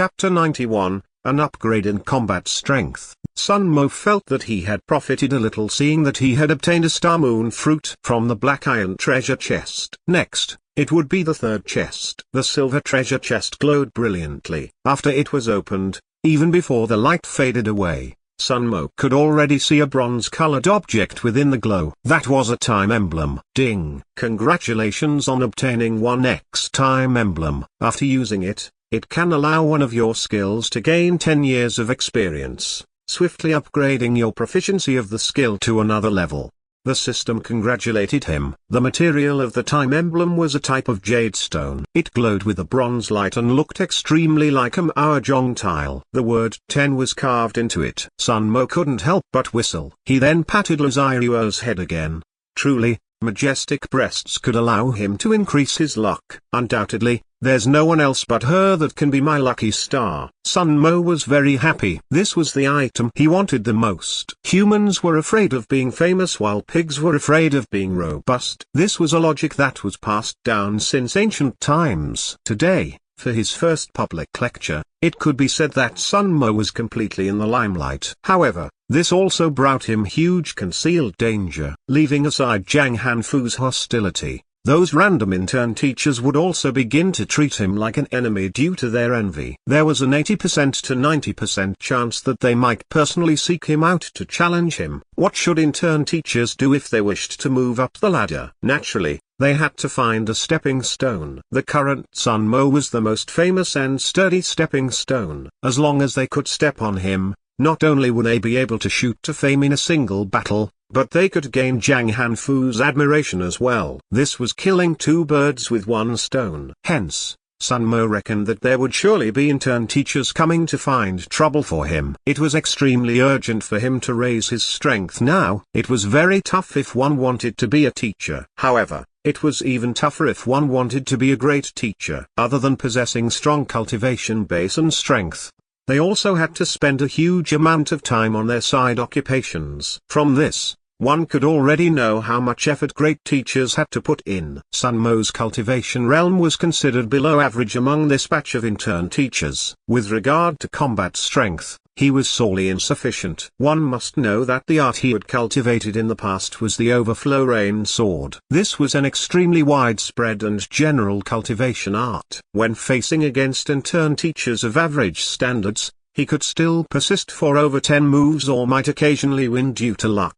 Chapter 91, An Upgrade in Combat Strength. Sun Mo felt that he had profited a little seeing that he had obtained a star moon fruit from the black iron treasure chest. Next, it would be the third chest. The silver treasure chest glowed brilliantly. After it was opened, even before the light faded away, Sun Mo could already see a bronze-colored object within the glow. That was a time emblem. Ding! Congratulations on obtaining 1x time emblem. After using it, it can allow one of your skills to gain 10 years of experience, swiftly upgrading your proficiency of the skill to another level. The system congratulated him. The material of the time emblem was a type of jade stone. It glowed with a bronze light and looked extremely like a mahjong tile. The word 10 was carved into it. Sun Mo couldn't help but whistle. He then patted Lazirio's head again. Truly, majestic breasts could allow him to increase his luck. Undoubtedly, there's no one else but her that can be my lucky star. Sun Mo was very happy. This was the item he wanted the most. Humans were afraid of being famous while pigs were afraid of being robust. This was a logic that was passed down since ancient times. Today, for his first public lecture, it could be said that Sun Mo was completely in the limelight. However, this also brought him huge concealed danger. Leaving aside Zhang Hanfu's hostility, those random intern teachers would also begin to treat him like an enemy due to their envy. There was an 80% to 90% chance that they might personally seek him out to challenge him. What should intern teachers do if they wished to move up the ladder? Naturally, they had to find a stepping stone. The current Sun Mo was the most famous and sturdy stepping stone. As long as they could step on him, not only would they be able to shoot to fame in a single battle, but they could gain Zhang Hanfu's admiration as well. This was killing two birds with one stone. Hence, Sun Mo reckoned that there would surely be intern teachers coming to find trouble for him. It was extremely urgent for him to raise his strength now. It was very tough if one wanted to be a teacher. However, it was even tougher if one wanted to be a great teacher. Other than possessing strong cultivation base and strength, they also had to spend a huge amount of time on their side occupations. From this, one could already know how much effort great teachers had to put in. Sun Mo's cultivation realm was considered below average among this batch of intern teachers. With regard to combat strength, he was sorely insufficient. One must know that the art he had cultivated in the past was the overflow rain sword. This was an extremely widespread and general cultivation art. When facing against intern teachers of average standards, he could still persist for over 10 moves or might occasionally win due to luck.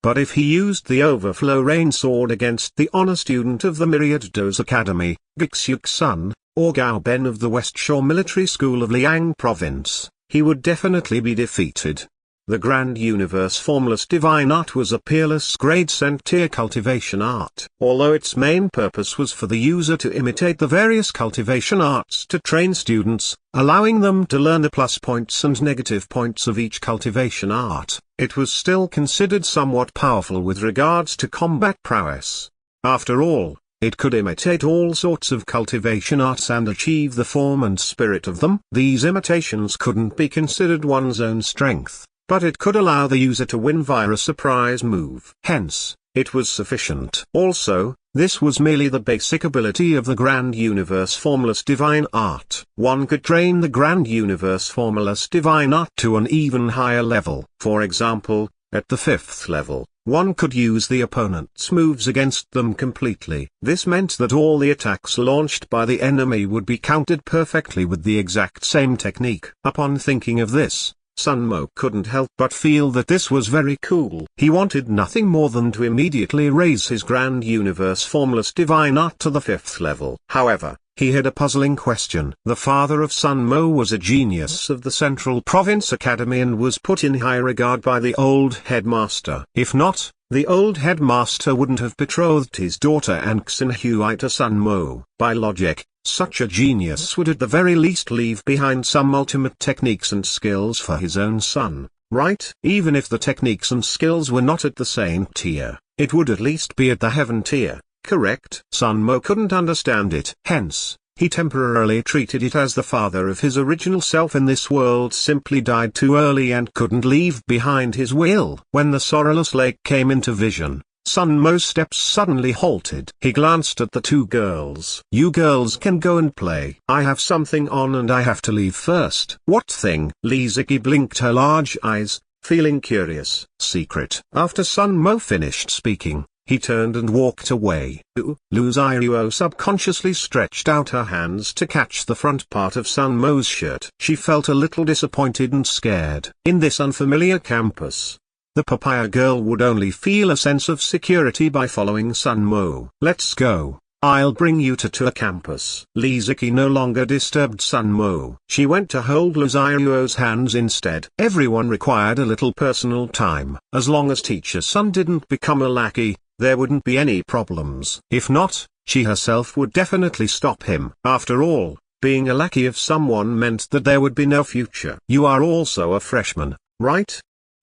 But if he used the overflow rain sword against the honor student of the Zhongzhou Academy, Gixuk Sun, or Gao Ben of the West Shore Military School of Liang Province, he would definitely be defeated. The Grand Universe Formless Divine Art was a peerless grade tier cultivation art. Although its main purpose was for the user to imitate the various cultivation arts to train students, allowing them to learn the plus points and negative points of each cultivation art, it was still considered somewhat powerful with regards to combat prowess. After all, it could imitate all sorts of cultivation arts and achieve the form and spirit of them. These imitations couldn't be considered one's own strength, but it could allow the user to win via a surprise move. Hence, it was sufficient. Also, this was merely the basic ability of the Grand Universe Formless Divine Art. One could train the Grand Universe Formless Divine Art to an even higher level. For example, at the 5th level, one could use the opponent's moves against them completely. This meant that all the attacks launched by the enemy would be countered perfectly with the exact same technique. Upon thinking of this, Sun Mo couldn't help but feel that this was very cool. He wanted nothing more than to immediately raise his Grand Universe Formless Divine Art to the 5th level. However, he had a puzzling question. The father of Sun Mo was a genius of the Central Province Academy and was put in high regard by the old headmaster. If not, the old headmaster wouldn't have betrothed his daughter Anxin Hui to Sun Mo. By logic, such a genius would at the very least leave behind some ultimate techniques and skills for his own son, right? Even if the techniques and skills were not at the same tier, it would at least be at the heaven tier, correct? Sun Mo couldn't understand it. Hence, he temporarily treated it as the father of his original self in this world simply died too early and couldn't leave behind his will. When the Sorrowless Lake came into vision, Sun Mo's steps suddenly halted. He glanced at the two girls. "You girls can go and play. I have something on and I have to leave first." "What thing?" Li Ziqi blinked her large eyes, feeling curious. "Secret." After Sun Mo finished speaking, he turned and walked away. Lu Xiaoyu subconsciously stretched out her hands to catch the front part of Sun Mo's shirt. She felt a little disappointed and scared. In this unfamiliar campus, the papaya girl would only feel a sense of security by following Sun Mo. "Let's go. I'll bring you to a campus." Li Ziqi no longer disturbed Sun Mo. She went to hold Lu Xiaoyu's hands instead. Everyone required a little personal time. As long as Teacher Sun didn't become a lackey, there wouldn't be any problems. If not, she herself would definitely stop him. After all, being a lackey of someone meant that there would be no future. "You are also a freshman, right?"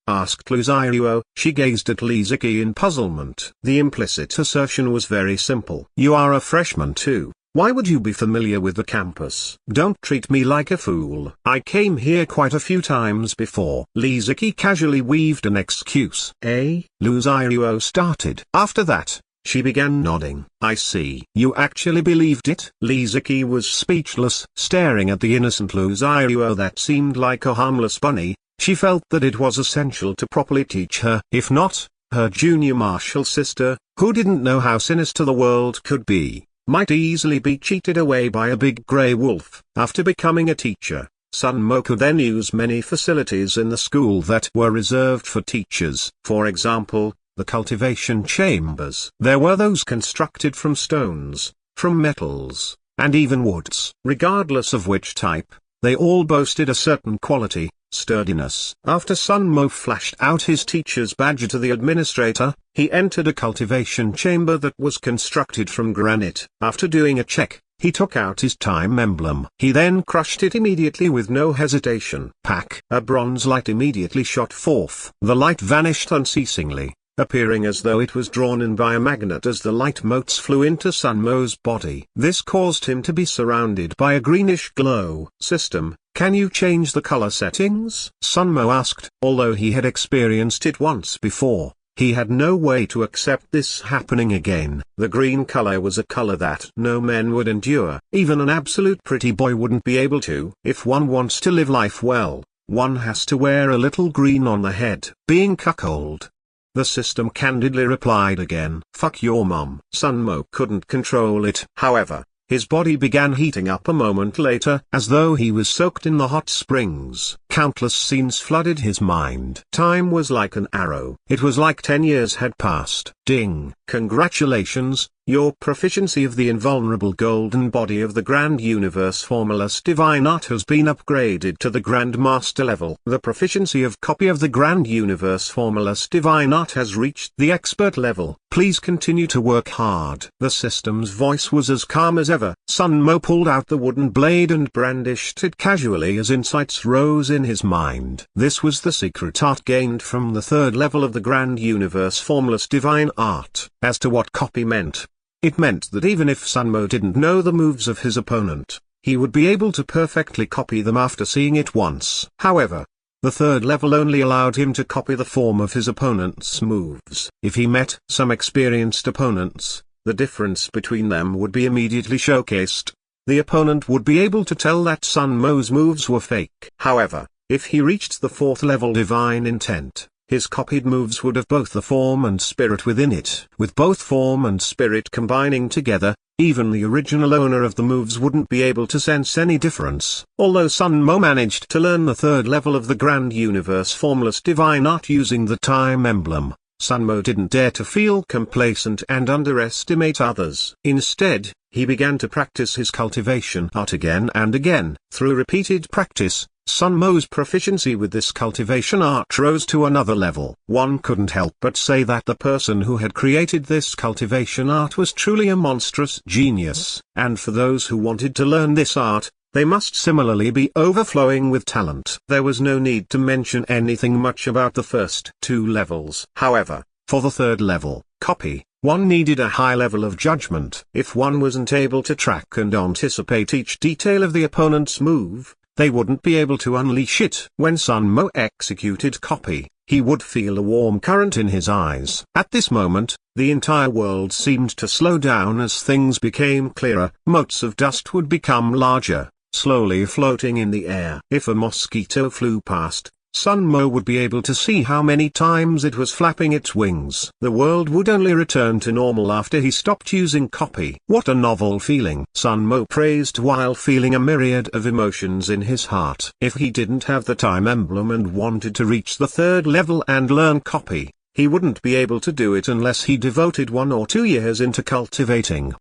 asked Lu Xiaoyu. She gazed at Li Ziqi in puzzlement. The implicit assertion was very simple. "You are a freshman too. Why would you be familiar with the campus?" "Don't treat me like a fool. I came here quite a few times before." Li Ziqi casually weaved an excuse. Lu Xiaoyu started. After that, she began nodding. "I see. You actually believed it?" Li Ziqi was speechless, staring at the innocent Lu Xiaoyu that seemed like a harmless bunny. She felt that it was essential to properly teach her. If not, her junior martial sister, who didn't know how sinister the world could be, might easily be cheated away by a big grey wolf. After becoming a teacher, Sun Mo could then use many facilities in the school that were reserved for teachers. For example, the cultivation chambers. There were those constructed from stones, from metals, and even woods. Regardless of which type, they all boasted a certain quality, sturdiness. After Sun Mo flashed out his teacher's badge to the administrator, he entered a cultivation chamber that was constructed from granite. After doing a check, he took out his time emblem. He then crushed it immediately with no hesitation. Pack! A bronze light immediately shot forth. The light vanished unceasingly, appearing as though it was drawn in by a magnet as the light motes flew into Sun Mo's body. This caused him to be surrounded by a greenish glow. "System, can you change the color settings?" Sun Mo asked. Although he had experienced it once before, he had no way to accept this happening again. The green color was a color that no men would endure. Even an absolute pretty boy wouldn't be able to. If one wants to live life well, one has to wear a little green on the head. Being cuckolded, the system candidly replied again. "Fuck your mom." Sun Mo couldn't control it. However, his body began heating up a moment later, as though he was soaked in the hot springs. Countless scenes flooded his mind. Time was like an arrow. It was like 10 years had passed. Ding! Congratulations, your proficiency of the invulnerable golden body of the Grand Universe Formless Divine Art has been upgraded to the Grand Master level. The proficiency of copy of the Grand Universe Formless Divine Art has reached the expert level. Please continue to work hard. The system's voice was as calm as ever. Sun Mo pulled out the wooden blade and brandished it casually as insights rose in his mind. This was the secret art gained from the third level of the Grand Universe Formless Divine Art. As to what copy meant, it meant that even if Sun Mo didn't know the moves of his opponent, he would be able to perfectly copy them after seeing it once. However, the third level only allowed him to copy the form of his opponent's moves. If he met some experienced opponents, the difference between them would be immediately showcased. The opponent would be able to tell that Sun Mo's moves were fake. However, if he reached the fourth level Divine Intent, his copied moves would have both the form and spirit within it. With both form and spirit combining together, even the original owner of the moves wouldn't be able to sense any difference. Although Sun Mo managed to learn the third level of the Grand Universe Formless Divine Art using the time emblem, Sun Mo didn't dare to feel complacent and underestimate others. Instead, he began to practice his cultivation art again and again. Through repeated practice, Sun Mo's proficiency with this cultivation art rose to another level. One couldn't help but say that the person who had created this cultivation art was truly a monstrous genius. And for those who wanted to learn this art, they must similarly be overflowing with talent. There was no need to mention anything much about the first two levels. However, for the third level, copy, one needed a high level of judgment. If one wasn't able to track and anticipate each detail of the opponent's move, they wouldn't be able to unleash it. When Sun Mo executed copy, he would feel a warm current in his eyes. At this moment, the entire world seemed to slow down as things became clearer. Motes of dust would become larger, slowly floating in the air. If a mosquito flew past, Sun Mo would be able to see how many times it was flapping its wings. The world would only return to normal after he stopped using copy. What a novel feeling! Sun Mo praised while feeling a myriad of emotions in his heart. If he didn't have the time emblem and wanted to reach the 3rd level and learn copy, he wouldn't be able to do it unless he devoted 1 or 2 years into cultivating.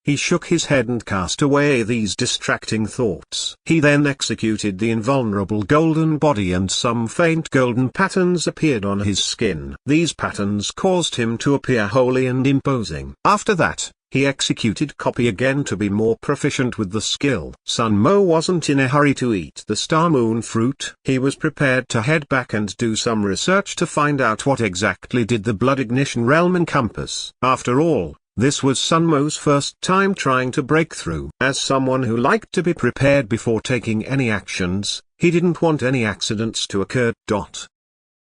He shook his head and cast away these distracting thoughts. He then executed the invulnerable golden body and some faint golden patterns appeared on his skin. These patterns caused him to appear holy and imposing. After that, he executed copy again to be more proficient with the skill. Sun Mo wasn't in a hurry to eat the star moon fruit. He was prepared to head back and do some research to find out what exactly did the blood ignition realm encompass. After all, this was Sun Mo's first time trying to break through. As someone who liked to be prepared before taking any actions, he didn't want any accidents to occur.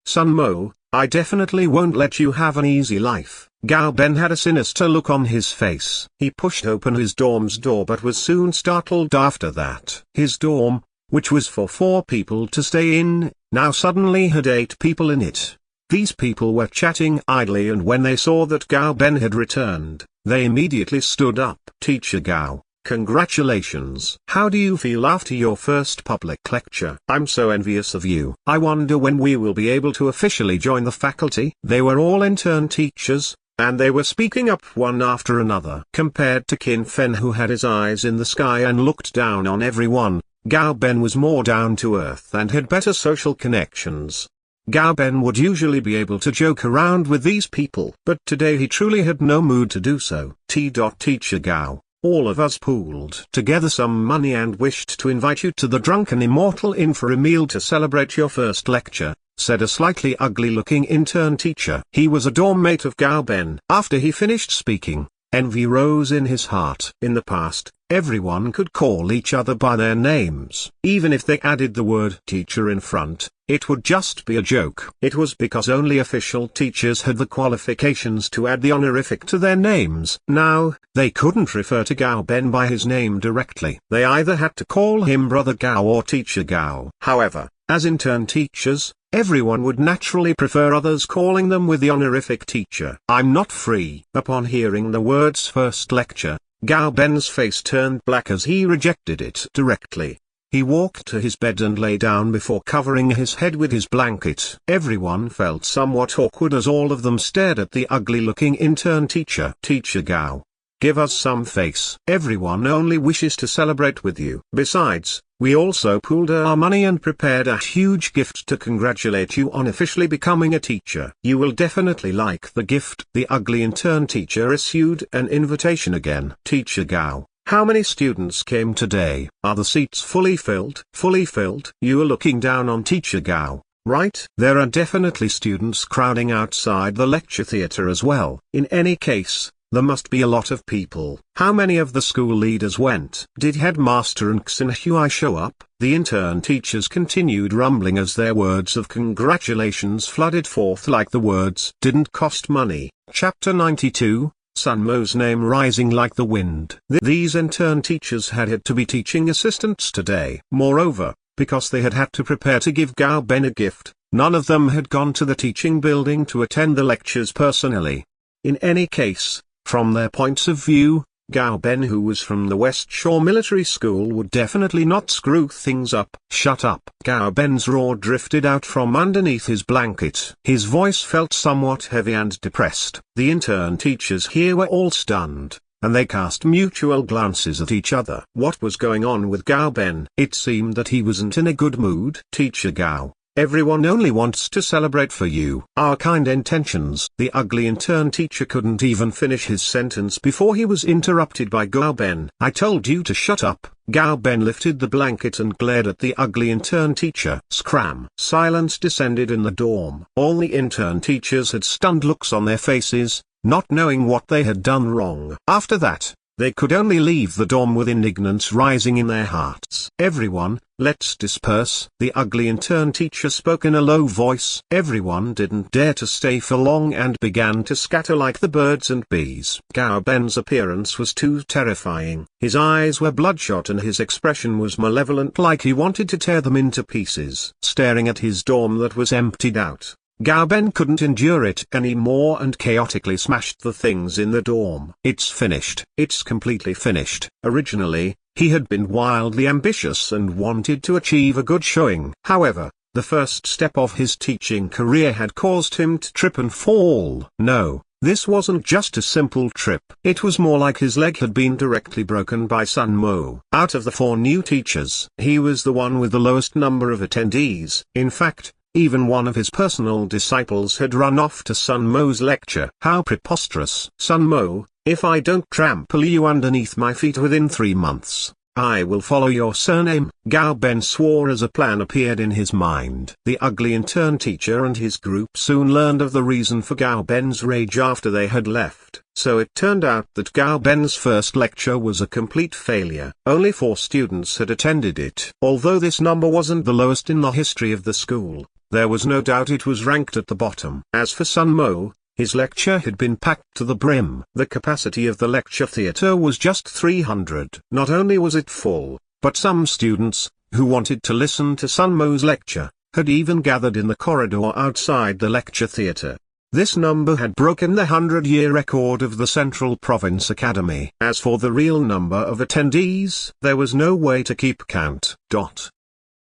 Sun Mo, I definitely won't let you have an easy life. Gao Ben had a sinister look on his face. He pushed open his dorm's door but was soon startled after that. His dorm, which was for 4 people to stay in, now suddenly had 8 people in it. These people were chatting idly, and when they saw that Gao Ben had returned, they immediately stood up. Teacher Gao, congratulations. How do you feel after your first public lecture? I'm so envious of you. I wonder when we will be able to officially join the faculty. They were all intern teachers, and they were speaking up one after another. Compared to Qin Fen, who had his eyes in the sky and looked down on everyone, Gao Ben was more down to earth and had better social connections. Gao Ben would usually be able to joke around with these people, but today he truly had no mood to do so. Teacher Gao, all of us pooled together some money and wished to invite you to the Drunken Immortal Inn for a meal to celebrate your first lecture, said a slightly ugly-looking intern teacher. He was a dorm mate of Gao Ben. After he finished speaking, envy rose in his heart. In the past, everyone could call each other by their names. Even if they added the word teacher in front, it would just be a joke. It was because only official teachers had the qualifications to add the honorific to their names. Now, they couldn't refer to Gao Ben by his name directly. They either had to call him Brother Gao or Teacher Gao. However, as intern teachers, everyone would naturally prefer others calling them with the honorific teacher. I'm not free. Upon hearing the words first lecture, Gao Ben's face turned black as he rejected it directly. He walked to his bed and lay down before covering his head with his blanket. Everyone felt somewhat awkward as all of them stared at the ugly-looking intern teacher. Teacher Gao, give us some face. Everyone only wishes to celebrate with you. Besides, we also pooled our money and prepared a huge gift to congratulate you on officially becoming a teacher. You will definitely like the gift. The ugly intern teacher issued an invitation again. Teacher Gao, how many students came today? Are the seats fully filled? Fully filled? You are looking down on Teacher Gao, right? There are definitely students crowding outside the lecture theater as well. In any case, there must be a lot of people. How many of the school leaders went? Did Headmaster and Xin Huai show up? The intern teachers continued rumbling as their words of congratulations flooded forth like the words didn't cost money. Chapter 92, Sun Mo's name rising like the wind. These intern teachers had to be teaching assistants today. Moreover, because they had to prepare to give Gao Ben a gift, none of them had gone to the teaching building to attend the lectures personally. In any case, from their points of view, Gao Ben, who was from the West Shore Military School, would definitely not screw things up. Shut up. Gao Ben's roar drifted out from underneath his blanket. His voice felt somewhat heavy and depressed. The intern teachers here were all stunned, and they cast mutual glances at each other. What was going on with Gao Ben? It seemed that he wasn't in a good mood. Teacher Gao, everyone only wants to celebrate for you. Our kind intentions. The ugly intern teacher couldn't even finish his sentence before he was interrupted by Gao Ben. I told you to shut up. Gao Ben lifted the blanket and glared at the ugly intern teacher. Scram. Silence descended in the dorm. All the intern teachers had stunned looks on their faces, not knowing what they had done wrong. After that, They could only leave the dorm with indignance rising in their hearts. "Everyone, let's disperse," the ugly intern teacher spoke in a low voice. Everyone didn't dare to stay for long and began to scatter like the birds and bees. Gao Ben's appearance was too terrifying. His eyes were bloodshot and his expression was malevolent, like he wanted to tear them into pieces. Staring at his dorm that was emptied out, Gao Ben couldn't endure it anymore and chaotically smashed the things in the dorm. "It's finished. It's completely finished." Originally, he had been wildly ambitious and wanted to achieve a good showing. However, the first step of his teaching career had caused him to trip and fall. No, this wasn't just a simple trip. It was more like his leg had been directly broken by Sun Mo. Out of the 4 new teachers, he was the one with the lowest number of attendees. In fact, even one of his personal disciples had run off to Sun Mo's lecture. How preposterous! "Sun Mo, if I don't trample you underneath my feet within 3 months, I will follow your surname." Gao Ben swore as a plan appeared in his mind. The ugly intern teacher and his group soon learned of the reason for Gao Ben's rage after they had left. So it turned out that Gao Ben's first lecture was a complete failure. Only 4 students had attended it. Although this number wasn't the lowest in the history of the school, there was no doubt it was ranked at the bottom. As for Sun Mo, his lecture had been packed to the brim. The capacity of the lecture theater was just 300. Not only was it full, but some students, who wanted to listen to Sun Mo's lecture, had even gathered in the corridor outside the lecture theater. This number had broken the 100-year record of the Central Province Academy. As for the real number of attendees, there was no way to keep count.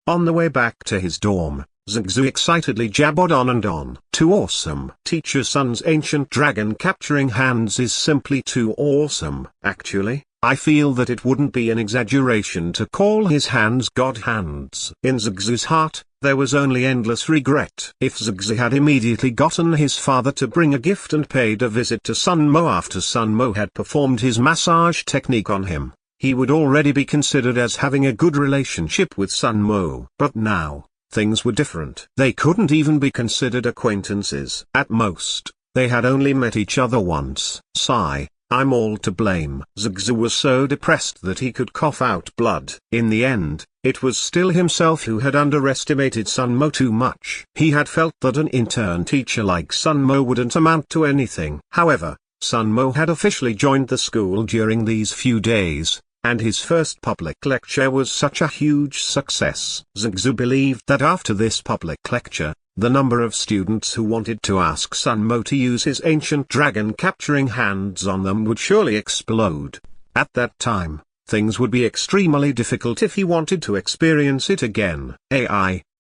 On the way back to his dorm, Zhangzhou excitedly jabbered on and on. "Too awesome. Teacher Sun's ancient dragon capturing hands is simply too awesome. Actually, I feel that it wouldn't be an exaggeration to call his hands god hands." In Zhangzhou's heart, there was only endless regret. If Zhangzhou had immediately gotten his father to bring a gift and paid a visit to Sun Mo after Sun Mo had performed his massage technique on him, he would already be considered as having a good relationship with Sun Mo. But now, things were different. They couldn't even be considered acquaintances. At most, they had only met each other once. Sigh, "I'm all to blame." Zhangzhou was so depressed that he could cough out blood. In the end, it was still himself who had underestimated Sun Mo too much. He had felt that an intern teacher like Sun Mo wouldn't amount to anything. However, Sun Mo had officially joined the school during these few days, and his first public lecture was such a huge success. Zhangzhou believed that after this public lecture, the number of students who wanted to ask Sun Mo to use his ancient dragon capturing hands on them would surely explode. At that time, things would be extremely difficult if he wanted to experience it again.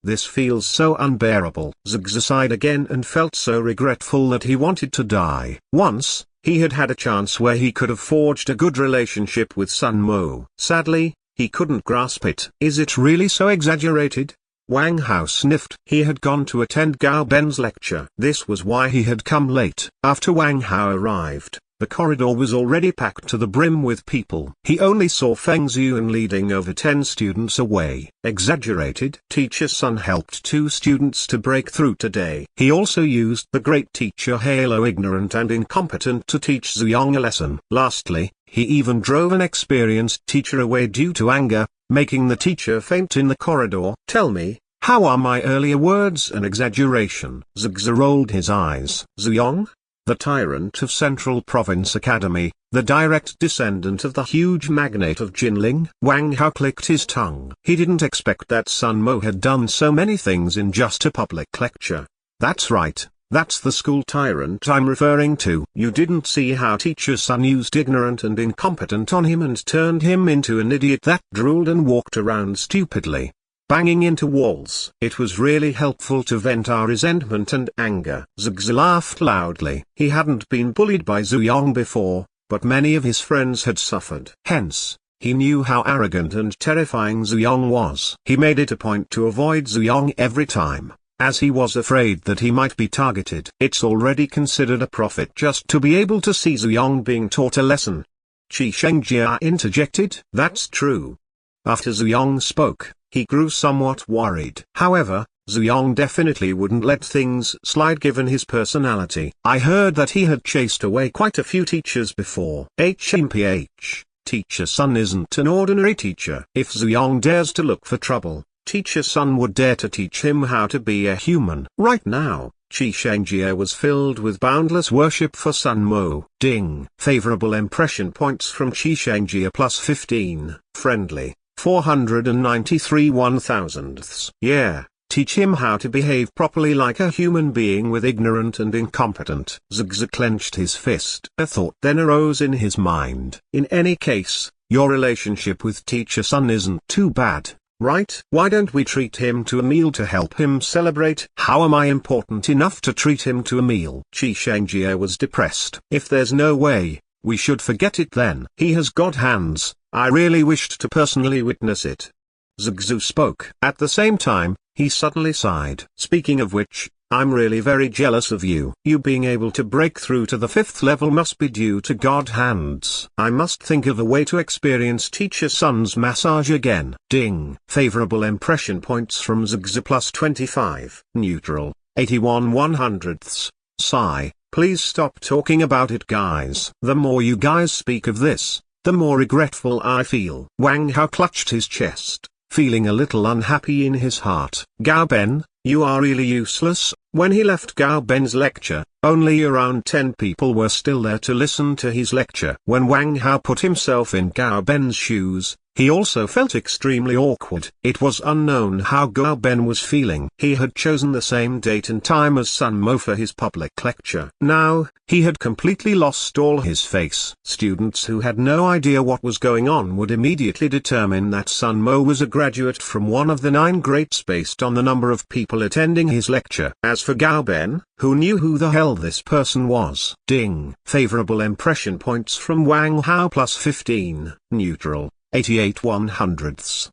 This feels so unbearable. Zhangzhou sighed again and felt so regretful that he wanted to die. Once, he had had a chance where he could have forged a good relationship with Sun Mo. Sadly, he couldn't grasp it. "Is it really so exaggerated?" Wang Hao sniffed. He had gone to attend Gao Ben's lecture. This was why he had come late. After Wang Hao arrived, the corridor was already packed to the brim with people. He only saw Feng Ziyuan leading over 10 students away. Exaggerated? Teacher Sun helped 2 students to break through today. He also used the great teacher Halo ignorant and incompetent to teach Ziyang a lesson. Lastly, he even drove an experienced teacher away due to anger, making the teacher faint in the corridor. "Tell me, how are my earlier words an exaggeration?" Zhangzhou rolled his eyes. Ziyang? The tyrant of Central Province Academy, the direct descendant of the huge magnate of Jinling. Wang Hao clicked his tongue. He didn't expect that Sun Mo had done so many things in just a public lecture. "That's right, that's the school tyrant I'm referring to. You didn't see how Teacher Sun used ignorant and incompetent on him and turned him into an idiot that drooled and walked around stupidly, banging into walls. It was really helpful to vent our resentment and anger." Zhangzhou laughed loudly. He hadn't been bullied by Ziyang before, but many of his friends had suffered. Hence, he knew how arrogant and terrifying Ziyang was. He made it a point to avoid Ziyang every time, as he was afraid that he might be targeted. It's already considered a profit just to be able to see Ziyang being taught a lesson. Qi Shengjia interjected. "That's true." After Ziyang spoke, he grew somewhat worried. However, Zuyong definitely wouldn't let things slide given his personality. I heard that he had chased away quite a few teachers before. HMPH, Teacher Sun isn't an ordinary teacher. If Zuyong dares to look for trouble, Teacher Sun would dare to teach him how to be a human. Right now, Qi Shangjie was filled with boundless worship for Sun Mo. Ding. Favorable impression points from Qi Shangjie plus 15. Friendly, 493 1/1000ths. Yeah. Teach him how to behave properly like a human being with ignorant and incompetent. Zhangzhou clenched his fist. A thought then arose in his mind. In any case, your relationship with Teacher Sun isn't too bad, right? Why don't we treat him to a meal to help him celebrate? How am I important enough to treat him to a meal? Qi Shangjie was depressed. If there's no way, we should forget it then. He has got hands. I really wished to personally witness it. Zhangzhou spoke. At the same time, he suddenly sighed. Speaking of which, I'm really very jealous of you. You being able to break through to the 5th level must be due to God hands. I must think of a way to experience Teacher Sun's massage again. Ding. Favorable impression points from Zhangzhou plus 25. Neutral, 81 1/100ths. Sigh. Please stop talking about it, guys. The more you guys speak of this, the more regretful I feel. Wang Hao clutched his chest, feeling a little unhappy in his heart. Gao Ben, you are really useless. When he left Gao Ben's lecture, only around 10 people were still there to listen to his lecture. When Wang Hao put himself in Gao Ben's shoes, he also felt extremely awkward. It was unknown how Gao Ben was feeling. He had chosen the same date and time as Sun Mo for his public lecture. Now, he had completely lost all his face. Students who had no idea what was going on would immediately determine that Sun Mo was a graduate from one of the 9 greats based on the number of people attending his lecture. As for Gao Ben, who knew who the hell this person was? Ding. Favorable impression points from Wang Hao plus 15. Neutral, 88 1/100ths.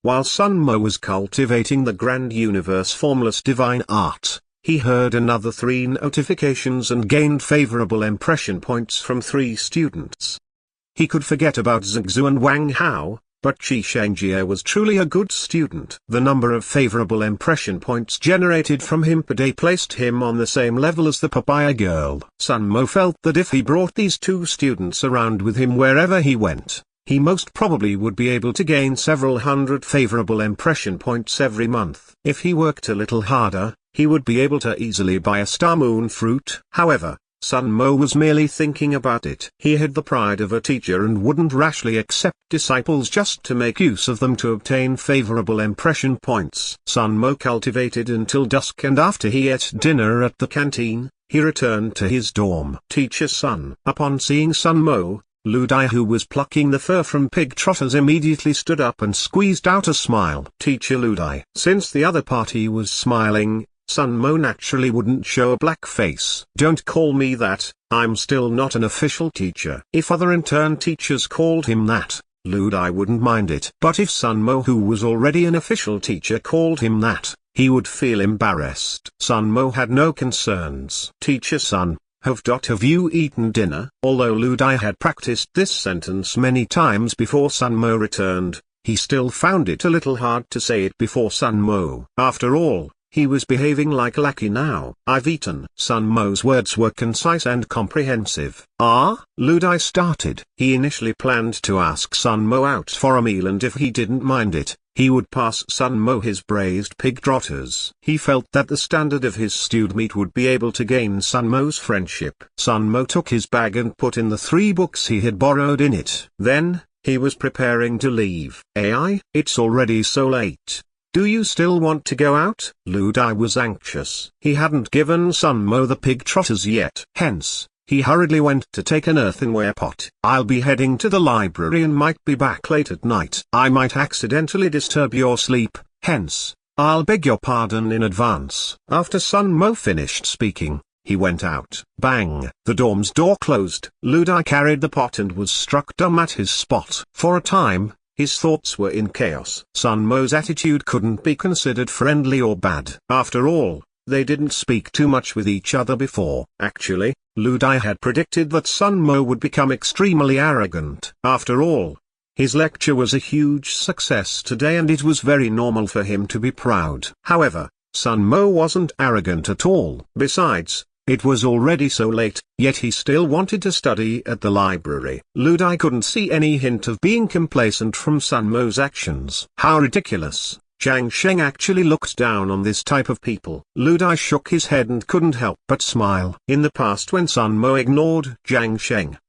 While Sun Mo was cultivating the grand universe formless divine art, he heard another 3 notifications and gained favorable impression points from 3 students. He could forget about Zhangzhou and Wang Hao, but Qi Shangjie was truly a good student. The number of favorable impression points generated from him per day placed him on the same level as the papaya girl. Sun Mo felt that if he brought these 2 students around with him wherever he went, he most probably would be able to gain several hundred favorable impression points every month. If he worked a little harder, he would be able to easily buy a star moon fruit. However, Sun Mo was merely thinking about it. He had the pride of a teacher and wouldn't rashly accept disciples just to make use of them to obtain favorable impression points. Sun Mo cultivated until dusk, and after he ate dinner at the canteen, he returned to his dorm. Teacher Sun. Upon seeing Sun Mo, Lu Dai, who was plucking the fur from pig trotters, immediately stood up and squeezed out a smile. Teacher Lu Dai. Since the other party was smiling, Sun Mo naturally wouldn't show a black face. Don't call me that, I'm still not an official teacher. If other intern teachers called him that, Lu Dai wouldn't mind it. But if Sun Mo, who was already an official teacher, called him that, he would feel embarrassed. Sun Mo had no concerns. Teacher Sun, have you eaten dinner? Although Lu Dai had practiced this sentence many times before Sun Mo returned, he still found it a little hard to say it before Sun Mo. After all, he was behaving like a lackey now. I've eaten. Sun Mo's words were concise and comprehensive. Lu Dai started. He initially planned to ask Sun Mo out for a meal, and if he didn't mind it, he would pass Sun Mo his braised pig trotters. He felt that the standard of his stewed meat would be able to gain Sun Mo's friendship. Sun Mo took his bag and put in the 3 books he had borrowed in it. Then, he was preparing to leave. It's already so late. Do you still want to go out? Lu Dai was anxious. He hadn't given Sun Mo the pig trotters yet. Hence, he hurriedly went to take an earthenware pot. I'll be heading to the library and might be back late at night. I might accidentally disturb your sleep, hence, I'll beg your pardon in advance. After Sun Mo finished speaking, he went out. Bang! The dorm's door closed. Lu Dai carried the pot and was struck dumb at his spot. For a time, his thoughts were in chaos. Sun Mo's attitude couldn't be considered friendly or bad. After all, they didn't speak too much with each other before. Actually, Lu Dai had predicted that Sun Mo would become extremely arrogant. After all, His lecture was a huge success today and it was very normal for him to be proud. However, Sun Mo wasn't arrogant at all. Besides, it was already so late, yet he still wanted to study at the library. Lu Dai couldn't see any hint of being complacent from Sun Mo's actions. How ridiculous. Zhang Sheng actually looked down on this type of people. Lu Dai shook his head and couldn't help but smile. In the past when Sun Mo ignored Zhang Sheng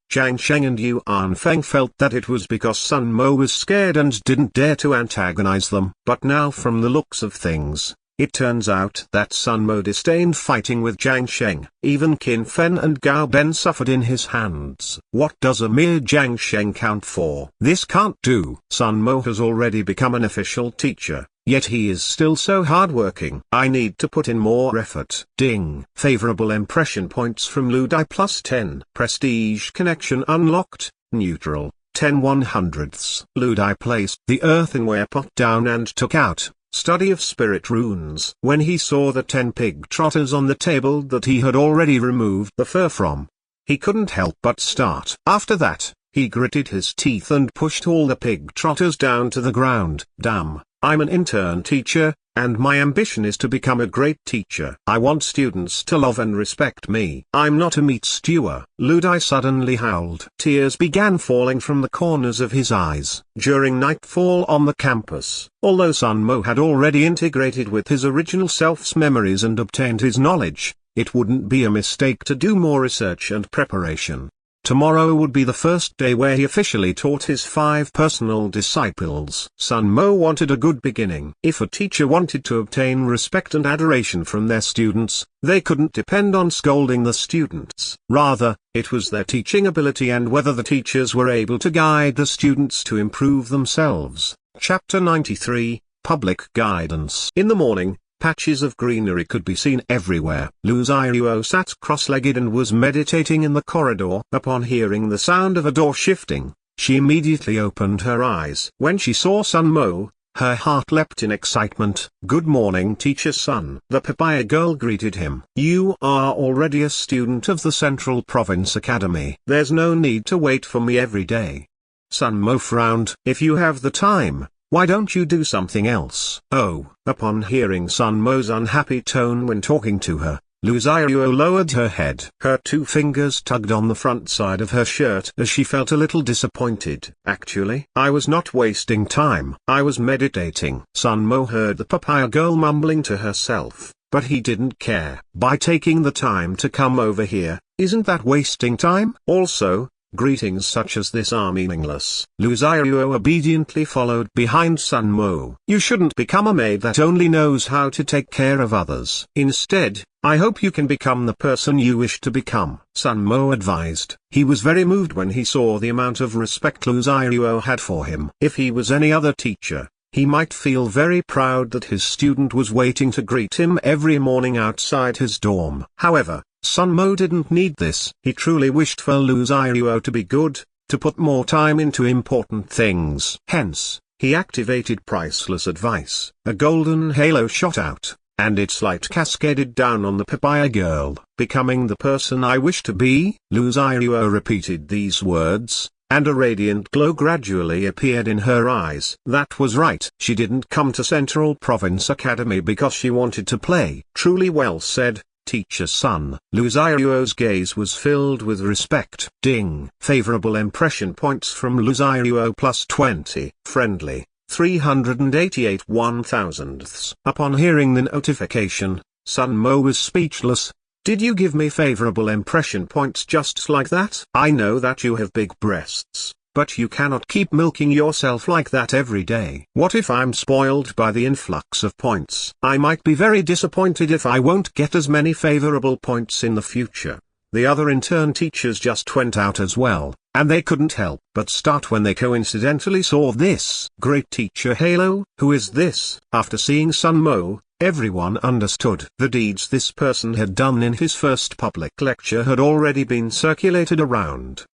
and Yuan Feng felt that it was because Sun Mo was scared and didn't dare to antagonize them. But now from the looks of things, it turns out that Sun Mo disdained fighting with Zhang Sheng. Even Qin Fen and Gao Ben suffered in his hands. What does a mere Zhang Sheng count for? This can't do. Sun Mo has already become an official teacher, yet he is still so hardworking. I need to put in more effort. Ding. Favorable impression points from Lu Dai plus 10. Prestige connection unlocked. Neutral. 10/100ths. Lu Dai placed the earthenware pot down and took out Study of Spirit Runes. When he saw the 10 pig trotters on the table that he had already removed the fur from, he couldn't help but start. After that, he gritted his teeth and pushed all the pig trotters down to the ground. Damn, I'm an intern teacher, and my ambition is to become a great teacher. I want students to love and respect me. I'm not a meat stewer. Lu Dai suddenly howled. Tears began falling from the corners of his eyes. During nightfall on the campus, although Sun Mo had already integrated with his original self's memories and obtained his knowledge, it wouldn't be a mistake to do more research and preparation. Tomorrow would be the first day where he officially taught his 5 personal disciples. Sun Mo wanted a good beginning. If a teacher wanted to obtain respect and adoration from their students, they couldn't depend on scolding the students. Rather, it was their teaching ability and whether the teachers were able to guide the students to improve themselves. Chapter 93, Public Guidance. In the morning, patches of greenery could be seen everywhere. Lu Xiaoyu sat cross-legged and was meditating in the corridor. Upon hearing the sound of a door shifting, she immediately opened her eyes. When she saw Sun Mo, her heart leapt in excitement. Good morning, Teacher Sun. The papaya girl greeted him. You are already a student of the Central Province Academy. There's no need to wait for me every day. Sun Mo frowned. If you have the time, why don't you do something else? Oh. Upon hearing Sun Mo's unhappy tone when talking to her, Lu Xiaoyu lowered her head. Her 2 fingers tugged on the front side of her shirt as she felt a little disappointed. Actually, I was not wasting time. I was meditating. Sun Mo heard the papaya girl mumbling to herself, but he didn't care. By taking the time to come over here, isn't that wasting time? Also, greetings such as this are meaningless. Lu Xiaoyu obediently followed behind Sun Mo. You shouldn't become a maid that only knows how to take care of others. Instead, I hope you can become the person you wish to become, Sun Mo advised. He was very moved when he saw the amount of respect Lu Xiaoyu had for him. If he was any other teacher, he might feel very proud that his student was waiting to greet him every morning outside his dorm. However, Sun Mo didn't need this. He truly wished for Lu Xiaoyu to be good, to put more time into important things. Hence, he activated priceless advice. A golden halo shot out, and its light cascaded down on the papaya girl. Becoming the person I wish to be? Lu Xiaoyu repeated these words, and a radiant glow gradually appeared in her eyes. That was right. She didn't come to Central Province Academy because she wanted to play. Truly well said, Teacher Sun. Lu Xiaoyu's gaze was filled with respect. Ding. Favorable impression points from Lu Xiaoyu plus 20. Friendly. 388/1000ths. Upon hearing the notification, Sun Mo was speechless. Did you give me favorable impression points just like that? I know that you have big breasts, but you cannot keep milking yourself like that every day. What if I'm spoiled by the influx of points? I might be very disappointed if I won't get as many favorable points in the future. The other intern teachers just went out as well, and they couldn't help but start when they coincidentally saw this. Great Teacher Halo, who is this? After seeing Sun Mo, everyone understood. The deeds this person had done in his first public lecture had already been circulated around.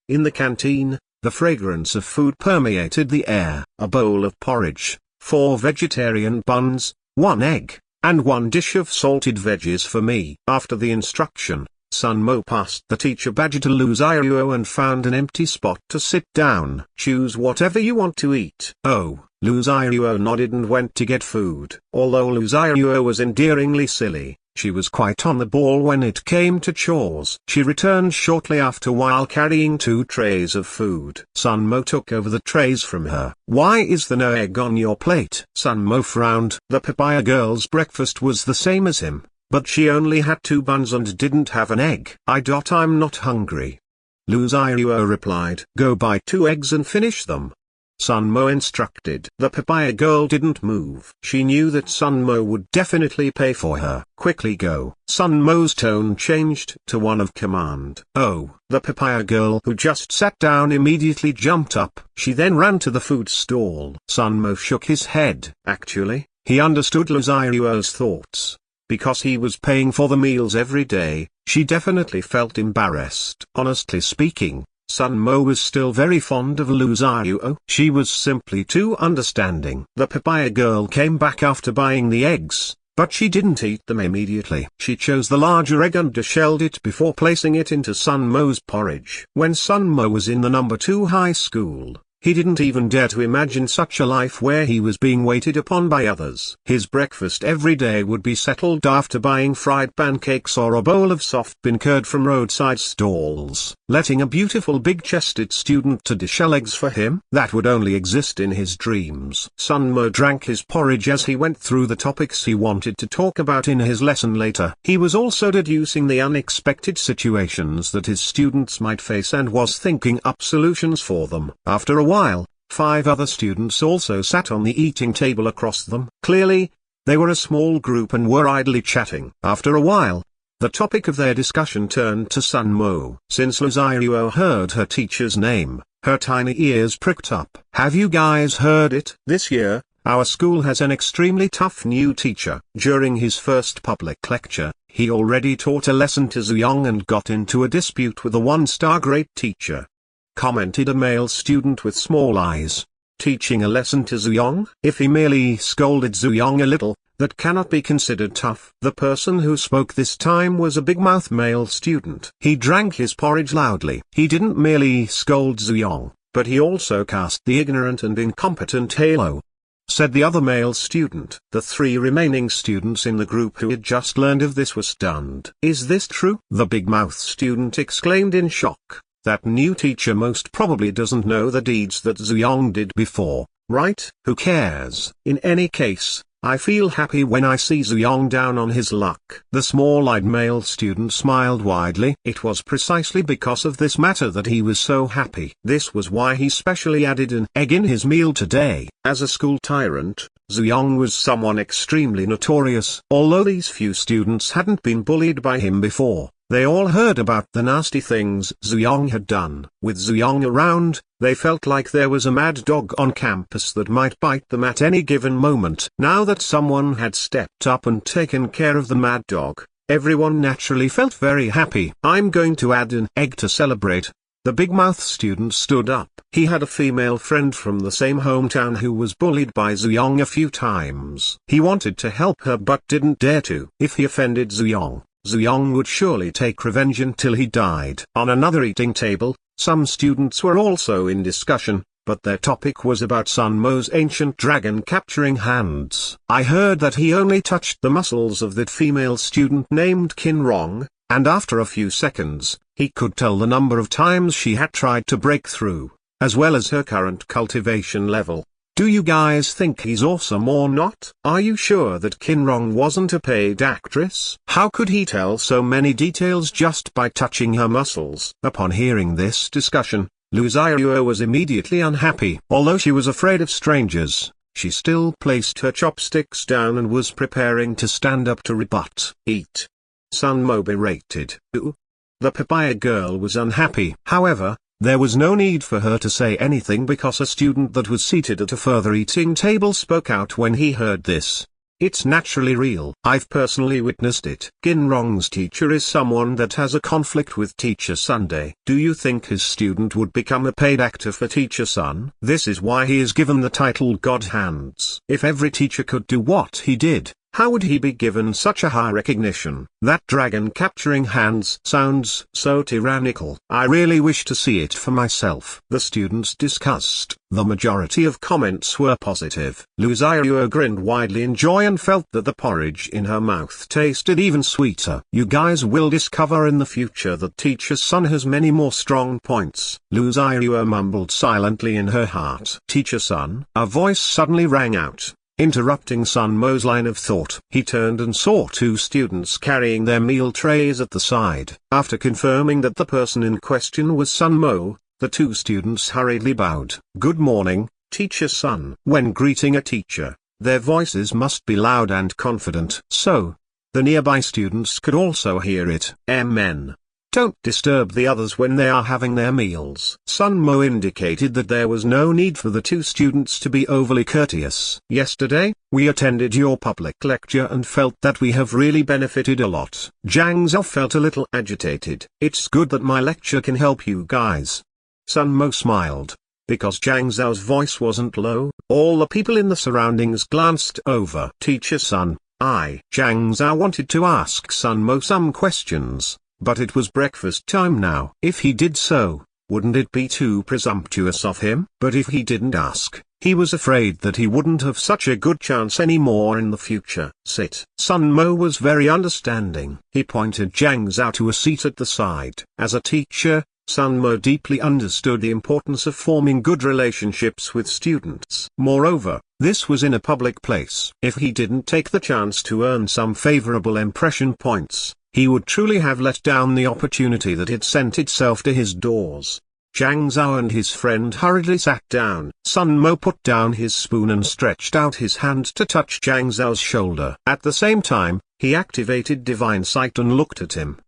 In the canteen, the fragrance of food permeated the air. A bowl of porridge, 4 vegetarian buns, 1 egg, and 1 dish of salted veggies for me. After the instruction, Sun Mo passed the teacher badge to Lu Xiaoyuo and found an empty spot to sit down. Choose whatever you want to eat. Oh, Lu Xiaoyuo nodded and went to get food. Although Lu Xiaoyuo was endearingly silly, she was quite on the ball when it came to chores. She returned shortly after while carrying 2 trays of food. Sun Mo took over the trays from her. "Why is there no egg on your plate?" Sun Mo frowned. The papaya girl's breakfast was the same as him, but she only had 2 buns and didn't have an egg. I'm not hungry." Lu Xiaoyuo replied. "Go buy 2 eggs and finish them," Sun Mo instructed. The papaya girl didn't move. She knew that Sun Mo would definitely pay for her. "Quickly go." Sun Mo's tone changed to one of command. "Oh." The papaya girl who just sat down immediately jumped up. She then ran to the food stall. Sun Mo shook his head. Actually, he understood Lu Xiaoyuo's thoughts. Because he was paying for the meals every day, she definitely felt embarrassed. Honestly speaking, Sun Mo was still very fond of Lu Xiaoyuo. She was simply too understanding. The papaya girl came back after buying the eggs, but she didn't eat them immediately. She chose the larger egg and deshelled it before placing it into Sun Mo's porridge. When Sun Mo was in the number 2 high school, he didn't even dare to imagine such a life where he was being waited upon by others. His breakfast every day would be settled after buying fried pancakes or a bowl of soft bean curd from roadside stalls. Letting a beautiful big-chested student to deshell eggs for him? That would only exist in his dreams. Sun Mo drank his porridge as he went through the topics he wanted to talk about in his lesson later. He was also deducing the unexpected situations that his students might face and was thinking up solutions for them. After a while, 5 other students also sat on the eating table across them. Clearly, they were a small group and were idly chatting. After a while, the topic of their discussion turned to Sun Mo. Since Lu Xiaoyuo heard her teacher's name, her tiny ears pricked up. "Have you guys heard it? This year, our school has an extremely tough new teacher." During his first public lecture, he already taught a lesson to Zuyong and got into a dispute with a 1-star great teacher, commented a male student with small eyes. Teaching a lesson to Zuyong? If he merely scolded Zuyong a little, that cannot be considered tough. The person who spoke this time was a big-mouth male student. He drank his porridge loudly. He didn't merely scold Zuyong, but he also cast the ignorant and incompetent halo, said the other male student. The 3 remaining students in the group who had just learned of this were stunned. "Is this true?" the big-mouth student exclaimed in shock. "That new teacher most probably doesn't know the deeds that Zuyong did before, right? Who cares? In any case, I feel happy when I see Zuyong down on his luck." The small-eyed male student smiled widely. It was precisely because of this matter that he was so happy. This was why he specially added an egg in his meal today. As a school tyrant, Zuyong was someone extremely notorious. Although these few students hadn't been bullied by him before, they all heard about the nasty things Zuyong had done. With Zuyong around, they felt like there was a mad dog on campus that might bite them at any given moment. Now that someone had stepped up and taken care of the mad dog, everyone naturally felt very happy. "I'm going to add an egg to celebrate." The big-mouth student stood up. He had a female friend from the same hometown who was bullied by Zuyong a few times. He wanted to help her but didn't dare to. If he offended Zuyong, Zuyong would surely take revenge until he died. On another eating table, some students were also in discussion, but their topic was about Sun Mo's ancient dragon capturing hands. "I heard that he only touched the muscles of that female student named Qin Rong, and after a few seconds, he could tell the number of times she had tried to break through, as well as her current cultivation level. Do you guys think he's awesome or not? Are you sure that Qin Rong wasn't a paid actress? How could he tell so many details just by touching her muscles?" Upon hearing this discussion, Lu Xiaoyuo was immediately unhappy. Although she was afraid of strangers, she still placed her chopsticks down and was preparing to stand up to rebut. "Eat," Sun Mo berated. "Ooh." The papaya girl was unhappy. However, there was no need for her to say anything because a student that was seated at a further eating table spoke out when he heard this. "It's naturally real. I've personally witnessed it. Qin Rong's teacher is someone that has a conflict with Teacher Sunday. Do you think his student would become a paid actor for Teacher Sun? This is why he is given the title God Hands. If every teacher could do what he did, How would he be given such a high recognition? That dragon capturing hands sounds so tyrannical. I really wish to see it for myself. The students discussed. The majority of comments were positive. Lu Xiaoyu grinned widely in joy and felt that the porridge in her mouth tasted even sweeter. You guys will discover in the future that Teacher Sun has many more strong points. Lu Xiaoyu mumbled silently in her heart. Teacher Sun? A voice suddenly rang out, interrupting Sun Mo's line of thought. He turned and saw two students carrying their meal trays at the side. After confirming that the person in question was Sun Mo, the two students hurriedly bowed. Good morning, Teacher Sun. When greeting a teacher, their voices must be loud and confident. So, the nearby students could also hear it. Amen. Don't disturb the others when they are having their meals. Sun Mo indicated that there was no need for the two students to be overly courteous. Yesterday, we attended your public lecture and felt that we have really benefited a lot. Zhangzhou felt a little agitated. It's good that my lecture can help you guys. Sun Mo smiled. Because Zhangzhou's voice wasn't low, all the people in the surroundings glanced over. Teacher Sun, Zhangzhou wanted to ask Sun Mo some questions, but it was breakfast time now. If he did so, wouldn't it be too presumptuous of him? But if he didn't ask, he was afraid that he wouldn't have such a good chance anymore in the future. Sit. Sun Mo was very understanding. He pointed Zhangzhou to a seat at the side. As a teacher, Sun Mo deeply understood the importance of forming good relationships with students. Moreover, this was in a public place. If he didn't take the chance to earn some favorable impression points, he would truly have let down the opportunity that had sent itself to his doors. Zhangzhou and his friend hurriedly sat down. Sun Mo put down his spoon and stretched out his hand to touch Zhangzhou's shoulder. At the same time, he activated divine sight and looked at him.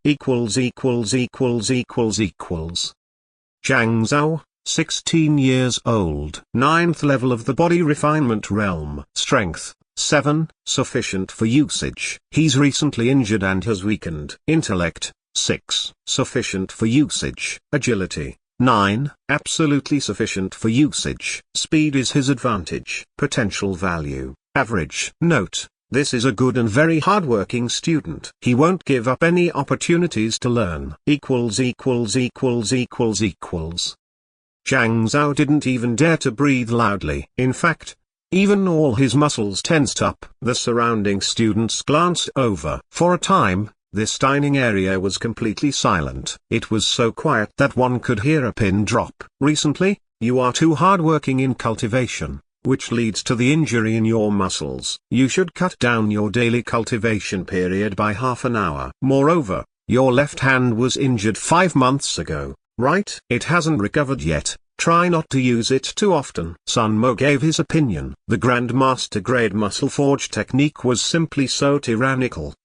Zhangzhou, 16 years old. 9th level of the body refinement realm. Strength, 7, sufficient for usage. He's recently injured and has weakened. Intellect, 6, sufficient for usage. Agility, 9, absolutely sufficient for usage. Speed is his advantage. Potential value, average. Note: this is a good and very hardworking student. He won't give up any opportunities to learn. Zhangzhou didn't even dare to breathe loudly. In fact, even all his muscles tensed up. The surrounding students glanced over. For a time, this dining area was completely silent. It was so quiet that one could hear a pin drop. Recently, you are too hardworking in cultivation, which leads to the injury in your muscles. You should cut down your daily cultivation period by half an hour. Moreover, your left hand was injured 5 months ago, right? It hasn't recovered yet. Try not to use it too often. Sun Mo gave his opinion. The Grandmaster grade muscle forge technique was simply so tyrannical.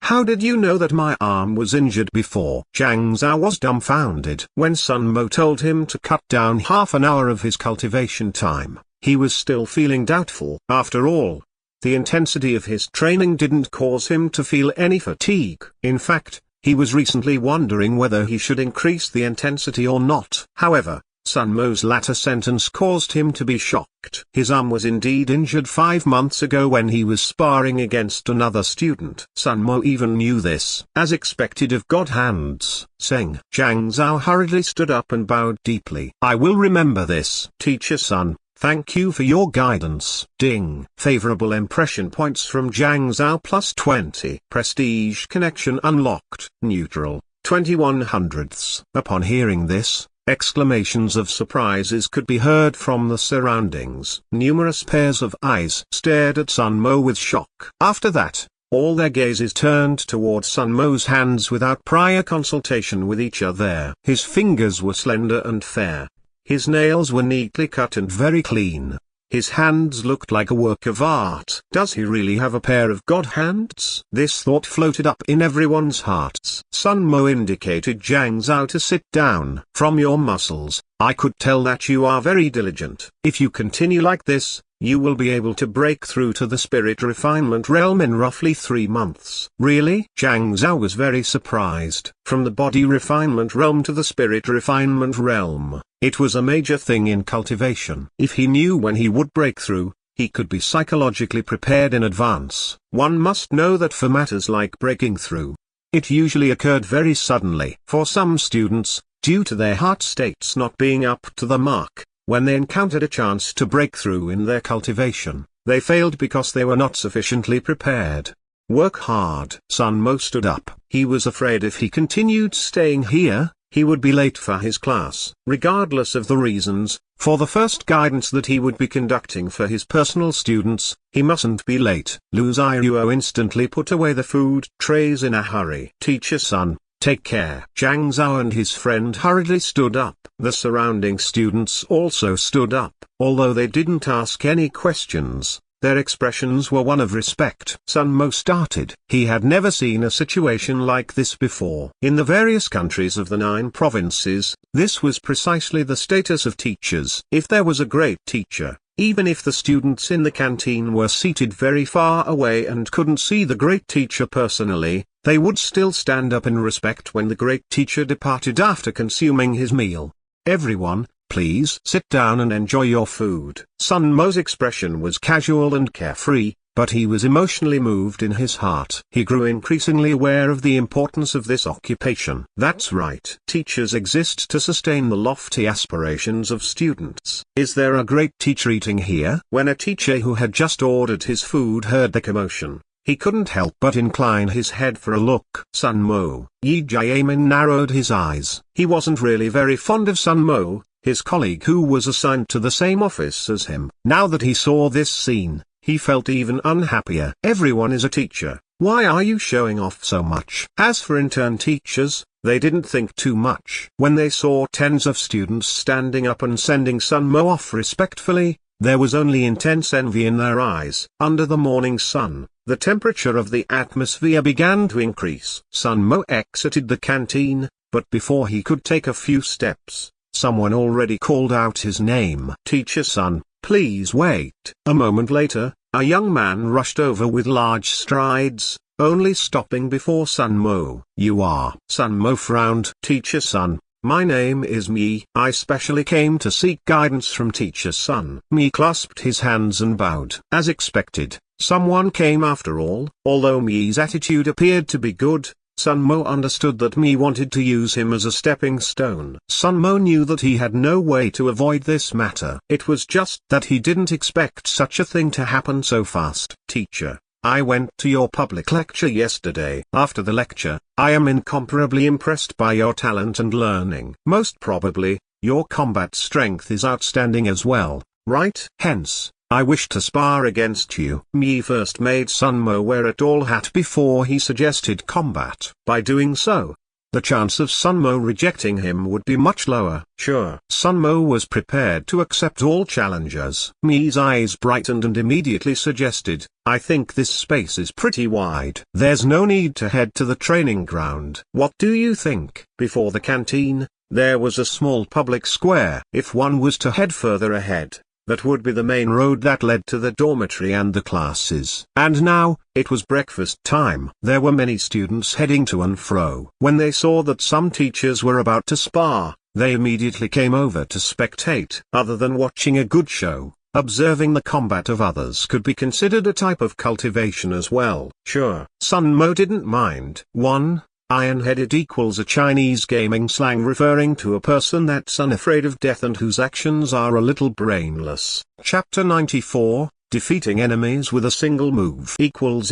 How did you know that my arm was injured before? Zhangzhou was dumbfounded. When Sun Mo told him to cut down half an hour of his cultivation time, he was still feeling doubtful. After all, the intensity of his training didn't cause him to feel any fatigue. In fact, he was recently wondering whether he should increase the intensity or not. However, Sun Mo's latter sentence caused him to be shocked. His arm was indeed injured 5 months ago when he was sparring against another student. Sun Mo even knew this. As expected of God Hands, Zhangzhou hurriedly stood up and bowed deeply. I will remember this. Teacher Sun, thank you for your guidance. Ding. Favorable impression points from Zhangzhou plus 20. Prestige connection unlocked. Neutral, 21/100ths. Upon hearing this, exclamations of surprises could be heard from the surroundings. Numerous pairs of eyes stared at Sun Mo with shock. After that, all their gazes turned toward Sun Mo's hands without prior consultation with each other. His fingers were slender and fair. His nails were neatly cut and very clean. His hands looked like a work of art. Does he really have a pair of God hands? This thought floated up in everyone's hearts. Sun Mo indicated Zhangzhou to sit down. From your muscles, I could tell that you are very diligent. If you continue like this, you will be able to break through to the spirit refinement realm in roughly 3 months. Really? Zhangzhou was very surprised. From the body refinement realm to the spirit refinement realm, it was a major thing in cultivation. If he knew when he would break through, he could be psychologically prepared in advance. One must know that for matters like breaking through, it usually occurred very suddenly. For some students, due to their heart states not being up to the mark, when they encountered a chance to break through in their cultivation, they failed because they were not sufficiently prepared. Work hard. Sun Mo stood up. He was afraid if he continued staying here, he would be late for his class. Regardless of the reasons, for the first guidance that he would be conducting for his personal students, he mustn't be late. Lu Xiuo instantly put away the food trays in a hurry. Teacher Sun, take care. Zhangzhou and his friend hurriedly stood up. The surrounding students also stood up. Although they didn't ask any questions, their expressions were one of respect. Sun Mo started. He had never seen a situation like this before. In the various countries of the 9 provinces, this was precisely the status of teachers. If there was a great teacher, even if the students in the canteen were seated very far away and couldn't see the great teacher personally, they would still stand up in respect when the great teacher departed after consuming his meal. Everyone, please sit down and enjoy your food. Sun Mo's expression was casual and carefree, but he was emotionally moved in his heart. He grew increasingly aware of the importance of this occupation. That's right. Teachers exist to sustain the lofty aspirations of students. Is there a great teacher eating here? When a teacher who had just ordered his food heard the commotion, he couldn't help but incline his head for a look. Sun Mo. Yi Jiamin narrowed his eyes. He wasn't really very fond of Sun Mo, his colleague who was assigned to the same office as him. Now that he saw this scene, he felt even unhappier. Everyone is a teacher, why are you showing off so much? As for intern teachers, they didn't think too much. When they saw tens of students standing up and sending Sun Mo off respectfully, there was only intense envy in their eyes. Under the morning sun, the temperature of the atmosphere began to increase. Sun Mo exited the canteen, but before he could take a few steps, someone already called out his name. Teacher Sun, please wait. A moment later, a young man rushed over with large strides, only stopping before Sun Mo. You are? Sun Mo frowned. Teacher Sun, my name is Mi. I specially came to seek guidance from Teacher Sun. Mi clasped his hands and bowed. As expected, someone came after all. Although Mi's attitude appeared to be good, Sun Mo understood that Mi wanted to use him as a stepping stone. Sun Mo knew that he had no way to avoid this matter. It was just that he didn't expect such a thing to happen so fast. Teacher, I went to your public lecture yesterday. After the lecture, I am incomparably impressed by your talent and learning. Most probably, your combat strength is outstanding as well, right? Hence, I wish to spar against you. Mi first made Sun Mo wear a tall hat before he suggested combat. By doing so, the chance of Sun Mo rejecting him would be much lower. Sure. Sun Mo was prepared to accept all challengers. Mi's eyes brightened and immediately suggested, I think this space is pretty wide. There's no need to head to the training ground. What do you think? Before the canteen, there was a small public square. If one was to head further ahead, that would be the main road that led to the dormitory and the classes. And now, it was breakfast time. There were many students heading to and fro. When they saw that some teachers were about to spar, they immediately came over to spectate. Other than watching a good show, observing the combat of others could be considered a type of cultivation as well. Sure. Sun Mo didn't mind. 1. Iron-headed equals a Chinese gaming slang referring to a person that's unafraid of death and whose actions are a little brainless. Chapter 94, Defeating Enemies with a Single Move equals.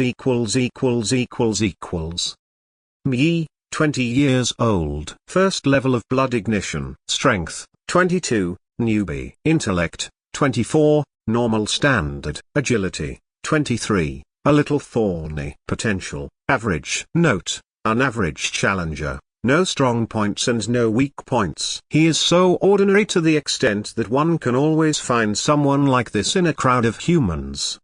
Mi, 20 years old. First level of blood ignition. Strength, 22, newbie. Intellect, 24, normal standard. Agility, 23, a little thorny. Potential, average. Note, an average challenger, no strong points and no weak points. He is so ordinary to the extent that one can always find someone like this in a crowd of humans.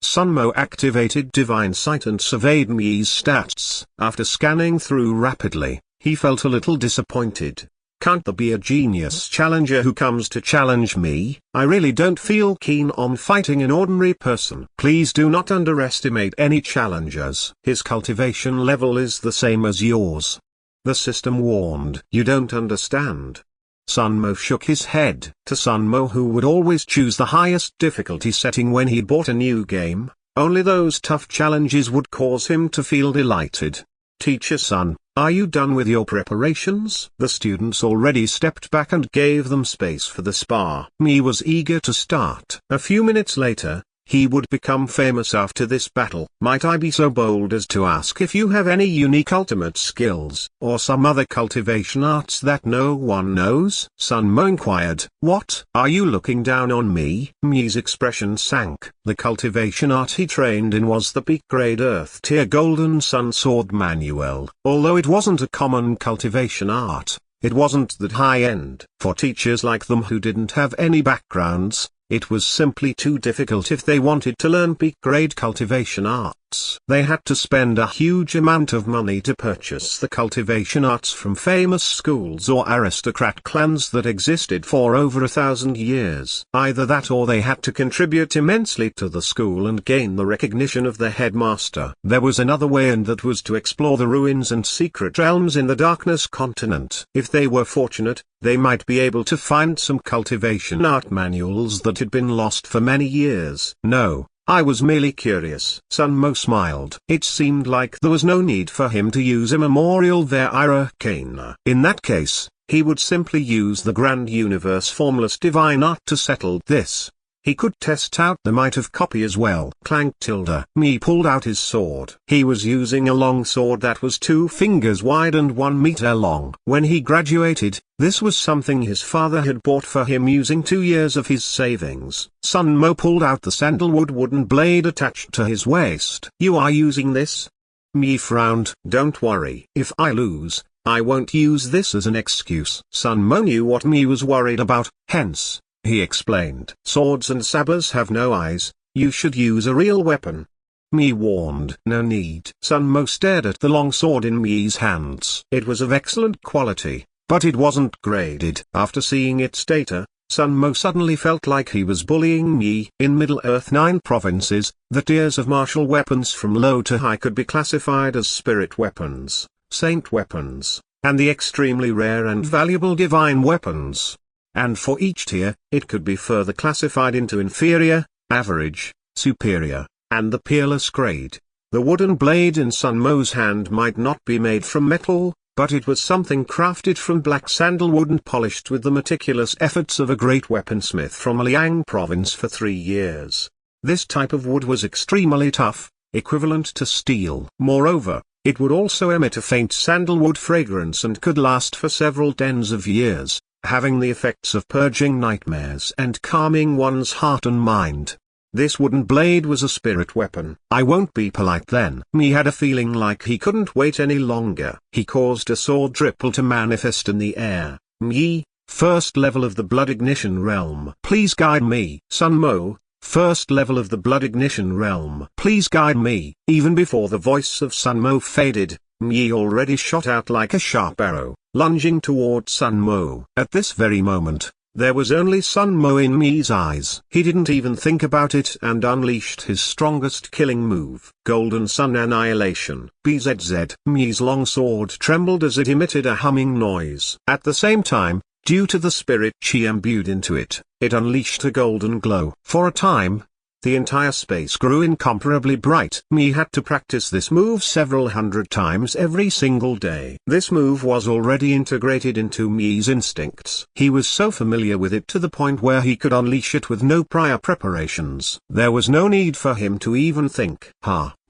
Sun Mo activated Divine Sight and surveyed Mi's stats. After scanning through rapidly, he felt a little disappointed. Can't there be a genius challenger who comes to challenge me? I really don't feel keen on fighting an ordinary person. Please do not underestimate any challengers. His cultivation level is the same as yours. The system warned. You don't understand. Sun Mo shook his head. To Sun Mo, who would always choose the highest difficulty setting when he bought a new game, only those tough challenges would cause him to feel delighted. Teacher Sun, are you done with your preparations? The students already stepped back and gave them space for the spar. Mi was eager to start. A few minutes later, he would become famous after this battle. Might I be so bold as to ask if you have any unique ultimate skills, or some other cultivation arts that no one knows? Sun Mo inquired. What? Are you looking down on me? Mi's expression sank. The cultivation art he trained in was the peak-grade Earth-tier Golden Sun Sword Manual. Although it wasn't a common cultivation art, it wasn't that high-end. For teachers like them who didn't have any backgrounds, it was simply too difficult if they wanted to learn peak-grade cultivation arts. They had to spend a huge amount of money to purchase the cultivation arts from famous schools or aristocrat clans that existed for over 1,000 years. Either that or they had to contribute immensely to the school and gain the recognition of the headmaster. There was another way, and that was to explore the ruins and secret realms in the Darkness continent. If they were fortunate, they might be able to find some cultivation art manuals that had been lost for many years. No, I was merely curious. Sun Mo smiled. It seemed like there was no need for him to use a memorial ver arcana. In that case, he would simply use the Grand Universe Formless Divine Art to settle this. He could test out the Might of Copy as well. Clank tilde. Mi pulled out his sword. He was using a long sword that was 2 fingers wide and 1 meter long. When he graduated, this was something his father had bought for him using 2 years of his savings. Sun Mo pulled out the sandalwood wooden blade attached to his waist. You are using this? Mi frowned. Don't worry. If I lose, I won't use this as an excuse. Sun Mo knew what Mi was worried about, hence, he explained. Swords and sabers have no eyes, you should use a real weapon. Mi warned. No need. Sun Mo stared at the long sword in Mi's hands. It was of excellent quality, but it wasn't graded. After seeing its data, Sun Mo suddenly felt like he was bullying Mi. In Middle-earth 9 provinces, the tiers of martial weapons from low to high could be classified as spirit weapons, saint weapons, and the extremely rare and valuable divine weapons. And for each tier, it could be further classified into inferior, average, superior, and the peerless grade. The wooden blade in Sun Mo's hand might not be made from metal, but it was something crafted from black sandalwood and polished with the meticulous efforts of a great weaponsmith from Liang province for 3 years. This type of wood was extremely tough, equivalent to steel. Moreover, it would also emit a faint sandalwood fragrance and could last for several tens of years, having the effects of purging nightmares and calming one's heart and mind. This wooden blade was a spirit weapon. I won't be polite then. Mi had a feeling like he couldn't wait any longer. He caused a sword ripple to manifest in the air. Mi, first level of the blood ignition realm. Please guide me. Sun Mo, first level of the blood ignition realm. Please guide me. Even before the voice of Sun Mo faded, Mi already shot out like a sharp arrow, lunging toward Sun Mo. At this very moment, there was only Sun Mo in Mi's eyes. He didn't even think about it and unleashed his strongest killing move, Golden Sun Annihilation. BZZ. Mi's long sword trembled as it emitted a humming noise. At the same time, due to the spirit chi imbued into it, it unleashed a golden glow. For a time, the entire space grew incomparably bright. Mi had to practice this move several hundred times every single day. This move was already integrated into Mi's instincts. He was so familiar with it to the point where he could unleash it with no prior preparations. There was no need for him to even think.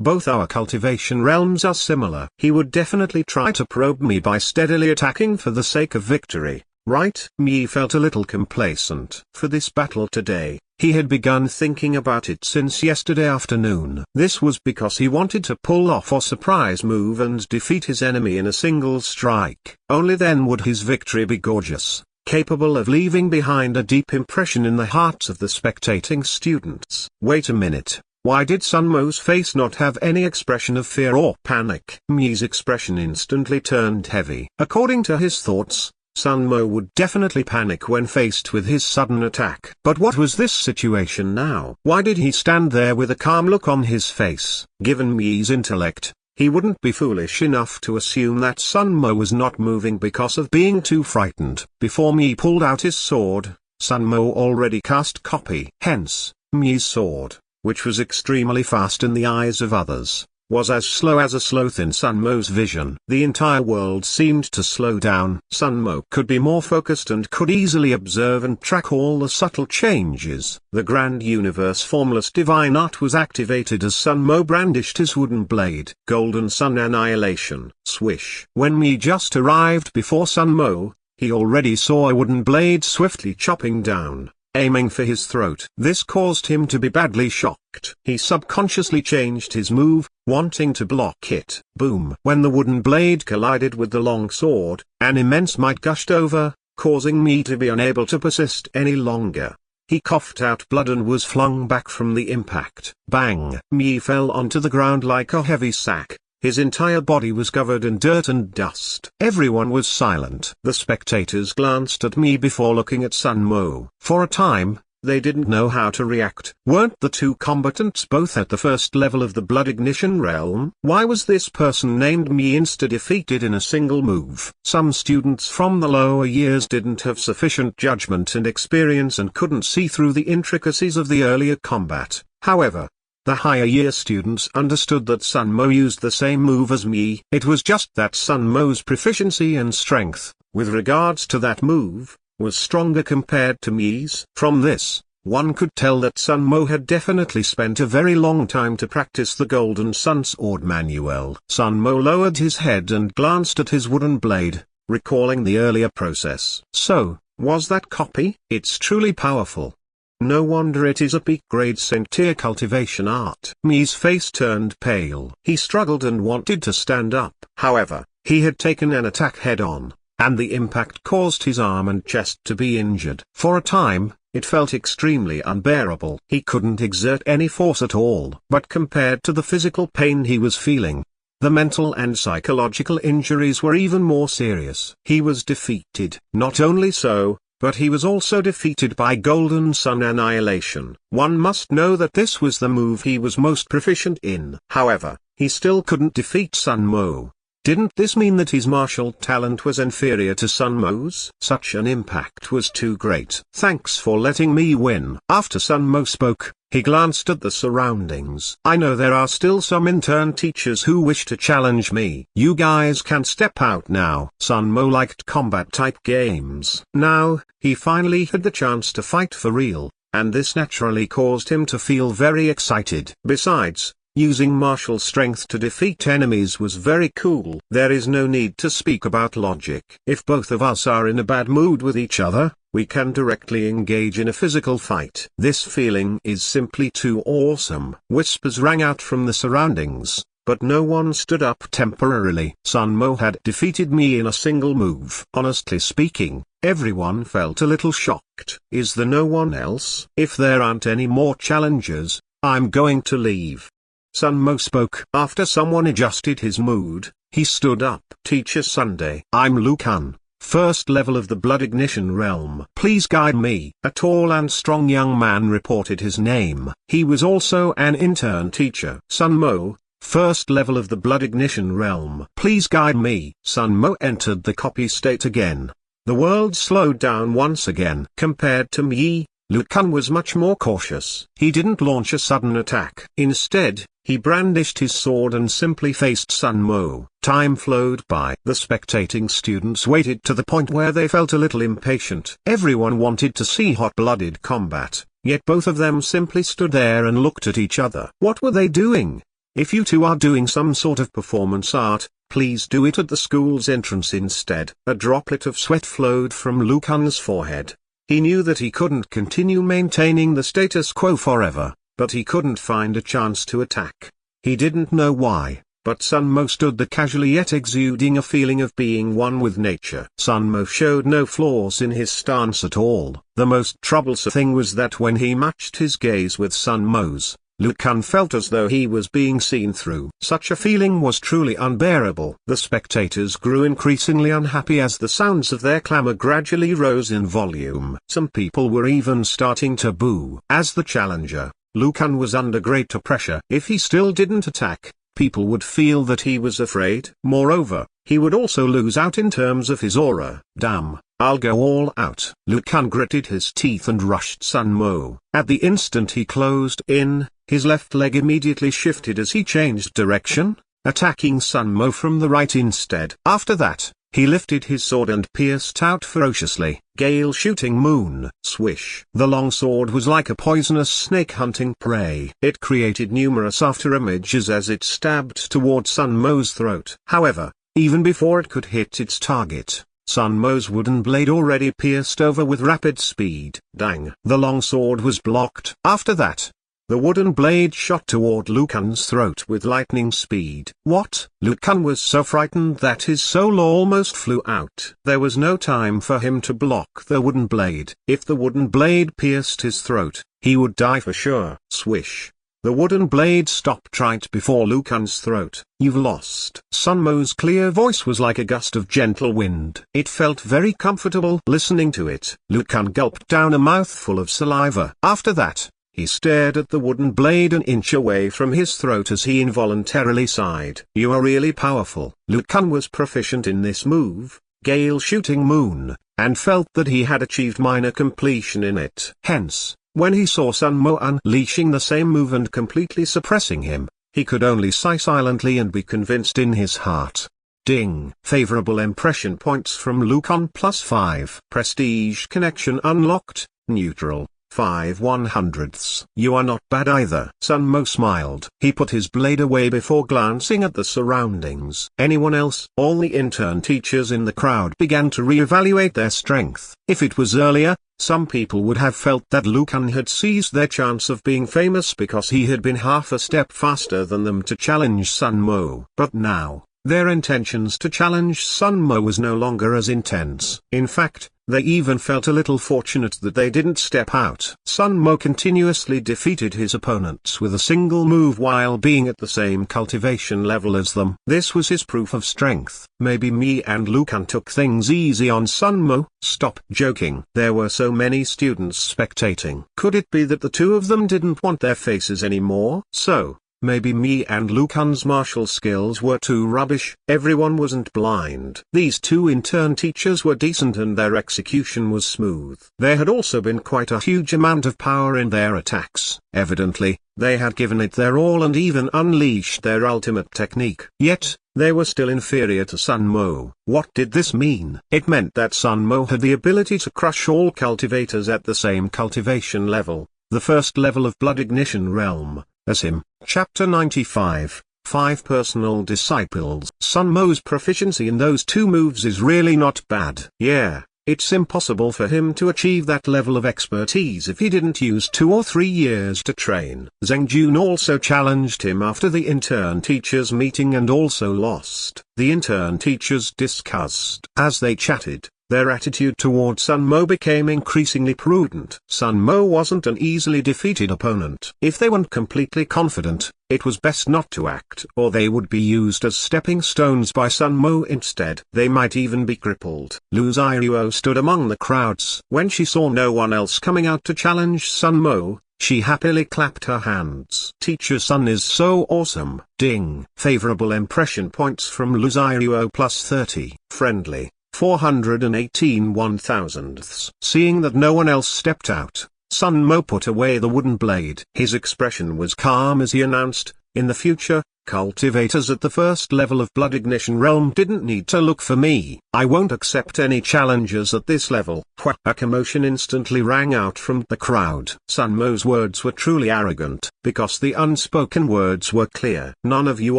Both our cultivation realms are similar. He would definitely try to probe me by steadily attacking for the sake of victory, right? Mi felt a little complacent. For this battle today, he had begun thinking about it since yesterday afternoon. This was because he wanted to pull off a surprise move and defeat his enemy in a single strike. Only then would his victory be gorgeous, capable of leaving behind a deep impression in the hearts of the spectating students. Wait a minute. Why did Sun Mo's face not have any expression of fear or panic? Mi's expression instantly turned heavy. According to his thoughts, Sun Mo would definitely panic when faced with his sudden attack. But what was this situation now? Why did he stand there with a calm look on his face? Given Mi's intellect, He wouldn't be foolish enough to assume that Sun Mo was not moving because of being too frightened. Before Mi pulled out his sword, Sun Mo already cast copy. Hence, Mi's sword, which was extremely fast in the eyes of others, was as slow as a sloth in Sun Mo's vision. The entire world seemed to slow down. Sun Mo could be more focused and could easily observe and track all the subtle changes. The grand universe formless divine art was activated as Sun Mo brandished his wooden blade. Golden Sun Annihilation. Swish. When Mi just arrived before Sun Mo, he already saw a wooden blade swiftly chopping down, aiming for his throat. This caused him to be badly shocked. He subconsciously changed his move, wanting to block it. Boom! When the wooden blade collided with the long sword, an immense might gushed over, causing Mi to be unable to persist any longer. He coughed out blood and was flung back from the impact. Bang! Mi fell onto the ground like a heavy sack. His entire body was covered in dirt and dust. Everyone was silent. The spectators glanced at Mi before looking at Sun Mo. For a time, they didn't know how to react. Weren't the two combatants both at the first level of the Blood Ignition realm? Why was this person named Mi insta-defeated in a single move? Some students from the lower years didn't have sufficient judgment and experience and couldn't see through the intricacies of the earlier combat. However, the higher year students understood that Sun Mo used the same move as Mi. It was just that Sun Mo's proficiency and strength, with regards to that move, was stronger compared to Mi's. From this, one could tell that Sun Mo had definitely spent a very long time to practice the Golden Sun Sword manual. Sun Mo lowered his head and glanced at his wooden blade, recalling the earlier process. So, was that copy? It's truly powerful. No wonder it is a peak-grade Saint-tier cultivation art. Mi's face turned pale. He struggled and wanted to stand up. However, he had taken an attack head-on, and the impact caused his arm and chest to be injured. For a time, it felt extremely unbearable. He couldn't exert any force at all. But compared to the physical pain he was feeling, the mental and psychological injuries were even more serious. He was defeated. Not only so, but he was also defeated by Golden Sun Annihilation. One must know that this was the move he was most proficient in. However, he still couldn't defeat Sun Mo. Didn't this mean that his martial talent was inferior to Sun Mo's? Such an impact was too great. Thanks for letting me win. After Sun Mo spoke, he glanced at the surroundings. I know there are still some intern teachers who wish to challenge me. You guys can step out now. Sun Mo liked combat-type games. Now, he finally had the chance to fight for real, and this naturally caused him to feel very excited. Besides, using martial strength to defeat enemies was very cool. There is no need to speak about logic. If both of us are in a bad mood with each other, we can directly engage in a physical fight. This feeling is simply too awesome. Whispers rang out from the surroundings, but no one stood up temporarily. Sun Mo had defeated me in a single move. Honestly speaking, everyone felt a little shocked. Is there no one else? If there aren't any more challengers, I'm going to leave. Sun Mo spoke. After someone adjusted his mood, he stood up. Teacher Sunday. I'm Lu Kun, first level of the Blood Ignition realm. Please guide me. A tall and strong young man reported his name. He was also an intern teacher. Sun Mo, first level of the Blood Ignition realm. Please guide me. Sun Mo entered the copy state again. The world slowed down once again. Compared to me, Lu Kun was much more cautious. He didn't launch a sudden attack. Instead, he brandished his sword and simply faced Sun Mo. Time flowed by. The spectating students waited to the point where they felt a little impatient. Everyone wanted to see hot-blooded combat, yet both of them simply stood there and looked at each other. What were they doing? If you two are doing some sort of performance art, please do it at the school's entrance instead. A droplet of sweat flowed from Lu Kun's forehead. He knew that he couldn't continue maintaining the status quo forever, but he couldn't find a chance to attack. He didn't know why, but Sun Mo stood there casually yet exuding a feeling of being one with nature. Sun Mo showed no flaws in his stance at all. The most troublesome thing was that when he matched his gaze with Sun Mo's, Lu Kun felt as though he was being seen through. Such a feeling was truly unbearable. The spectators grew increasingly unhappy as the sounds of their clamor gradually rose in volume. Some people were even starting to boo. As the challenger, Lu Kun was under greater pressure. If he still didn't attack, people would feel that he was afraid. Moreover, he would also lose out in terms of his aura. Damn, I'll go all out. Lu Kang gritted his teeth and rushed Sun Mo. At the instant he closed in, his left leg immediately shifted as he changed direction, attacking Sun Mo from the right instead. After that, he lifted his sword and pierced out ferociously. Gale shooting moon. Swish. The long sword was like a poisonous snake hunting prey. It created numerous after images as it stabbed toward Sun Mo's throat. However, even before it could hit its target, Sun Mo's wooden blade already pierced over with rapid speed. Dang. The long sword was blocked. After that, the wooden blade shot toward Lu Kan's throat with lightning speed. What? Lu Kan was so frightened that his soul almost flew out. There was no time for him to block the wooden blade. If the wooden blade pierced his throat, he would die for sure. Swish. The wooden blade stopped right before Lu Kan's throat. You've lost. Sun Mo's clear voice was like a gust of gentle wind. It felt very comfortable listening to it. Lu Kan gulped down a mouthful of saliva. After that, he stared at the wooden blade an inch away from his throat as he involuntarily sighed. You are really powerful. Lu Kan was proficient in this move, Gale Shooting Moon, and felt that he had achieved minor completion in it. Hence, when he saw Sun Mo unleashing the same move and completely suppressing him, he could only sigh silently and be convinced in his heart. Ding. Favorable impression points from Lu Kan +5. Prestige connection unlocked. Neutral. 5/100ths. You are not bad either. Sun Mo smiled. He put his blade away before glancing at the surroundings. Anyone else? All the intern teachers in the crowd began to re-evaluate their strength. If it was earlier, some people would have felt that Lu Kan had seized their chance of being famous because he had been half a step faster than them to challenge Sun Mo. But now, their intentions to challenge Sun Mo was no longer as intense. In fact, they even felt a little fortunate that they didn't step out. Sun Mo continuously defeated his opponents with a single move while being at the same cultivation level as them. This was his proof of strength. Maybe me and Lu Kan took things easy on Sun Mo. Stop joking. There were so many students spectating. Could it be that the two of them didn't want their faces anymore? So, maybe me and Lu Kan's martial skills were too rubbish. Everyone wasn't blind. These two intern teachers were decent and their execution was smooth. There had also been quite a huge amount of power in their attacks. Evidently, they had given it their all and even unleashed their ultimate technique. Yet, they were still inferior to Sun Mo. What did this mean? It meant that Sun Mo had the ability to crush all cultivators at the same cultivation level, the first level of Blood Ignition Realm. As him. Chapter 95, 5 Personal Disciples. Sun Mo's proficiency in those two moves is really not bad. Yeah, it's impossible for him to achieve that level of expertise if he didn't use 2 or 3 years to train. Zhangzhou also challenged him after the intern teachers meeting and also lost. The intern teachers discussed. As they chatted, their attitude toward Sun Mo became increasingly prudent. Sun Mo wasn't an easily defeated opponent. If they weren't completely confident, it was best not to act, or they would be used as stepping stones by Sun Mo instead. They might even be crippled. Lu Xiaoruo stood among the crowds. When she saw no one else coming out to challenge Sun Mo, she happily clapped her hands. Teacher Sun is so awesome. Ding. Favorable impression points from Lu Xiaoruo +30. Friendly. 418/1000ths. Seeing that no one else stepped out, Sun Mo put away the wooden blade. His expression was calm as he announced, in the future, cultivators at the first level of Blood Ignition Realm didn't need to look for me. I won't accept any challenges at this level. A commotion instantly rang out from the crowd. Sun Mo's words were truly arrogant, because the unspoken words were clear. None of you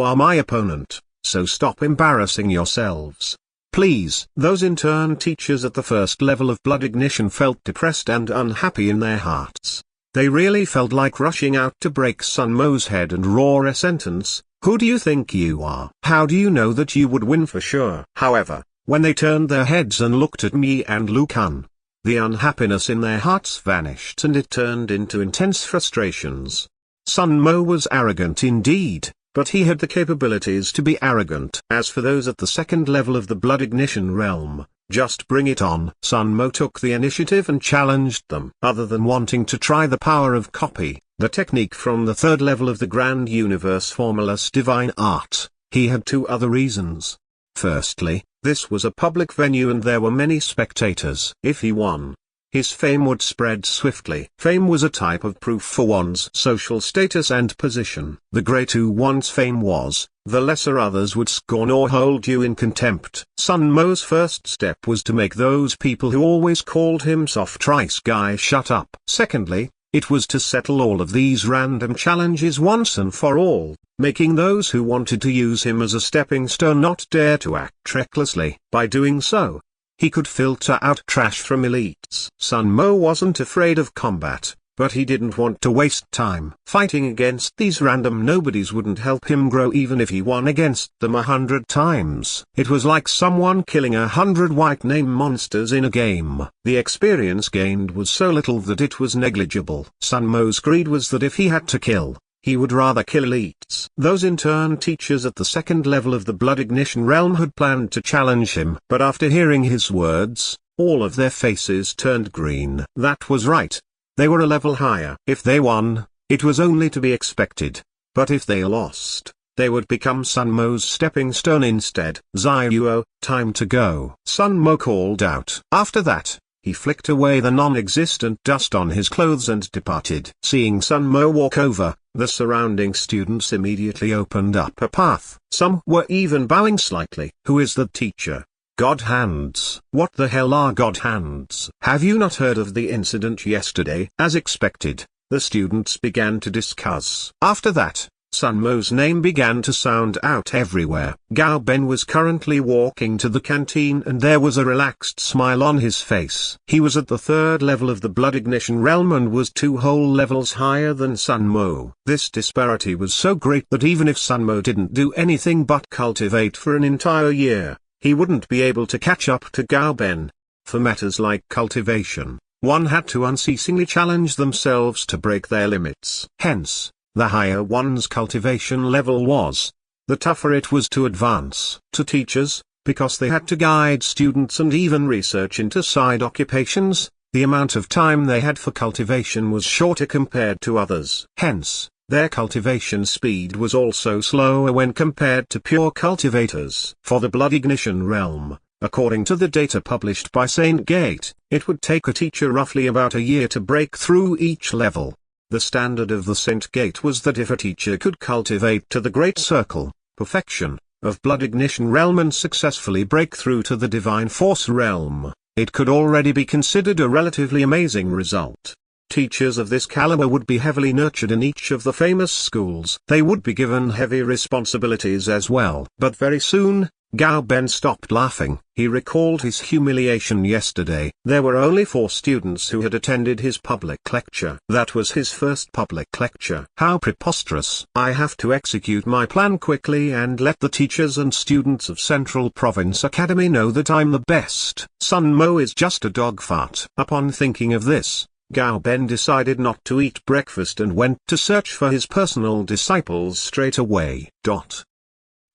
are my opponent, so stop embarrassing yourselves. Please. Those intern teachers at the first level of Blood Ignition felt depressed and unhappy in their hearts. They really felt like rushing out to break Sun Mo's head and roar a sentence, "Who do you think you are? How do you know that you would win for sure?" However, when they turned their heads and looked at me and Lu Kan, the unhappiness in their hearts vanished and it turned into intense frustrations. Sun Mo was arrogant indeed, but he had the capabilities to be arrogant. As for those at the second level of the Blood Ignition Realm, Just bring it on. Sun Mo took the initiative and challenged them. Other than wanting to try the power of copy, the technique from the third level of the Grand Universe Formless Divine Art, he had two other reasons. Firstly, this was a public venue and there were many spectators. If he won, his fame would spread swiftly. Fame was a type of proof for one's social status and position. The greater one's fame was, the lesser others would scorn or hold you in contempt. Sun Mo's first step was to make those people who always called him soft rice guy shut up. Secondly, it was to settle all of these random challenges once and for all, making those who wanted to use him as a stepping stone not dare to act recklessly. By doing so, he could filter out trash from elites. Sun Mo wasn't afraid of combat, but he didn't want to waste time. Fighting against these random nobodies wouldn't help him grow even if he won against them 100 times. It was like someone killing 100 white name monsters in a game. The experience gained was so little that it was negligible. Sun Mo's greed was that if he had to kill, he would rather kill elites. Those intern teachers at the second level of the Blood Ignition realm had planned to challenge him. But after hearing his words, all of their faces turned green. That was right. They were a level higher. If they won, it was only to be expected. But if they lost, they would become Sun Mo's stepping stone instead. Ziyuo, time to go. Sun Mo called out. After that, he flicked away the non-existent dust on his clothes and departed. Seeing Sun Mo walk over, the surrounding students immediately opened up a path. Some were even bowing slightly. Who is the teacher? God hands. What the hell are God hands? Have you not heard of the incident yesterday? As expected, the students began to discuss. After that, Sun Mo's name began to sound out everywhere. Gao Ben was currently walking to the canteen and there was a relaxed smile on his face. He was at the third level of the Blood Ignition realm and was 2 whole levels higher than Sun Mo. This disparity was so great that even if Sun Mo didn't do anything but cultivate for an entire year, he wouldn't be able to catch up to Gao Ben. For matters like cultivation, one had to unceasingly challenge themselves to break their limits. Hence, the higher one's cultivation level was, the tougher it was to advance. To teachers, because they had to guide students and even research into side occupations, the amount of time they had for cultivation was shorter compared to others. Hence, their cultivation speed was also slower when compared to pure cultivators. For the Blood Ignition realm, according to the data published by Saint Gate, it would take a teacher roughly about a year to break through each level. The standard of the Saint Gate was that if a teacher could cultivate to the Great Circle, perfection, of Blood Ignition realm and successfully break through to the Divine Force realm, it could already be considered a relatively amazing result. Teachers of this caliber would be heavily nurtured in each of the famous schools. They would be given heavy responsibilities as well. But very soon, Gao Ben stopped laughing. He recalled his humiliation yesterday. There were only 4 students who had attended his public lecture. That was his first public lecture. How preposterous. I have to execute my plan quickly and let the teachers and students of Central Province Academy know that I'm the best. Sun Mo is just a dog fart. Upon thinking of this, Gao Ben decided not to eat breakfast and went to search for his personal disciples straight away.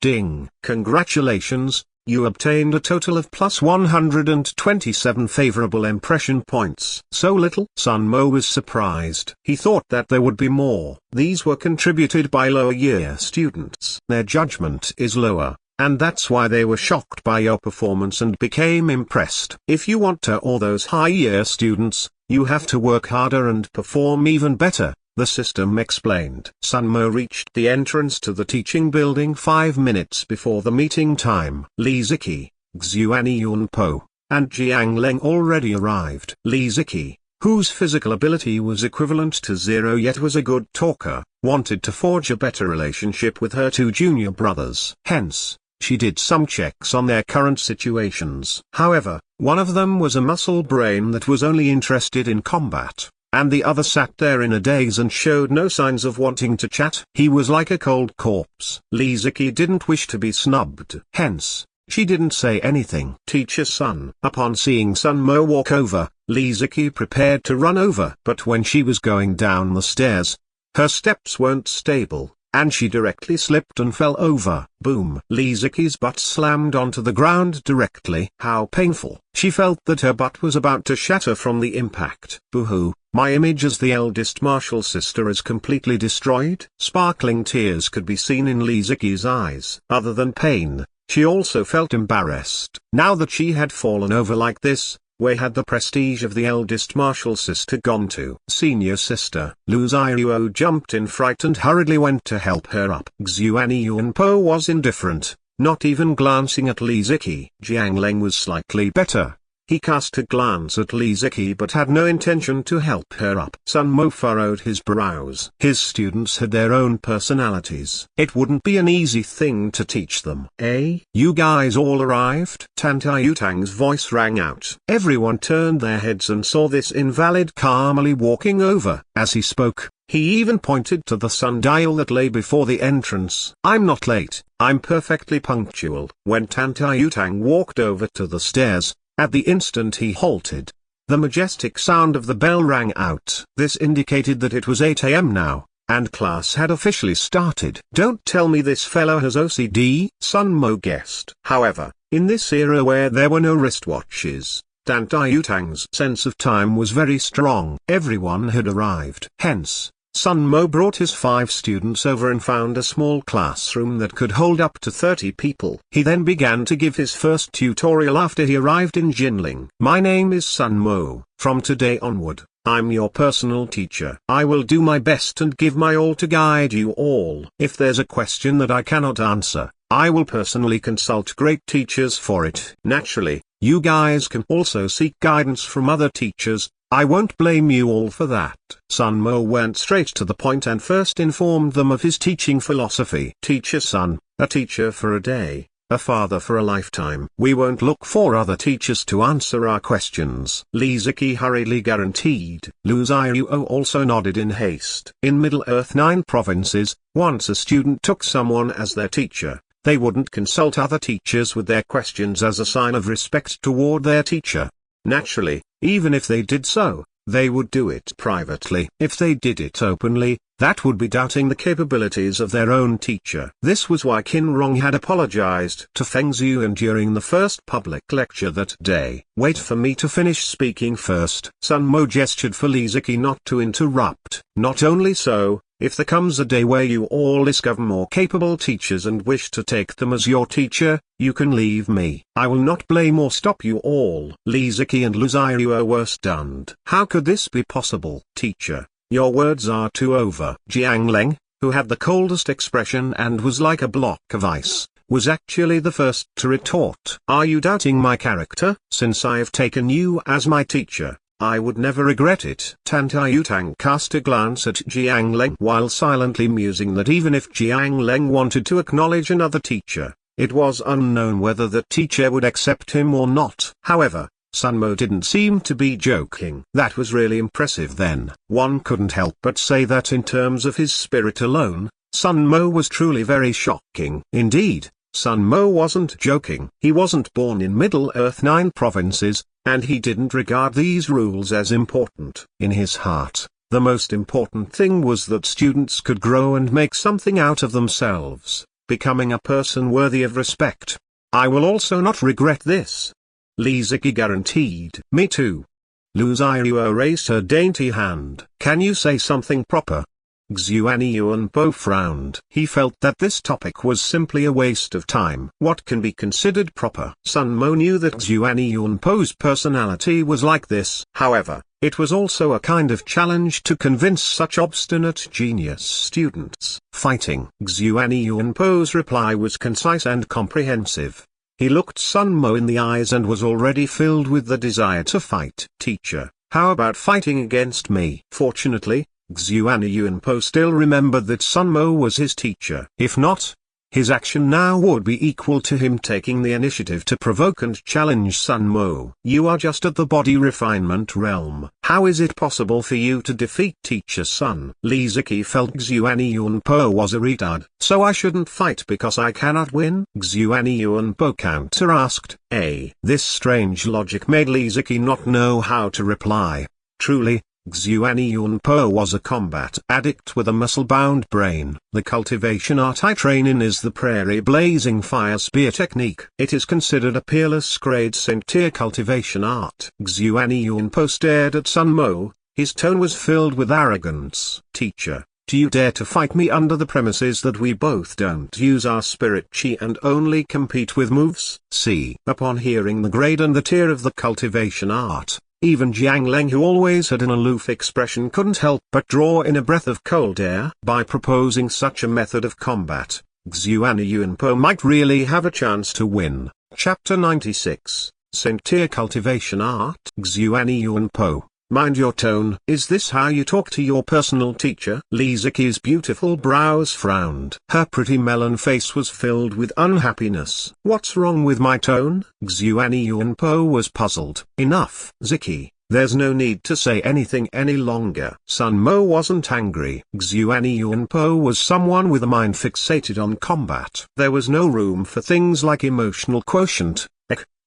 Ding! Congratulations, you obtained a total of plus 127 favorable impression points. So little? Sun Mo was surprised. He thought that there would be more. These were contributed by lower year students. Their judgment is lower, and that's why they were shocked by your performance and became impressed. If you want to awe those high year students, you have to work harder and perform even better, the system explained. Sun Mo reached the entrance to the teaching building 5 minutes before the meeting time. Li Ziqi, Xuan Yunpo, and Jiang Leng already arrived. Li Ziqi, whose physical ability was equivalent to 0 yet was a good talker, wanted to forge a better relationship with her 2 junior brothers. Hence, she did some checks on their current situations. However, one of them was a muscle brain that was only interested in combat, and the other sat there in a daze and showed no signs of wanting to chat. He was like a cold corpse. Li Ziqi didn't wish to be snubbed. Hence, she didn't say anything. Teacher Sun. Upon seeing Sun Mo walk over, Li Ziqi prepared to run over. But when she was going down the stairs, her steps weren't stable. and she directly slipped and fell over. Boom! Li Ziqi's butt slammed onto the ground directly. How painful! She felt that her butt was about to shatter from the impact. Boo-hoo! My image as the eldest martial sister is completely destroyed. Sparkling tears could be seen in Li Ziqi's eyes. Other than pain, she also felt embarrassed. Now that she had fallen over like this, where had the prestige of the eldest martial sister gone to? Senior sister. Lu Xiaoyu jumped in fright and hurriedly went to help her up. Xuan Yuanpo was indifferent, not even glancing at Li Ziqi. Jiang Leng was slightly better. He cast a glance at Li Ziqi but had no intention to help her up. Sun Mo furrowed his brows. His students had their own personalities. It wouldn't be an easy thing to teach them. You guys all arrived? Tan Yutang's voice rang out. Everyone turned their heads and saw this invalid calmly walking over. As he spoke, he even pointed to the sundial that lay before the entrance. I'm not late, I'm perfectly punctual. When Tan Yutang walked over to the stairs, at the instant he halted, the majestic sound of the bell rang out. This indicated that it was 8 a.m. now, and class had officially started. Don't tell me this fellow has OCD, Sun Mo guessed. However, in this era where there were no wristwatches, Tan Yutang's sense of time was very strong. Everyone had arrived. Hence, Sun Mo brought his 5 students over and found a small classroom that could hold up to 30 people. He then began to give his first tutorial after he arrived in Jinling. My name is Sun Mo. From today onward, I'm your personal teacher. I will do my best and give my all to guide you all. If there's a question that I cannot answer, I will personally consult great teachers for it. Naturally, you guys can also seek guidance from other teachers. I won't blame you all for that. Sun Mo went straight to the point and first informed them of his teaching philosophy. Teacher Sun, a teacher for a day, a father for a lifetime. We won't look for other teachers to answer our questions. Li Ziqi hurriedly guaranteed. Lu Xiaoyu also nodded in haste. In Middle-earth 9 provinces, once a student took someone as their teacher, they wouldn't consult other teachers with their questions as a sign of respect toward their teacher. Naturally, even if they did so, they would do it privately. If they did it openly, that would be doubting the capabilities of their own teacher. This was why Qin Rong had apologized to Feng Ziyuan during the first public lecture that day. Wait for me to finish speaking first. Sun Mo gestured for Li Ziqi not to interrupt. Not only so, if there comes a day where you all discover more capable teachers and wish to take them as your teacher, you can leave me. I will not blame or stop you all. Li Ziqi and Lu Xiaoyu were stunned. How could this be possible? Teacher, your words are too over. Jiang Leng, who had the coldest expression and was like a block of ice, was actually the first to retort. Are you doubting my character? Since I have taken you as my teacher, I would never regret it. Tan Yutang cast a glance at Jiang Leng while silently musing that even if Jiang Leng wanted to acknowledge another teacher, it was unknown whether that teacher would accept him or not. However, Sun Mo didn't seem to be joking. That was really impressive then. One couldn't help but say that in terms of his spirit alone, Sun Mo was truly very shocking. Indeed, Sun Mo wasn't joking. He wasn't born in Middle-earth 9 provinces, and he didn't regard these rules as important. In his heart, the most important thing was that students could grow and make something out of themselves, becoming a person worthy of respect. I will also not regret this. Li Ziqi guaranteed. Me too. Lu Xiaoyu raised her dainty hand. Can you say something proper? Xuan Yuanpo frowned. He felt that this topic was simply a waste of time. What can be considered proper? Sun Mo knew that Xuan Yuanpo's personality was like this. However, it was also a kind of challenge to convince such obstinate genius students. Fighting. Xuan Yuanpo's reply was concise and comprehensive. He looked Sun Mo in the eyes and was already filled with the desire to fight. Teacher, how about fighting against me? Fortunately, Xuan Yuanpo still remembered that Sun Mo was his teacher. If not, his action now would be equal to him taking the initiative to provoke and challenge Sun Mo. You are just at the body refinement realm. How is it possible for you to defeat Teacher Sun? Li Ziqi felt Xuan Yuanpo was a retard. So I shouldn't fight because I cannot win? Xuan Yuanpo counter-asked. This strange logic made Li Ziqi not know how to reply. Truly, Xuan Yunpo was a combat addict with a muscle-bound brain. The cultivation art I train in is the prairie blazing fire spear technique. It is considered a peerless grade Saint-tier cultivation art. Xuan Yunpo stared at Sun Mo. His tone was filled with arrogance. Teacher, do you dare to fight me under the premises that we both don't use our spirit chi and only compete with moves? See. Upon hearing the grade and the tier of the cultivation art, even Jiang Leng, who always had an aloof expression, couldn't help but draw in a breath of cold air. By proposing such a method of combat, Xuan Yunpo might really have a chance to win. Chapter 96, Saint-tier Cultivation Art. Xuan Yunpo, mind your tone. Is this how you talk to your personal teacher? Li Ziqi's beautiful brows frowned. Her pretty melon face was filled with unhappiness. What's wrong with my tone? Xuan Yunpo was puzzled. Enough, Ziqi. There's no need to say anything any longer. Sun Mo wasn't angry. Xuan Yunpo was someone with a mind fixated on combat. There was no room for things like emotional quotient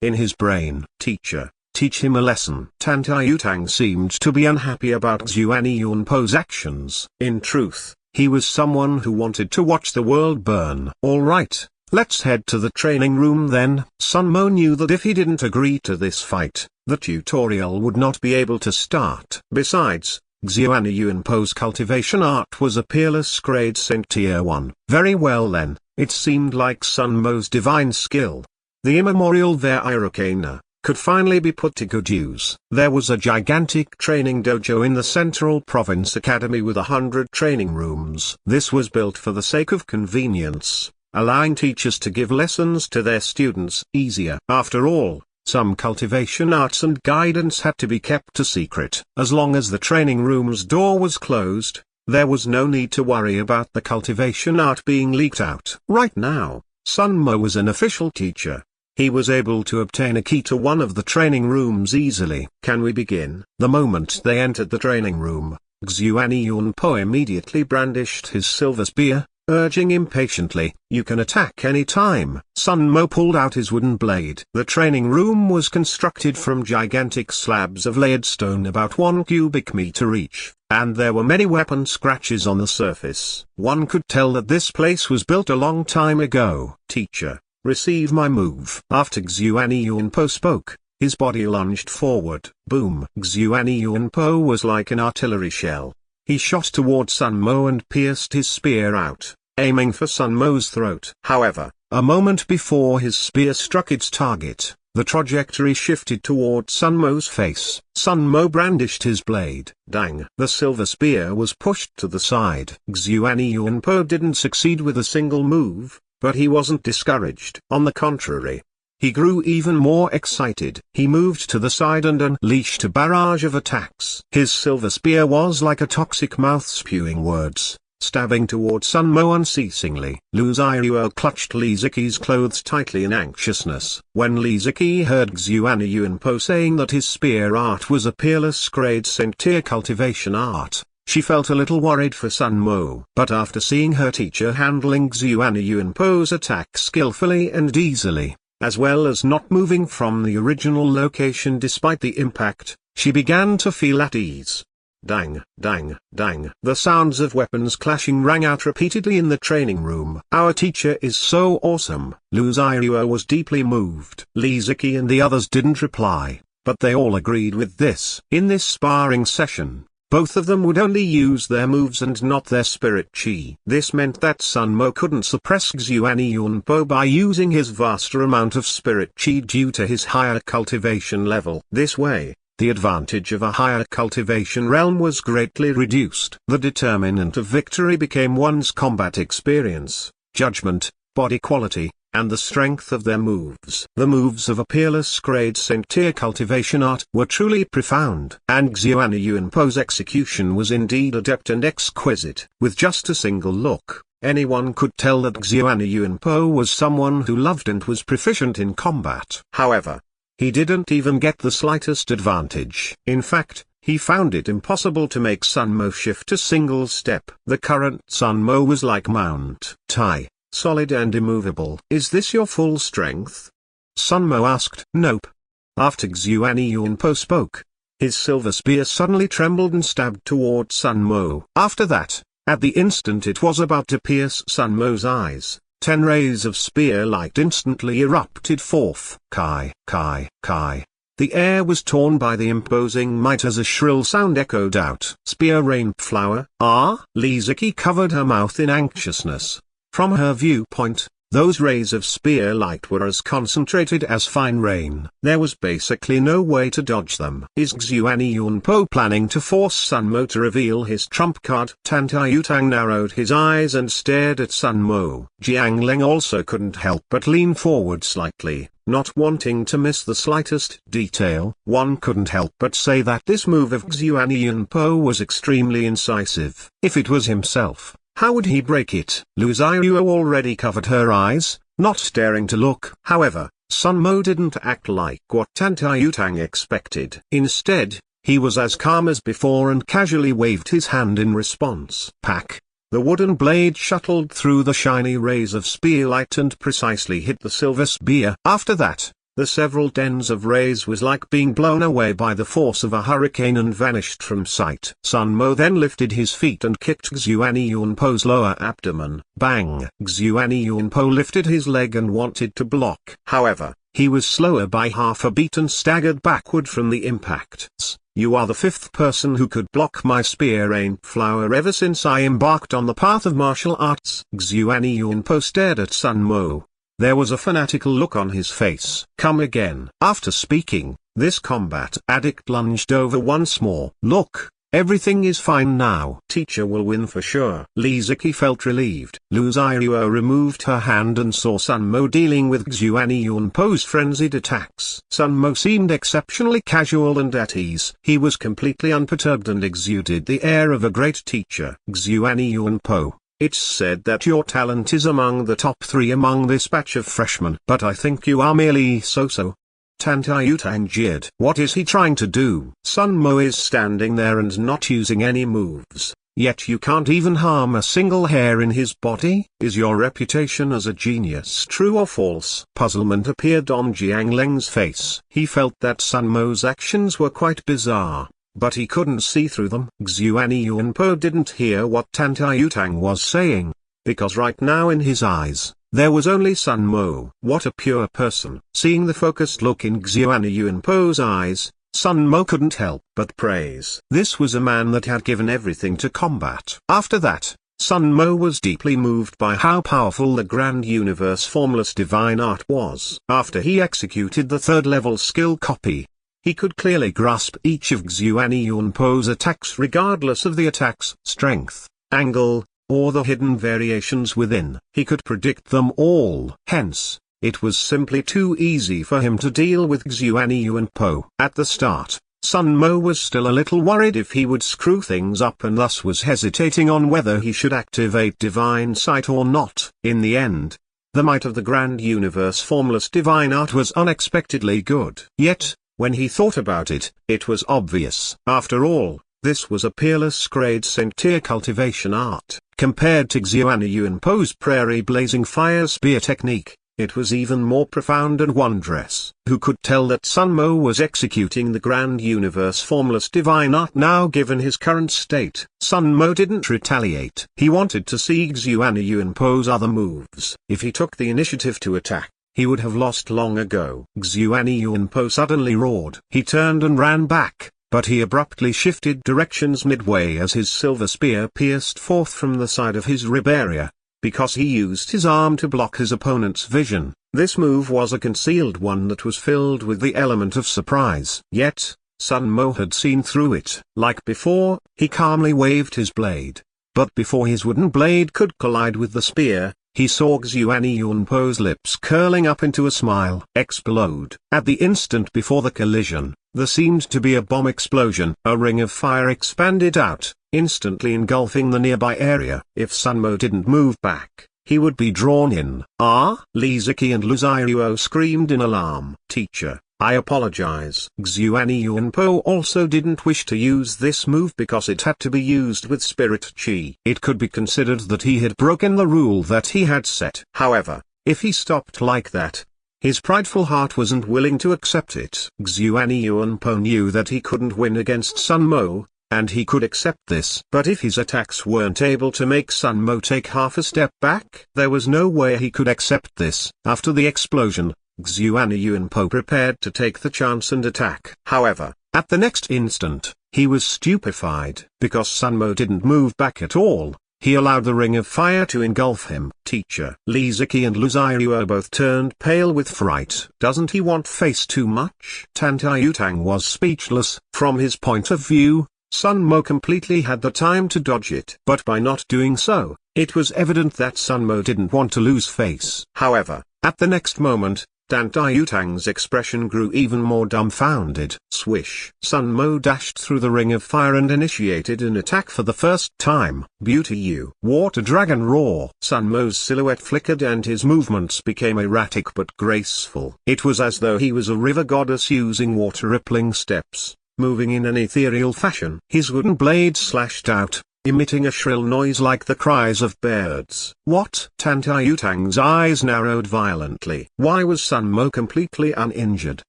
in his brain. Teacher, teach him a lesson. Tan Yutang seemed to be unhappy about Xuan Yunpo's actions. In truth, he was someone who wanted to watch the world burn. All right, let's head to the training room then. Sun Mo knew that if he didn't agree to this fight, the tutorial would not be able to start. Besides, Xuan Yunpo's cultivation art was a peerless grade Saint-tier 1. Very well then, it seemed like Sun Mo's divine skill, the immemorial Vairocana, could finally be put to good use. There was a gigantic training dojo in the Central Province Academy with 100 training rooms. This was built for the sake of convenience, allowing teachers to give lessons to their students easier. After all, some cultivation arts and guidance had to be kept a secret. As long as the training room's door was closed, there was no need to worry about the cultivation art being leaked out. Right now, Sun Mo was an official teacher. He was able to obtain a key to one of the training rooms easily. Can we begin? The moment they entered the training room, Xuan Yunpo immediately brandished his silver spear, urging impatiently, "You can attack any time." Sun Mo pulled out his wooden blade. The training room was constructed from gigantic slabs of layered stone about 1 cubic meter each, and there were many weapon scratches on the surface. One could tell that this place was built a long time ago. Teacher, receive my move. After Xuan Yunpo spoke, his body lunged forward. Boom! Xuan Yunpo was like an artillery shell. He shot toward Sun Mo and pierced his spear out, aiming for Sun Mo's throat. However, a moment before his spear struck its target, the trajectory shifted toward Sun Mo's face. Sun Mo brandished his blade. Dang! The silver spear was pushed to the side. Xuan Yunpo didn't succeed with a single move, but he wasn't discouraged. On the contrary, he grew even more excited. He moved to the side and unleashed a barrage of attacks. His silver spear was like a toxic mouth spewing words, stabbing toward Sun Mo unceasingly. Lu Ziruo clutched Li Ziqi's clothes tightly in anxiousness. When Li Ziqi heard Xuan Yunpo saying that his spear art was a peerless grade Saint-tier cultivation art, she felt a little worried for Sun Mo. But after seeing her teacher handling Xuan Yunpo's attack skillfully and easily, as well as not moving from the original location despite the impact, she began to feel at ease. Dang, dang, dang. The sounds of weapons clashing rang out repeatedly in the training room. Our teacher is so awesome. Lu Ziruo was deeply moved. Li Ziqi and the others didn't reply, but they all agreed with this. In this sparring session, both of them would only use their moves and not their spirit chi. This meant that Sun Mo couldn't suppress Xuan Yunpo by using his vaster amount of spirit chi due to his higher cultivation level. This way, the advantage of a higher cultivation realm was greatly reduced. The determinant of victory became one's combat experience, judgment, body quality, and the strength of their moves. The moves of a peerless grade Saint-tier cultivation art were truly profound, and Xuan Yunpo's execution was indeed adept and exquisite. With just a single look, anyone could tell that Xuan Yunpo was someone who loved and was proficient in combat. However, he didn't even get the slightest advantage. In fact, he found it impossible to make Sun Mo shift a single step. The current Sun Mo was like Mount Tai, solid and immovable. Is this your full strength? Sun Mo asked. Nope. After Xuan Yunpo spoke, His silver spear suddenly trembled and stabbed toward Sun Mo. After that, at the instant it was about to pierce Sun Mo's eyes, 10 rays of spear light instantly erupted forth. Kai, kai, kai. The air was torn by the imposing might as a shrill sound echoed out. Spear rain flower. Lizaki covered her mouth in anxiousness. From her viewpoint, those rays of spear light were as concentrated as fine rain. There was basically no way to dodge them. Is Xuan Yunpo planning to force Sun Mo to reveal his trump card? Tan Yutang narrowed his eyes and stared at Sun Mo. Jiang Ling also couldn't help but lean forward slightly, not wanting to miss the slightest detail. One couldn't help but say that this move of Xuan Yunpo was extremely incisive. If it was himself, how would he break it? Lu Xiaoyu already covered her eyes, not daring to look. However, Sun Mo didn't act like what Tan Yutang expected. Instead, he was as calm as before and casually waved his hand in response. Pack! The wooden blade shuttled through the shiny rays of spear light and precisely hit the silver spear. After that, the several dens of rays was like being blown away by the force of a hurricane and vanished from sight. Sun Mo then lifted his feet and kicked Xuan Yunpo's lower abdomen. Bang! Xuan Yunpo lifted his leg and wanted to block. However, he was slower by half a beat and staggered backward from the impacts. You are the 5th person who could block my spear rain flower ever since I embarked on the path of martial arts. Xuan Yunpo stared at Sun Mo. There was a fanatical look on his face. Come again. After speaking, this combat addict lunged over once more. Look, everything is fine now. Teacher will win for sure. Lizaki felt relieved. Lu Xiaoyu removed her hand and saw Sun Mo dealing with Xuan Yunpo's frenzied attacks. Sun Mo seemed exceptionally casual and at ease. He was completely unperturbed and exuded the air of a great teacher. Xuan Yunpo, it's said that your talent is among the top 3 among this batch of freshmen. But I think you are merely so-so. Tan Yutang jeered. What is he trying to do? Sun Mo is standing there and not using any moves, yet you can't even harm a single hair in his body? Is your reputation as a genius true or false? Puzzlement appeared on Jiang Ling's face. He felt that Sun Mo's actions were quite bizarre, but he couldn't see through them. Xuan Yunpo didn't hear what Tan Yutang was saying, because right now in his eyes, there was only Sun Mo. What a pure person. Seeing the focused look in Xuan Yunpo's eyes, Sun Mo couldn't help but praise. This was a man that had given everything to combat. After that, Sun Mo was deeply moved by how powerful the Grand Universe Formless Divine Art was. After he executed the 3rd level skill copy, he could clearly grasp each of Xuan Yunpo's attacks regardless of the attack's strength, angle, or the hidden variations within. He could predict them all. Hence, it was simply too easy for him to deal with Xuan Yunpo. At the start, Sun Mo was still a little worried if he would screw things up and thus was hesitating on whether he should activate Divine Sight or not. In the end, the might of the Grand Universe Formless Divine Art was unexpectedly good. Yet, when he thought about it, it was obvious. After all, this was a peerless grade Saint-tier cultivation art. Compared to Xuan Yunpo's prairie blazing fire spear technique, it was even more profound and wondrous. Who could tell that Sun Mo was executing the Grand Universe Formless Divine Art now given his current state? Sun Mo didn't retaliate. He wanted to see Xuan Yunpo's other moves. If he took the initiative to attack, he would have lost long ago. Xuan Yunpo suddenly roared. He turned and ran back, but he abruptly shifted directions midway as his silver spear pierced forth from the side of his rib area, because he used his arm to block his opponent's vision. This move was a concealed one that was filled with the element of surprise. Yet, Sun Mo had seen through it. Like before, he calmly waved his blade. But before his wooden blade could collide with the spear, he saw Xuan Yunpo's lips curling up into a smile. Explode. At the instant before the collision, there seemed to be a bomb explosion. A ring of fire expanded out, instantly engulfing the nearby area. If Sun Mo didn't move back, he would be drawn in. Lizaki and Lu Xiaoyu screamed in alarm. Teacher, I apologize. Xuan Yunpo also didn't wish to use this move because it had to be used with spirit chi. It could be considered that he had broken the rule that he had set. However, if he stopped like that, his prideful heart wasn't willing to accept it. Xuan Yunpo knew that he couldn't win against Sun Mo, and he could accept this. But if his attacks weren't able to make Sun Mo take half a step back, there was no way he could accept this. After the explosion, Xuan Yunpo prepared to take the chance and attack. However, at the next instant, he was stupefied. Because Sun Mo didn't move back at all, he allowed the ring of fire to engulf him. Teacher Li Ziki and Lu Ziruo both turned pale with fright. Doesn't he want face too much? Tan Taiyutang was speechless. From his point of view, Sun Mo completely had the time to dodge it. But by not doing so, it was evident that Sun Mo didn't want to lose face. However, at the next moment, Tan Taiyutang's expression grew even more dumbfounded. Swish! Sun Mo dashed through the ring of fire and initiated an attack for the first time. Beauty you! Water Dragon Roar! Sun Mo's silhouette flickered and his movements became erratic but graceful. It was as though he was a river goddess using water-rippling steps, moving in an ethereal fashion. His wooden blade slashed out, emitting a shrill noise like the cries of birds. What? Tan Taiyutang's eyes narrowed violently. Why was Sun Mo completely uninjured?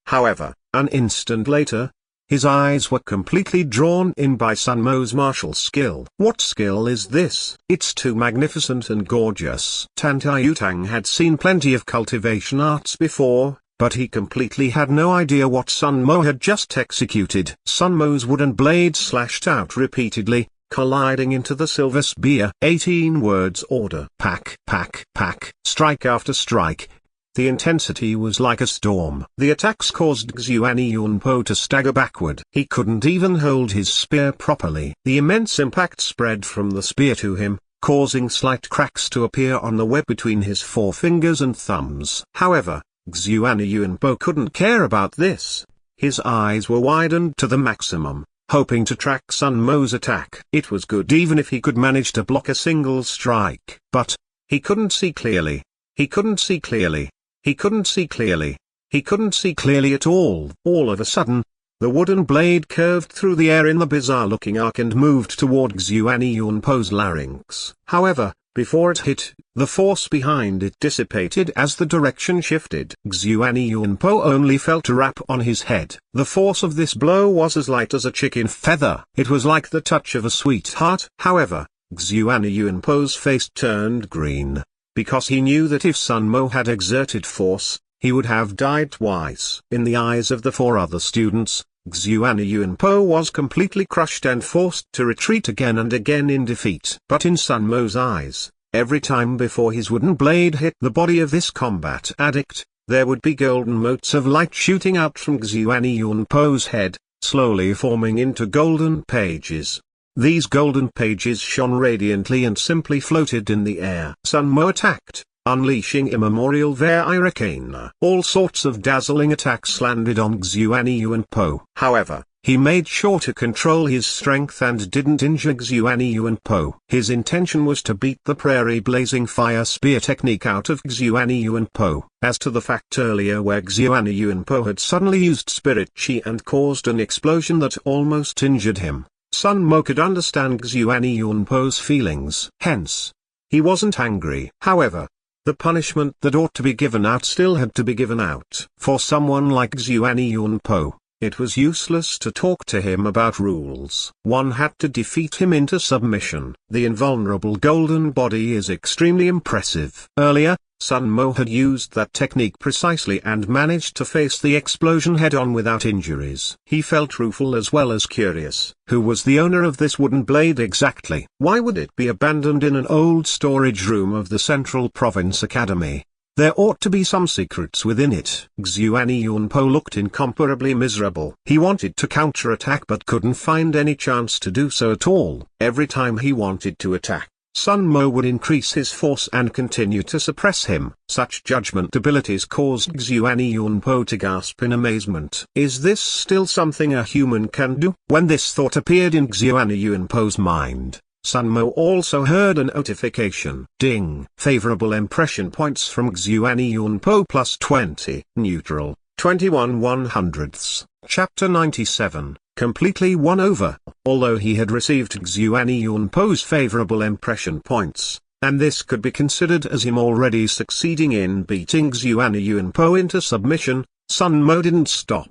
However, an instant later, his eyes were completely drawn in by Sun Mo's martial skill. What skill is this? It's too magnificent and gorgeous. Tan Taiyutang had seen plenty of cultivation arts before, but he completely had no idea what Sun Mo had just executed. Sun Mo's wooden blade slashed out repeatedly, colliding into the silver spear. 18 words order. Pack, pack, pack, strike after strike. The intensity was like a storm. The attacks caused Xuan Yunpo to stagger backward. He couldn't even hold his spear properly. The immense impact spread from the spear to him, causing slight cracks to appear on the web between his forefingers and thumbs. However, Xuan Yunpo couldn't care about this. His eyes were widened to the maximum, hoping to track Sun Mo's attack. It was good even if he could manage to block a single strike. But he couldn't see clearly. He couldn't see clearly. He couldn't see clearly. He couldn't see clearly at all. All of a sudden, the wooden blade curved through the air in the bizarre-looking arc and moved toward Xuan Yunpo's larynx. However, before it hit, the force behind it dissipated as the direction shifted. Xuan Yunpo only felt a rap on his head. The force of this blow was as light as a chicken feather. It was like the touch of a sweetheart. However, Xuan Yunpo's face turned green, because he knew that if Sun Mo had exerted force, he would have died twice. In the eyes of the 4 other students, Xuan Yunpo was completely crushed and forced to retreat again and again in defeat. But in Sun Mo's eyes, every time before his wooden blade hit the body of this combat addict, there would be golden motes of light shooting out from Xuan Yunpo's head, slowly forming into golden pages. These golden pages shone radiantly and simply floated in the air. Sun Mo attacked, unleashing immemorial Vairicane. All sorts of dazzling attacks landed on Xuan Yunpo. However, he made sure to control his strength and didn't injure Xuan Yunpo. His intention was to beat the prairie blazing fire spear technique out of Xuan Yunpo. As to the fact earlier where Xuan Yunpo had suddenly used spirit chi and caused an explosion that almost injured him, Sun Mo could understand Xuan Yunpo's feelings. Hence, he wasn't angry. However, the punishment that ought to be given out still had to be given out. For someone like Xuan Yunpo, it was useless to talk to him about rules. One had to defeat him into submission. The invulnerable golden body is extremely impressive. Earlier, Sun Mo had used that technique precisely and managed to face the explosion head-on without injuries. He felt rueful as well as curious. Who was the owner of this wooden blade exactly? Why would it be abandoned in an old storage room of the Central Province Academy? There ought to be some secrets within it. Xuan Yunpo looked incomparably miserable. He wanted to counterattack but couldn't find any chance to do so at all. Every time he wanted to attack, Sun Mo would increase his force and continue to suppress him. Such judgment abilities caused Xuan Yunpo to gasp in amazement. Is this still something a human can do? When this thought appeared in Xuan Yunpo's mind, Sun Mo also heard a notification. Ding! Favorable impression points from Xuan Yunpo plus 20. Neutral. 21 100ths. Chapter 97. Completely won over. Although he had received Xuan Yunpo's favorable impression points, and this could be considered as him already succeeding in beating Xuan Yunpo into submission. Sun Mo didn't stop.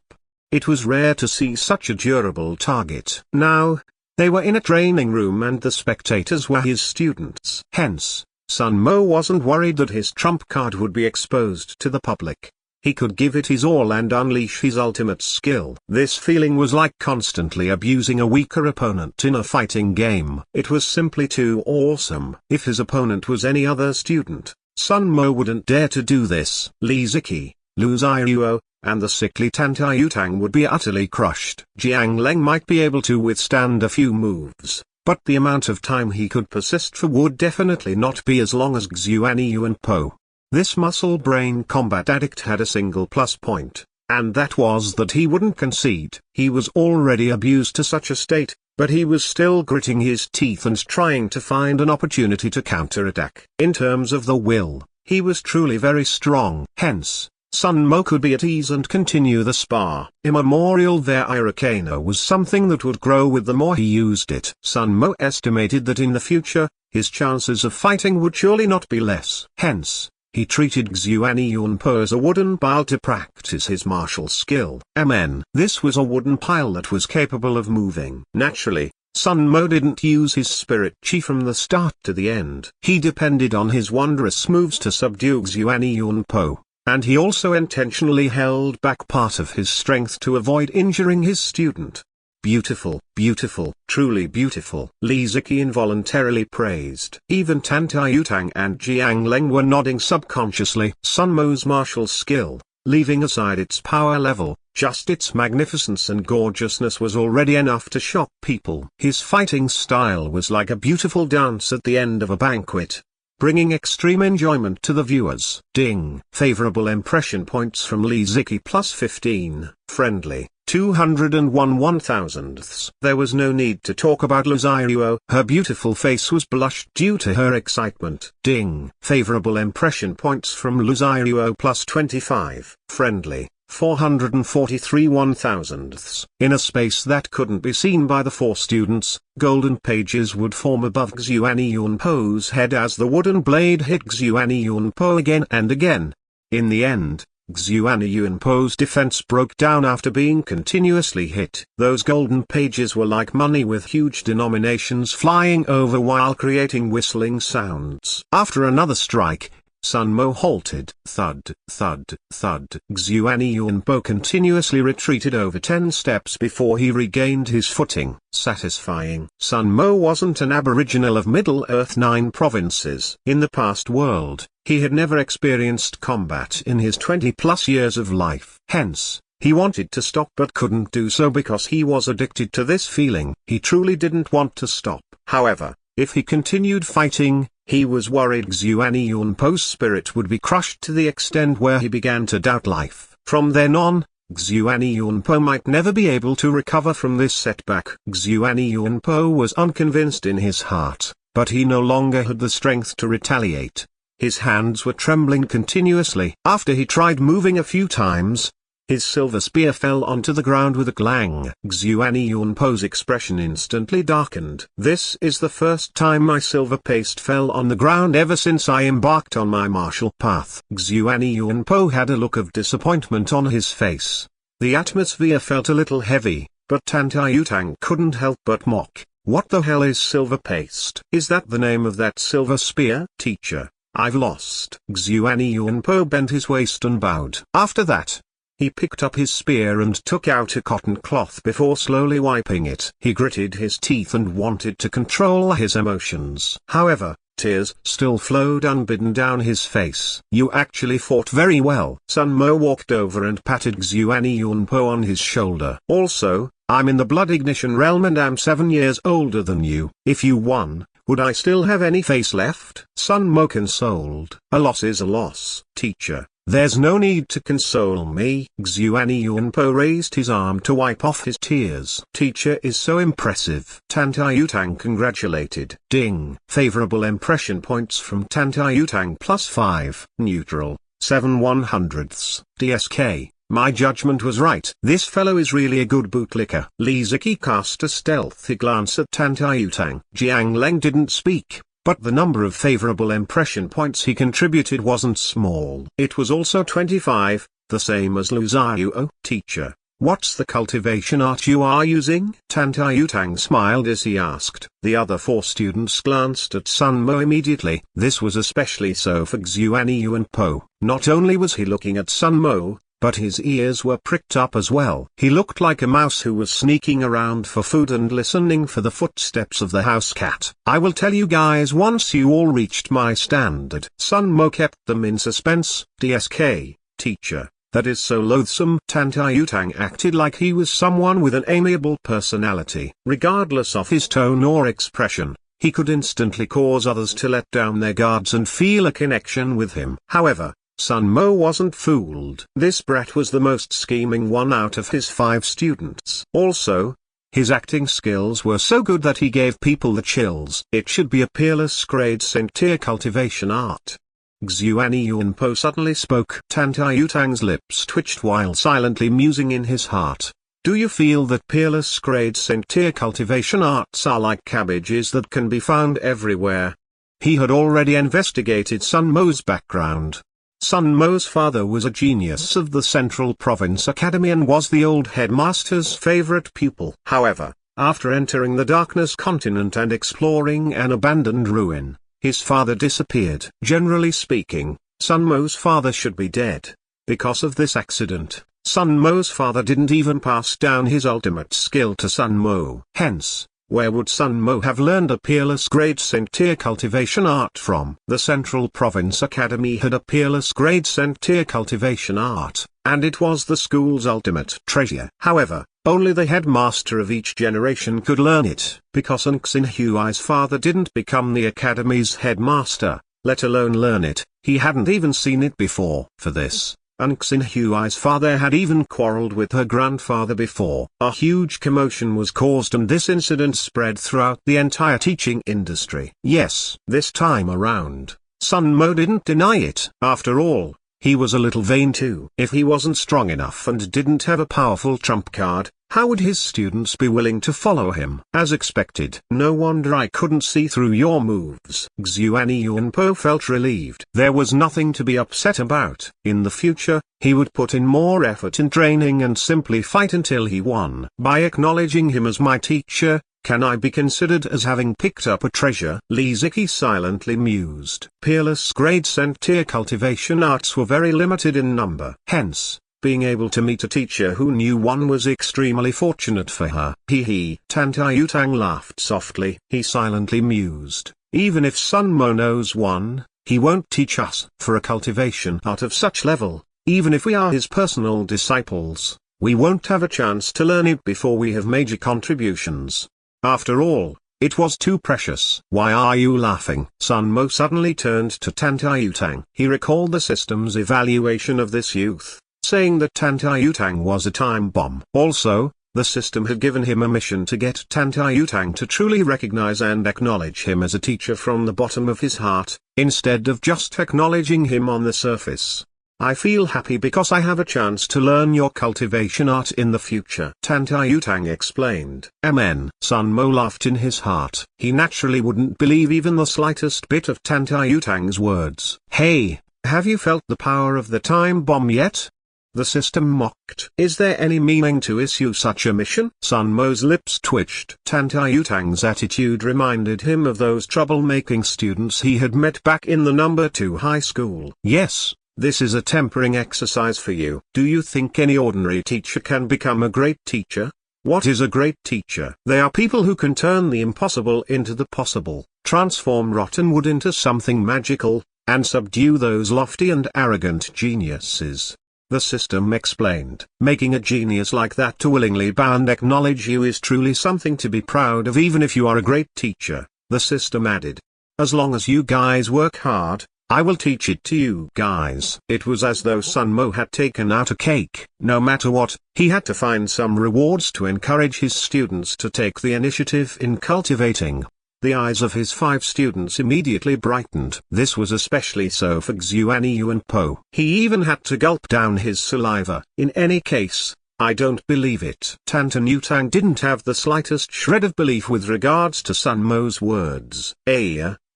It was rare to see such a durable target. Now, they were in a training room and the spectators were his students. Hence, Sun Mo wasn't worried that his trump card would be exposed to the public. He could give it his all and unleash his ultimate skill. This feeling was like constantly abusing a weaker opponent in a fighting game. It was simply too awesome. If his opponent was any other student, Sun Mo wouldn't dare to do this. Li Ziqi, Lu Xiaoruo, and the sickly Tan Taiyutang would be utterly crushed. Jiang Leng might be able to withstand a few moves, but the amount of time he could persist for would definitely not be as long as Xuan Yunpo. This muscle-brain combat addict had a single plus point, and that was that he wouldn't concede. He was already abused to such a state, but he was still gritting his teeth and trying to find an opportunity to counterattack. In terms of the will, he was truly very strong. Hence, Sun Mo could be at ease and continue the spar. Immemorial Vairacana was something that would grow with the more he used it. Sun Mo estimated that in the future, his chances of fighting would surely not be less. Hence, he treated Xuan Yunpo as a wooden pile to practice his martial skill. Amen. This was a wooden pile that was capable of moving. Naturally, Sun Mo didn't use his spirit chi from the start to the end. He depended on his wondrous moves to subdue Xuan Yunpo, and he also intentionally held back part of his strength to avoid injuring his student. Beautiful, beautiful, truly beautiful. Li Ziqi involuntarily praised. Even Tan Taiyutang and Jiang Leng were nodding subconsciously. Sun Mo's martial skill, leaving aside its power level, just its magnificence and gorgeousness was already enough to shock people. His fighting style was like a beautiful dance at the end of a banquet, bringing extreme enjoyment to the viewers. Ding. Favorable impression points from Li Ziqi plus 15. Friendly. 201 1,000ths. There was no need to talk about Lu Xiaoruo. Her beautiful face was blushed due to her excitement. Ding. Favorable impression points from Lu Xiaoruo plus 25. Friendly. 443 1,000ths. In a space that couldn't be seen by the four students, golden pages would form above Xuan Yunpo's head as the wooden blade hit Xuan Yunpo again and again. In the end, Xuan Yunpo's defense broke down after being continuously hit. Those golden pages were like money with huge denominations flying over while creating whistling sounds. After another strike, Sun Mo halted. Thud, thud, thud. Xuan Yunpo continuously retreated over 10 steps before he regained his footing. Satisfying. Sun Mo wasn't an aboriginal of Middle-earth 9 provinces. In the past world, he had never experienced combat in his 20-plus years of life. Hence, he wanted to stop but couldn't do so because he was addicted to this feeling. He truly didn't want to stop. However, if he continued fighting, he was worried Xuan Yunpo's spirit would be crushed to the extent where he began to doubt life. From then on, Xuan Yunpo might never be able to recover from this setback. Xuan Yunpo was unconvinced in his heart, but he no longer had the strength to retaliate. His hands were trembling continuously. After he tried moving a few times, his silver spear fell onto the ground with a clang. Xuan Yunpo's expression instantly darkened. This is the first time my silver paste fell on the ground ever since I embarked on my martial path. Xuan Yunpo had a look of disappointment on his face. The atmosphere felt a little heavy, but Tan Taiyutang couldn't help but mock. What the hell is silver paste? Is that the name of that silver spear? Teacher, I've lost. Xuan Yunpo bent his waist and bowed. After that, he picked up his spear and took out a cotton cloth before slowly wiping it. He gritted his teeth and wanted to control his emotions. However, tears still flowed unbidden down his face. You actually fought very well. Sun Mo walked over and patted Xuan Yunpo on his shoulder. Also, I'm in the blood ignition realm and I'm 7 years older than you. If you won, would I still have any face left? Sun Mo consoled. A loss is a loss. Teacher, there's no need to console me. Xuan Yunpo raised his arm to wipe off his tears. Teacher is so impressive. Tan Taiyutang congratulated. Ding. Favorable impression points from Tan Taiyutang plus 5. Neutral. 7 100ths. DSK. My judgment was right. This fellow is really a good bootlicker. Li Ziqi cast a stealthy glance at Tan Taiyutang. Jiang Leng didn't speak, but the number of favorable impression points he contributed wasn't small. It was also 25, the same as Lu Xiao. Teacher, what's the cultivation art you are using? Tan Tang smiled as he asked. The other 4 students glanced at Sun Mo immediately. This was especially so for Xuan and Po. Not only was he looking at Sun Mo, but his ears were pricked up as well. He looked like a mouse who was sneaking around for food and listening for the footsteps of the house cat. I will tell you guys once you all reached my standard. Sun Mo kept them in suspense. DSK, teacher, that is so loathsome. Tan Tang acted like he was someone with an amiable personality. Regardless of his tone or expression, he could instantly cause others to let down their guards and feel a connection with him. However, Sun Mo wasn't fooled. This brat was the most scheming one out of his 5 students. Also, his acting skills were so good that he gave people the chills. It should be a peerless grade St. tier cultivation art. Xuan Po suddenly spoke. Tan Tang's lips twitched while silently musing in his heart. Do you feel that peerless grade St. tier cultivation arts are like cabbages that can be found everywhere? He had already investigated Sun Mo's background. Sun Mo's father was a genius of the Central Province Academy and was the old headmaster's favorite pupil. However, after entering the Darkness continent and exploring an abandoned ruin, his father disappeared. Generally speaking, Sun Mo's father should be dead. Because of this accident, Sun Mo's father didn't even pass down his ultimate skill to Sun Mo. Hence, where would Sun Mo have learned a peerless grade St. tier cultivation art from? The Central Province Academy had a peerless grade St. tier cultivation art, and it was the school's ultimate treasure. However, only the headmaster of each generation could learn it. Because Xin Huai's father didn't become the academy's headmaster, let alone learn it, he hadn't even seen it before. For this, Xin Huai's father had even quarreled with her grandfather before. A huge commotion was caused and this incident spread throughout the entire teaching industry. Yes, this time around, Sun Mo didn't deny it. After all, he was a little vain too. If he wasn't strong enough and didn't have a powerful trump card, how would his students be willing to follow him? As expected. No wonder I couldn't see through your moves. Xuan Po felt relieved. There was nothing to be upset about. In the future, he would put in more effort in training and simply fight until he won. By acknowledging him as my teacher, can I be considered as having picked up a treasure? Li Ziki silently mused. Peerless grade St. tier cultivation arts were very limited in number. Hence, being able to meet a teacher who knew one was extremely fortunate for her. Hee. Tan Tang laughed softly. He silently mused. Even if Sun Mo knows one, he won't teach us. For a cultivation art of such level, even if we are his personal disciples, we won't have a chance to learn it before we have major contributions. After all, it was too precious. Why are you laughing? Sun Mo suddenly turned to Tan Tang. He recalled the system's evaluation of this youth, saying that Tan Tang was a time bomb. Also, the system had given him a mission to get Tan Tang to truly recognize and acknowledge him as a teacher from the bottom of his heart, instead of just acknowledging him on the surface. I feel happy because I have a chance to learn your cultivation art in the future. Tan Tang explained. Amen. Sun Mo laughed in his heart. He naturally wouldn't believe even the slightest bit of Tan Tang's words. Hey, have you felt the power of the time bomb yet? The system mocked. Is there any meaning to issue such a mission? Sun Mo's lips twitched. Tan Tang's attitude reminded him of those troublemaking students he had met back in the number 2 high school. Yes. This is a tempering exercise for you. Do you think any ordinary teacher can become a great teacher? What is a great teacher? They are people who can turn the impossible into the possible, transform rotten wood into something magical, and subdue those lofty and arrogant geniuses. The system explained. Making a genius like that to willingly bow and acknowledge you is truly something to be proud of even if you are a great teacher, the system added. As long as you guys work hard, I will teach it to you guys. It was as though Sun Mo had taken out a cake. No matter what, he had to find some rewards to encourage his students to take the initiative in cultivating. The eyes of his 5 students immediately brightened. This was especially so for Xuan Po. He even had to gulp down his saliva. In any case, I don't believe it. Tan Tang didn't have the slightest shred of belief with regards to Sun Mo's words.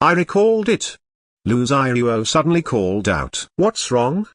I recalled it. Lu Xiaoyuo suddenly called out. What's wrong?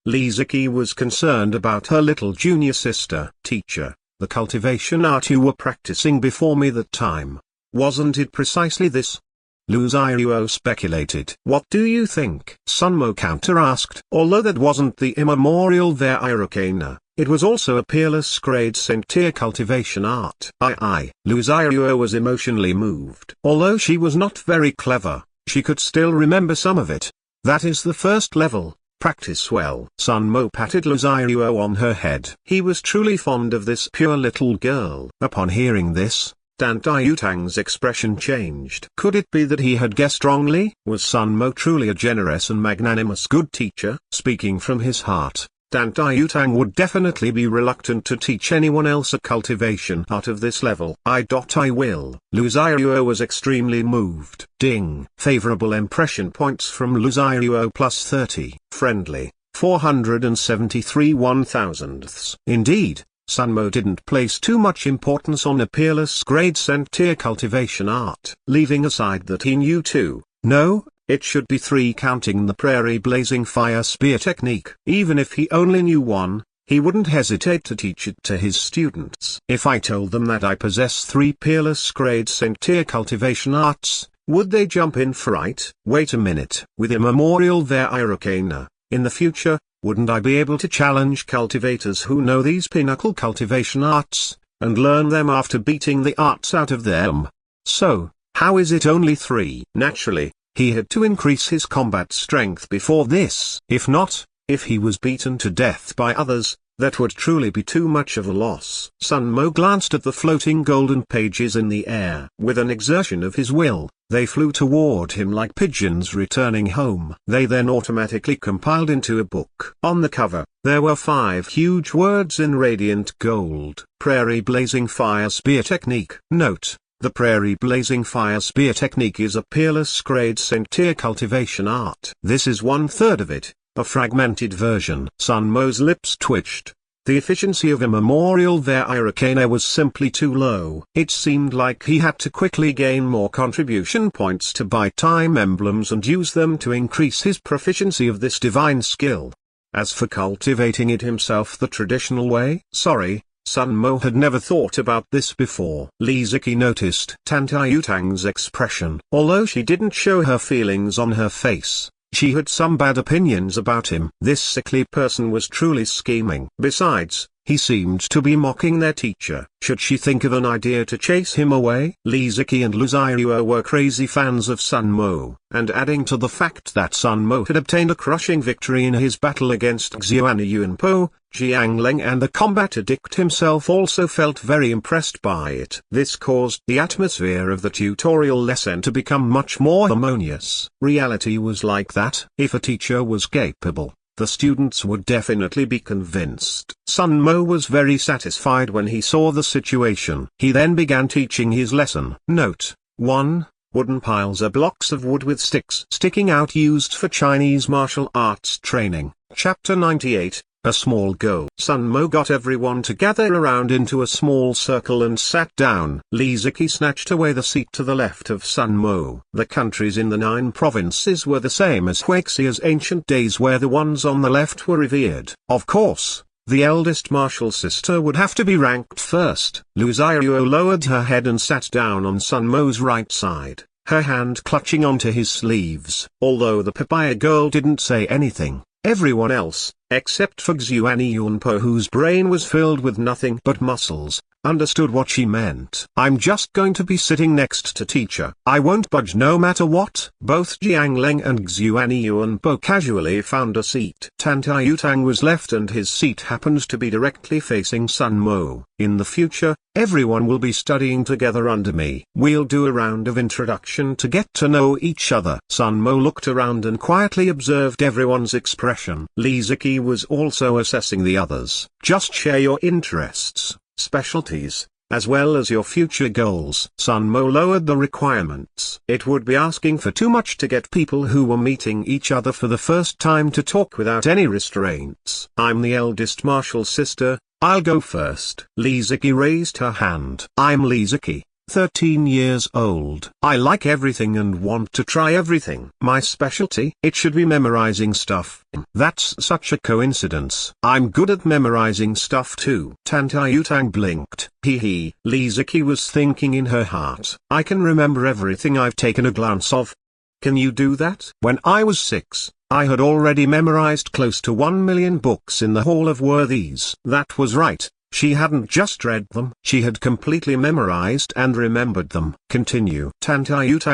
Li Ziqi was concerned about her little junior sister. Teacher, the cultivation art you were practicing before me that time. Wasn't it precisely this? Lu Xiaoyuo speculated. What do you think? Sun Mo counter-asked. Although that wasn't the immemorial ver Irokana, it was also a peerless grade Saint-tier cultivation art. Lu Xiaoyuo was emotionally moved. Although she was not very clever, she could still remember some of it. That is the first level. Practice well. Sun Mo patted Lu Xiaoyuo on her head. He was truly fond of this pure little girl. Upon hearing this, Dan Yutang's expression changed. Could it be that he had guessed wrongly? Was Sun Mo truly a generous and magnanimous good teacher? Speaking from his heart, Dan Yutang would definitely be reluctant to teach anyone else a cultivation art of this level. I will. Lu Xiaoyuo was extremely moved. Ding. Favorable impression points from Lu Xiaoyuo plus 30. Friendly, 473 1/1000ths. Indeed, Sun Mo didn't place too much importance on a peerless grade Saint-tier cultivation art. Leaving aside that he knew 2, no, it should be 3 counting the prairie blazing fire spear technique. Even if he only knew 1, he wouldn't hesitate to teach it to his students. If I told them that I possess 3 peerless grade Saint-tier cultivation arts, would they jump in fright? Wait a minute. With immemorial ver Irokana, in the future, wouldn't I be able to challenge cultivators who know these pinnacle cultivation arts, and learn them after beating the arts out of them? So, how is it only 3? Naturally, he had to increase his combat strength before this. If not, if he was beaten to death by others, that would truly be too much of a loss. Sun Mo glanced at the floating golden pages in the air. With an exertion of his will, they flew toward him like pigeons returning home. They then automatically compiled into a book. On the cover, there were 5 huge words in radiant gold. Prairie Blazing Fire Spear Technique. Note: the Prairie Blazing Fire Spear Technique is a peerless grade Saint-tier cultivation art. This is 1/3 of it, a fragmented version. Sun Mo's lips twitched. The efficiency of immemorial ver Irokana was simply too low. It seemed like he had to quickly gain more contribution points to buy time emblems and use them to increase his proficiency of this divine skill. As for cultivating it himself the traditional way, Sun Mo had never thought about this before. Li Ziqi noticed Tan Yutang's expression. Although she didn't show her feelings on her face, she had some bad opinions about him. This sickly person was truly scheming. Besides, he seemed to be mocking their teacher. Should she think of an idea to chase him away? Li Ziqi and Lu Xiaoyuo were crazy fans of Sun Mo, and adding to the fact that Sun Mo had obtained a crushing victory in his battle against Xuan Yunpo, Jiang Leng and the combat addict himself also felt very impressed by it. This caused the atmosphere of the tutorial lesson to become much more harmonious. Reality was like that. If a teacher was capable, the students would definitely be convinced. Sun Mo was very satisfied when he saw the situation. He then began teaching his lesson. Note: 1. Wooden piles are blocks of wood with sticks sticking out used for Chinese martial arts training. Chapter 98. A small goal. Sun Mo got everyone to gather around into a small circle and sat down. Li Ziqi snatched away the seat to the left of Sun Mo. The countries in the 9 provinces were the same as Huixia's ancient days, where the ones on the left were revered. Of course, the eldest martial sister would have to be ranked first. Lu Xiaoyuo lowered her head and sat down on Sun Mo's right side, her hand clutching onto his sleeves. Although the papaya girl didn't say anything, everyone else, except for Xuan Yunpo, whose brain was filled with nothing but muscles, understood what she meant. I'm just going to be sitting next to teacher. I won't budge no matter what. Both Jiang Leng and Xuan Yunpo casually found a seat. Tan Yutang was left and his seat happened to be directly facing Sun Mo. In the future, everyone will be studying together under me. We'll do a round of introduction to get to know each other. Sun Mo looked around and quietly observed everyone's expression. Li Ziqi was also assessing the others. Just share your interests, specialties, as well as your future goals. Sun Mo lowered the requirements. It would be asking for too much to get people who were meeting each other for the first time to talk without any restraints. I'm the eldest martial sister, I'll go first. Li Ziqi raised her hand. I'm Li Ziqi, 13 years old. I like everything and want to try everything. My specialty? It should be memorizing stuff. That's such a coincidence. I'm good at memorizing stuff too. Tang blinked. Hee. Lizuki was thinking in her heart. I can remember everything I've taken a glance of. Can you do that? When I was 6, I had already memorized close to 1 million books in the Hall of Worthies. That was right. She hadn't just read them. She had completely memorized and remembered them. Continue. Tang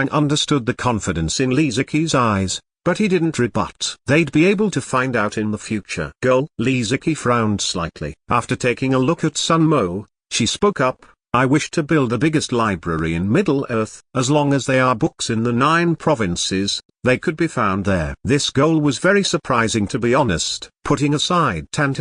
understood the confidence in Lizuki's eyes, but he didn't rebut. They'd be able to find out in the future. Goal. Lizuki frowned slightly. After taking a look at Sun Mo, she spoke up. I wish to build the biggest library in Middle-earth. As long as there are books in the 9 provinces, they could be found there. This goal was very surprising, to be honest. Putting aside Tang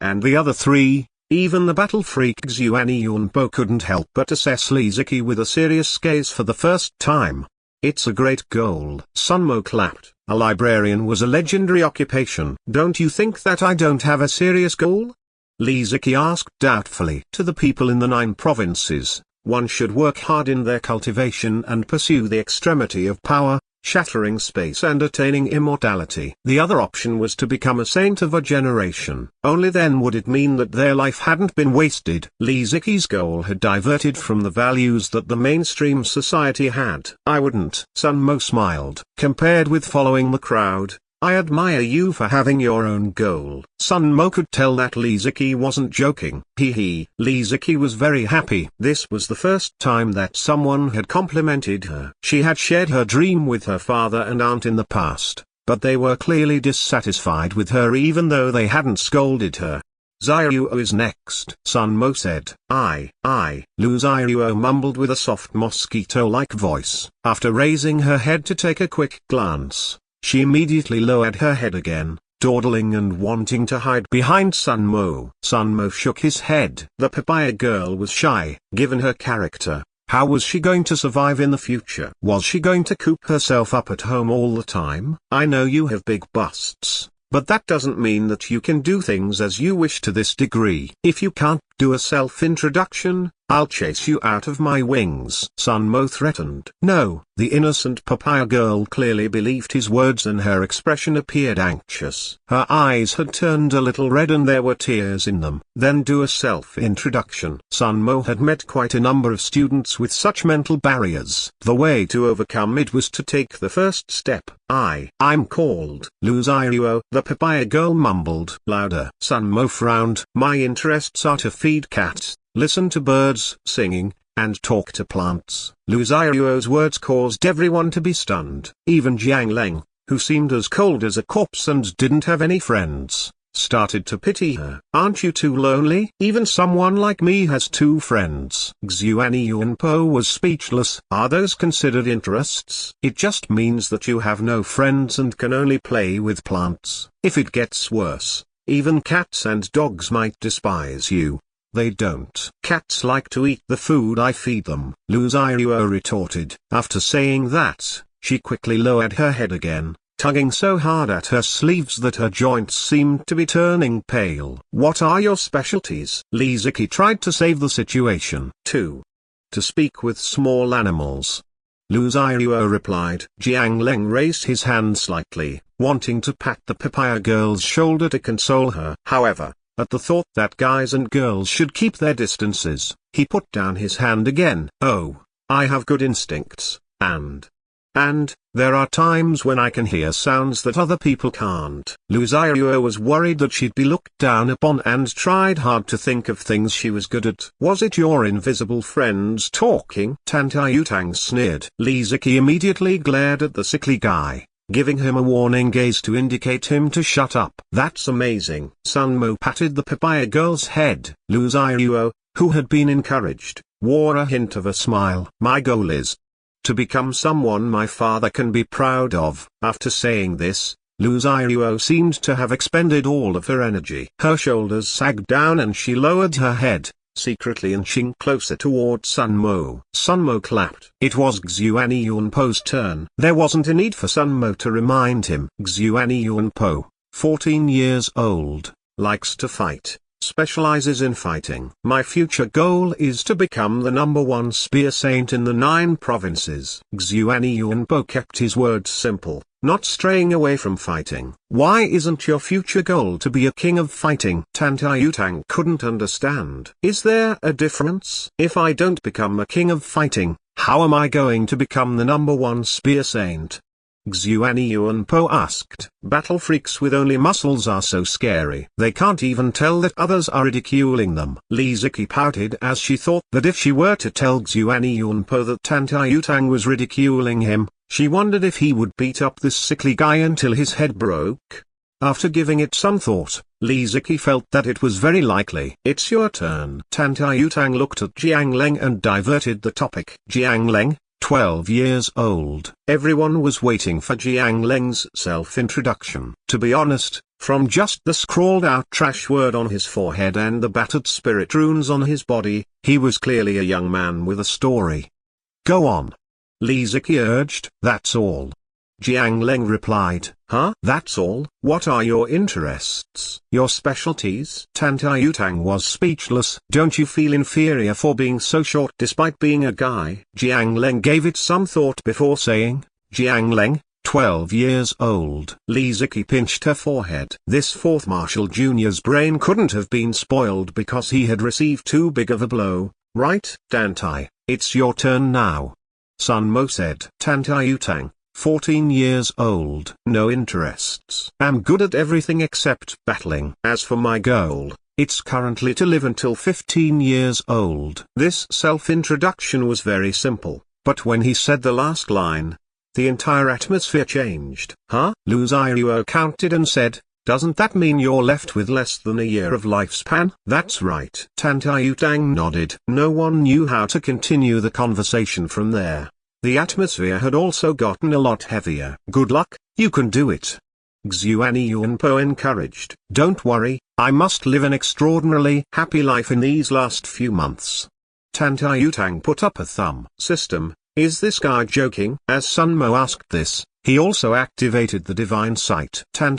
and the other 3, even the battle freak Xuan Yunpo couldn't help but assess Lizuki with a serious gaze for the first time. It's a great goal. Sun Mo clapped. A librarian was a legendary occupation. Don't you think that I don't have a serious goal? Lizuki asked doubtfully. To the people in the 9 provinces, one should work hard in their cultivation and pursue the extremity of power, shattering space and attaining immortality. The other option was to become a saint of a generation. Only then would it mean that their life hadn't been wasted. Lizuki's goal had diverted from the values that the mainstream society had. I wouldn't. Sun Mo smiled. Compared with following the crowd, I admire you for having your own goal. Sun Mo could tell that Lizuki wasn't joking. Hee. Lizuki was very happy. This was the first time that someone had complimented her. She had shared her dream with her father and aunt in the past, but they were clearly dissatisfied with her even though they hadn't scolded her. Zyuo is next, Sun Mo said. I. Lu Zyuo mumbled with a soft mosquito-like voice. After raising her head to take a quick glance, she immediately lowered her head again, dawdling and wanting to hide behind Sun Mo. Sun Mo shook his head. The papaya girl was shy. Given her character, how was she going to survive in the future? Was she going to coop herself up at home all the time? I know you have big busts, but that doesn't mean that you can do things as you wish to this degree. If you can't do a self-introduction, I'll chase you out of my wings. Sun Mo threatened. No, the innocent papaya girl clearly believed his words and her expression appeared anxious. Her eyes had turned a little red and there were tears in them. Then do a self-introduction. Sun Mo had met quite a number of students with such mental barriers. The way to overcome it was to take the first step. I'm called Lu Zyuo. The papaya girl mumbled louder. Sun Mo frowned. My interests are to feed cats, listen to birds singing, and talk to plants. Lu Zyuo's words caused everyone to be stunned. Even Jiang Leng, who seemed as cold as a corpse and didn't have any friends, started to pity her. Aren't you too lonely? Even someone like me has 2 friends. Xuan Yunpo was speechless. Are those considered interests? It just means that you have no friends and can only play with plants. If it gets worse, even cats and dogs might despise you. They don't. Cats like to eat the food I feed them, Lu Zyuo retorted. After saying that, she quickly lowered her head again, tugging so hard at her sleeves that her joints seemed to be turning pale. What are your specialties? Lizuki tried to save the situation. 2. To speak with small animals, Lu Zyuo replied. Jiang Leng raised his hand slightly, wanting to pat the papaya girl's shoulder to console her. However, at the thought that guys and girls should keep their distances, he put down his hand again. Oh, I have good instincts, and there are times when I can hear sounds that other people can't. Lu Zyuo was worried that she'd be looked down upon and tried hard to think of things she was good at. Was it your invisible friends talking? Tang sneered. Lizuki immediately glared at the sickly guy, giving him a warning gaze to indicate him to shut up. That's amazing. Sun Mo patted the papaya girl's head. Lu Zyuo, who had been encouraged, wore a hint of a smile. My goal is to become someone my father can be proud of. After saying this, Lu Zyuo seemed to have expended all of her energy. Her shoulders sagged down and she lowered her head, secretly inching closer toward Sun Mo. Sun Mo clapped. It was Xuan Yunpo's turn. There wasn't a need for Sun Mo to remind him. Xuan Yunpo, 14 years old, likes to fight, specializes in fighting. My future goal is to become the #1 spear saint in the 9 provinces. Xuan Yuanpo kept his words simple, not straying away from fighting. Why isn't your future goal to be a king of fighting? Tang couldn't understand. Is there a difference? If I don't become a king of fighting, how am I going to become the #1 spear saint? Xuan Yuanpo asked. Battle freaks with only muscles are so scary. They can't even tell that others are ridiculing them. Li Ziqi pouted as she thought that if she were to tell Xuan Yuanpo that Tang was ridiculing him, she wondered if he would beat up this sickly guy until his head broke. After giving it some thought, Li Ziqi felt that it was very likely. It's your turn. Tang looked at Jiang Leng and diverted the topic. Jiang Leng, 12 years old. Everyone was waiting for Jiang Leng's self-introduction. To be honest, from just the scrawled-out trash word on his forehead and the battered spirit runes on his body, he was clearly a young man with a story. Go on. Li Ziqi urged. That's all. Jiang Leng replied. Huh? That's all? What are your interests? Your specialties? Tang was speechless. Don't you feel inferior for being so short despite being a guy? Jiang Leng gave it some thought before saying. Jiang Leng, 12 years old. Li Ziqi pinched her forehead. This fourth Marshal Jr.'s brain couldn't have been spoiled because he had received too big of a blow, right? Dantai, it's your turn now. Sun Mo said. Tang, 14 years old. No interests. I'm good at everything except battling. As for my goal, it's currently to live until 15 years old. This self-introduction was very simple, but when he said the last line, the entire atmosphere changed. Huh? Lu Xiaoruo counted and said, doesn't that mean you're left with less than a year of lifespan? That's right. Tang nodded. No one knew how to continue the conversation from there. The atmosphere had also gotten a lot heavier. Good luck, you can do it. Xuan Yuanpo encouraged. Don't worry, I must live an extraordinarily happy life in these last few months. Tang put up a thumb. System, is this guy joking? As Sun Mo asked this, he also activated the divine sight. Tang,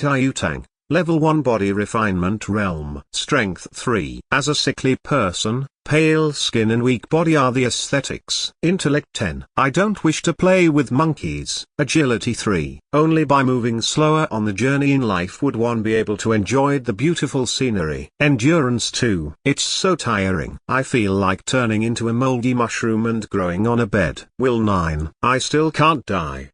level 1 body refinement realm. Strength 3. As a sickly person, pale skin and weak body are the aesthetics. Intellect 10. I don't wish to play with monkeys. Agility 3. Only by moving slower on the journey in life would one be able to enjoy the beautiful scenery. Endurance 2. It's so tiring. I feel like turning into a moldy mushroom and growing on a bed. Will 9. I still can't die.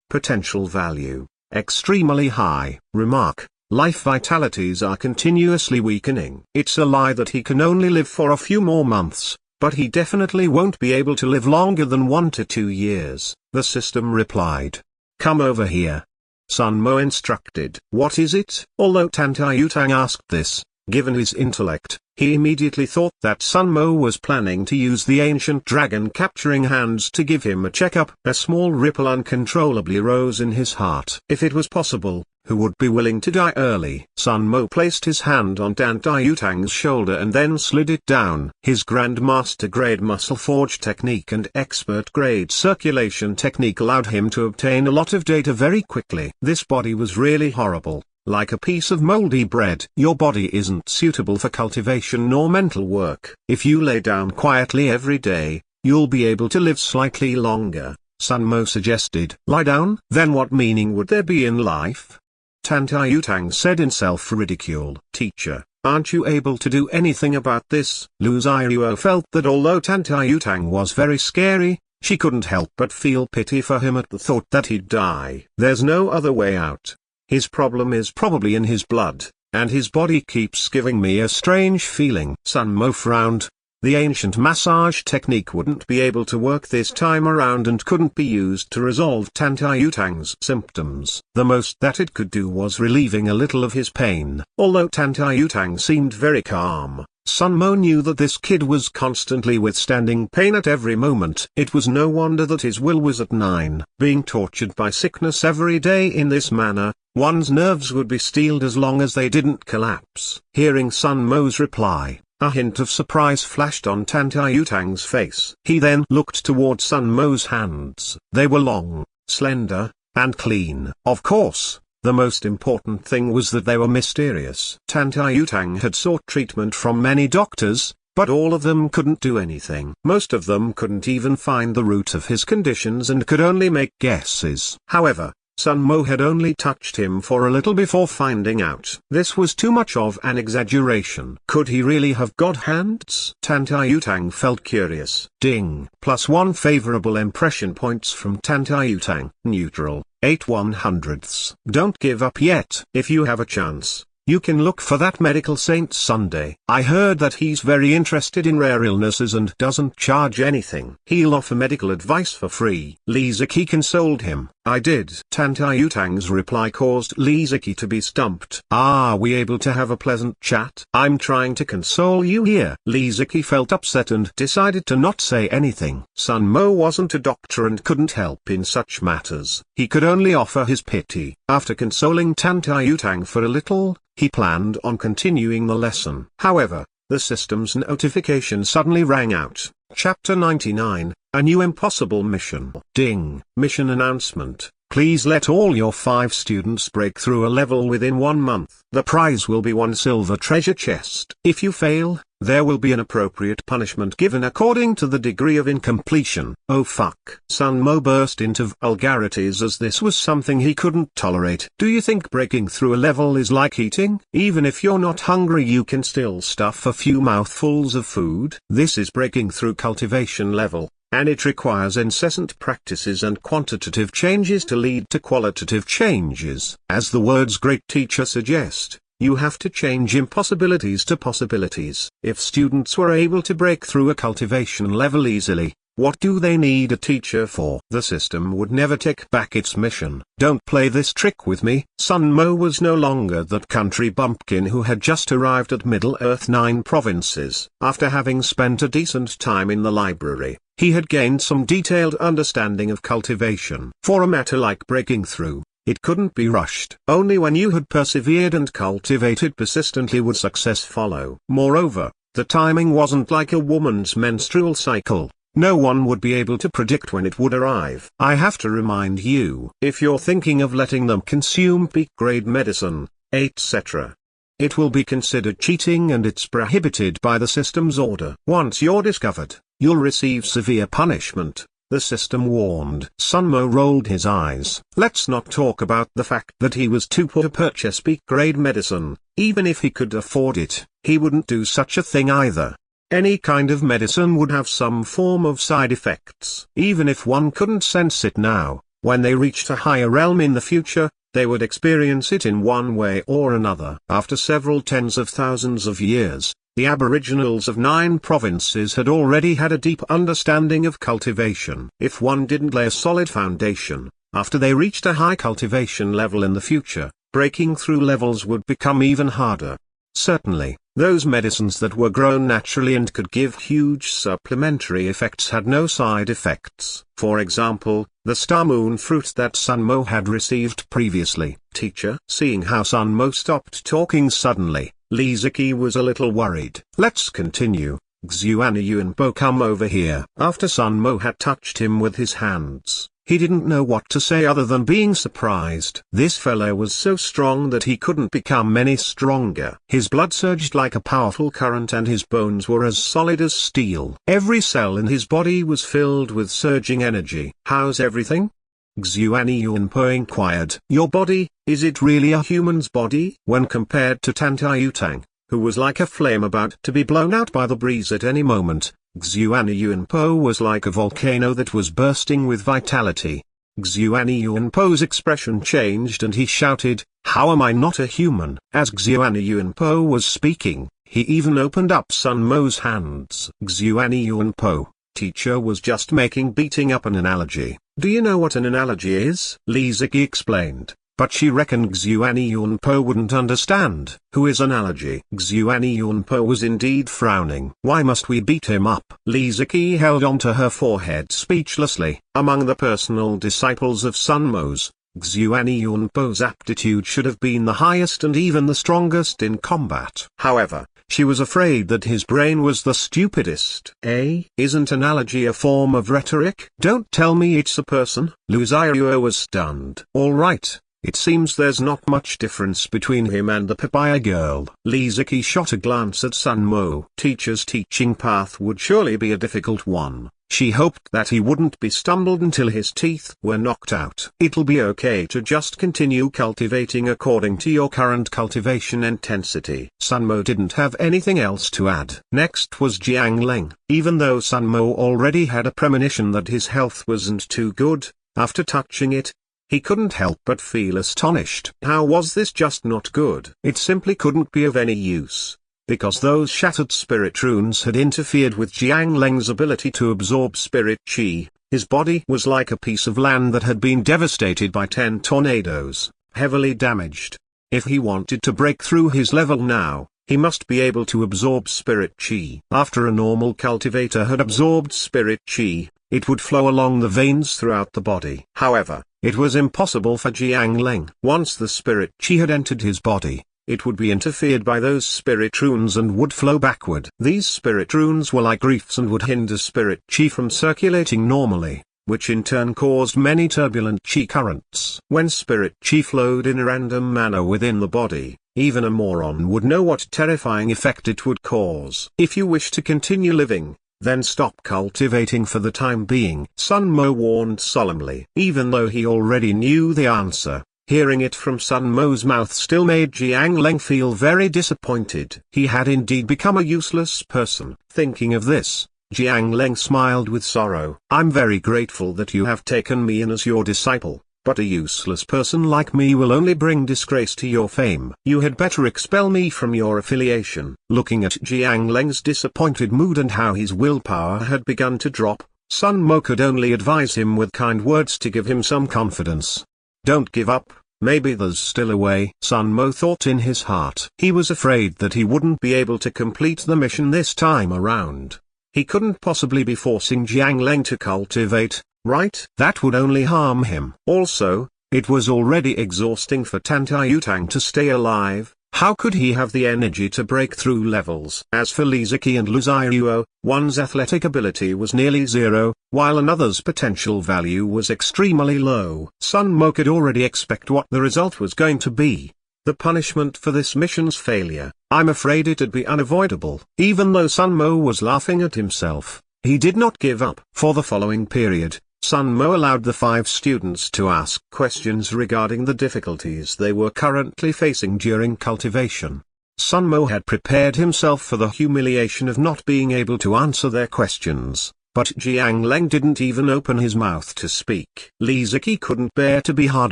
Potential value. Extremely high. Remark, life vitalities are continuously weakening. It's a lie that he can only live for a few more months, but he definitely won't be able to live longer than 1 to 2 years, the system replied. Come over here. Sun Mo instructed. What is it? Although Tang asked this, given his intellect, he immediately thought that Sun Mo was planning to use the ancient dragon capturing hands to give him a checkup. A small ripple uncontrollably rose in his heart. If it was possible, who would be willing to die early? Sun Mo placed his hand on Tang's shoulder and then slid it down. His Grandmaster grade muscle forge technique and expert grade circulation technique allowed him to obtain a lot of data very quickly. This body was really horrible. Like a piece of moldy bread. Your body isn't suitable for cultivation nor mental work. If you lay down quietly every day, you'll be able to live slightly longer, Sun Mo suggested. Lie down? Then what meaning would there be in life? Tang said in self-ridicule. Teacher, aren't you able to do anything about this? Lu Xiaoruo felt that although Tang was very scary, she couldn't help but feel pity for him at the thought that he'd die. There's no other way out. His problem is probably in his blood, and his body keeps giving me a strange feeling. Sun Mo frowned. The ancient massage technique wouldn't be able to work this time around and couldn't be used to resolve Tang's symptoms. The most that it could do was relieving a little of his pain. Although Tang seemed very calm, Sun Mo knew that this kid was constantly withstanding pain at every moment. It was no wonder that his will was at 9. Being tortured by sickness every day in this manner, one's nerves would be steeled as long as they didn't collapse. Hearing Sun Mo's reply, a hint of surprise flashed on Tang's face. He then looked toward Sun Mo's hands. They were long, slender, and clean. Of course, The most important thing was that they were mysterious. Tang Guo had sought treatment from many doctors, but all of them couldn't do anything. Most of them couldn't even find the root of his conditions and could only make guesses. However, Sun Mo had only touched him for a little before finding out. This was too much of an exaggeration. Could he really have got hands? Tang Guo felt curious. Ding. +1 favorable impression points from Tang Guo. Neutral. 8/100ths. Don't give up yet. If you have a chance, you can look for that medical saint Sunday. I heard that he's very interested in rare illnesses and doesn't charge anything. He'll offer medical advice for free. Li Ziqi consoled him. I did. Tang Guo's reply caused Li Ziqi to be stumped. Are we able to have a pleasant chat? I'm trying to console you here. Li Ziqi felt upset and decided to not say anything. Sun Mo wasn't a doctor and couldn't help in such matters. He could only offer his pity. After consoling Tang Guo for a little, he planned on continuing the lesson. However, the system's notification suddenly rang out. Chapter 99, A New Impossible Mission. Ding. Mission announcement. Please let all your 5 students break through a level within 1 month. The prize will be 1 silver treasure chest. If you fail, there will be an appropriate punishment given according to the degree of incompletion. Oh fuck. Sun Mo burst into vulgarities as this was something he couldn't tolerate. Do you think breaking through a level is like eating? Even if you're not hungry you can still stuff a few mouthfuls of food. This is breaking through cultivation level, and it requires incessant practices and quantitative changes to lead to qualitative changes. As the words great teacher suggest, you have to change impossibilities to possibilities. If students were able to break through a cultivation level easily, what do they need a teacher for? The system would never take back its mission. Don't play this trick with me. Sun Mo was no longer that country bumpkin who had just arrived at Middle-earth 9 provinces. After having spent a decent time in the library, he had gained some detailed understanding of cultivation. For a matter like breaking through, it couldn't be rushed. Only when you had persevered and cultivated persistently would success follow. Moreover, the timing wasn't like a woman's menstrual cycle. No one would be able to predict when it would arrive. I have to remind you, if you're thinking of letting them consume peak-grade medicine, etc., it will be considered cheating and it's prohibited by the system's order. Once you're discovered, you'll receive severe punishment, the system warned. Sun Mo rolled his eyes. Let's not talk about the fact that he was too poor to purchase peak-grade medicine. Even if he could afford it, he wouldn't do such a thing either. Any kind of medicine would have some form of side effects. Even if one couldn't sense it now, when they reached a higher realm in the future, they would experience it in one way or another. After several tens of thousands of years, the aboriginals of 9 provinces had already had a deep understanding of cultivation. If one didn't lay a solid foundation, after they reached a high cultivation level in the future, breaking through levels would become even harder. Certainly, those medicines that were grown naturally and could give huge supplementary effects had no side effects. For example, the star moon fruit that Sun Mo had received previously. Teacher. Seeing how Sun Mo stopped talking suddenly, Li Ziqi was a little worried. Let's continue. Xuan Yuanpo, come over here. After Sun Mo had touched him with his hands, he didn't know what to say other than being surprised. This fellow was so strong that he couldn't become any stronger. His blood surged like a powerful current and his bones were as solid as steel. Every cell in his body was filled with surging energy. How's everything? Xuan Yuanpo inquired. Your body, is it really a human's body? When compared to Tang Guo, who was like a flame about to be blown out by the breeze at any moment, Xuan Yuanpo was like a volcano that was bursting with vitality. Xuan Yuanpo's expression changed and he shouted, how am I not a human? As Xuan Yuanpo was speaking, he even opened up Sun Mo's hands. Xuan Yuanpo, teacher was just beating up an analogy. Do you know what an analogy is? Li Ziqi explained. But she reckoned Xuan Yuanpo wouldn't understand. Who is analogy? Xuan Yuanpo was indeed frowning. Why must we beat him up? Li Ziqi held onto her forehead speechlessly. Among the personal disciples of Sun Mo's, Xuan Yuanpo's aptitude should have been the highest and even the strongest in combat. However, she was afraid that his brain was the stupidest. Isn't analogy a form of rhetoric? Don't tell me it's a person. Lu Xiaoyu was stunned. All right. It seems there's not much difference between him and the papaya girl. Li Ziqi shot a glance at Sun Mo. Teacher's teaching path would surely be a difficult one. She hoped that he wouldn't be stumbled until his teeth were knocked out. It'll be okay to just continue cultivating according to your current cultivation intensity. Sun Mo didn't have anything else to add. Next was Jiang Leng. Even though Sun Mo already had a premonition that his health wasn't too good, after touching it, he couldn't help but feel astonished. How was this just not good? It simply couldn't be of any use, because those shattered spirit runes had interfered with Jiang Leng's ability to absorb spirit chi. His body was like a piece of land that had been devastated by 10 tornadoes, heavily damaged. If he wanted to break through his level now, he must be able to absorb spirit chi. After a normal cultivator had absorbed spirit chi, it would flow along the veins throughout the body. However, it was impossible for Jiang Leng. Once the spirit chi had entered his body, it would be interfered by those spirit runes and would flow backward. These spirit runes were like reefs and would hinder spirit chi from circulating normally, which in turn caused many turbulent chi currents. When spirit chi flowed in a random manner within the body, even a moron would know what terrifying effect it would cause. If you wish to continue living, then stop cultivating for the time being, Sun Mo warned solemnly. Even though he already knew the answer, hearing it from Sun Mo's mouth still made Jiang Leng feel very disappointed. He had indeed become a useless person. Thinking of this, Jiang Leng smiled with sorrow. I'm very grateful that you have taken me in as your disciple, but a useless person like me will only bring disgrace to your fame. You had better expel me from your affiliation. Looking at Jiang Leng's disappointed mood and how his willpower had begun to drop, Sun Mo could only advise him with kind words to give him some confidence. Don't give up, maybe there's still a way. Sun Mo thought in his heart. He was afraid that he wouldn't be able to complete the mission this time around. He couldn't possibly be forcing Jiang Leng to cultivate, right? That would only harm him. Also, it was already exhausting for Tan Yutang to stay alive. How could he have the energy to break through levels? As for Li Ziqi and Lu Xiaoyuo, one's athletic ability was nearly zero, while another's potential value was extremely low. Sun Mo could already expect what the result was going to be. The punishment for this mission's failure. I'm afraid it'd be unavoidable. Even though Sun Mo was laughing at himself, he did not give up. For the following period, Sun Mo allowed the 5 students to ask questions regarding the difficulties they were currently facing during cultivation. Sun Mo had prepared himself for the humiliation of not being able to answer their questions, but Jiang Leng didn't even open his mouth to speak. Li Ziqi couldn't bear to be hard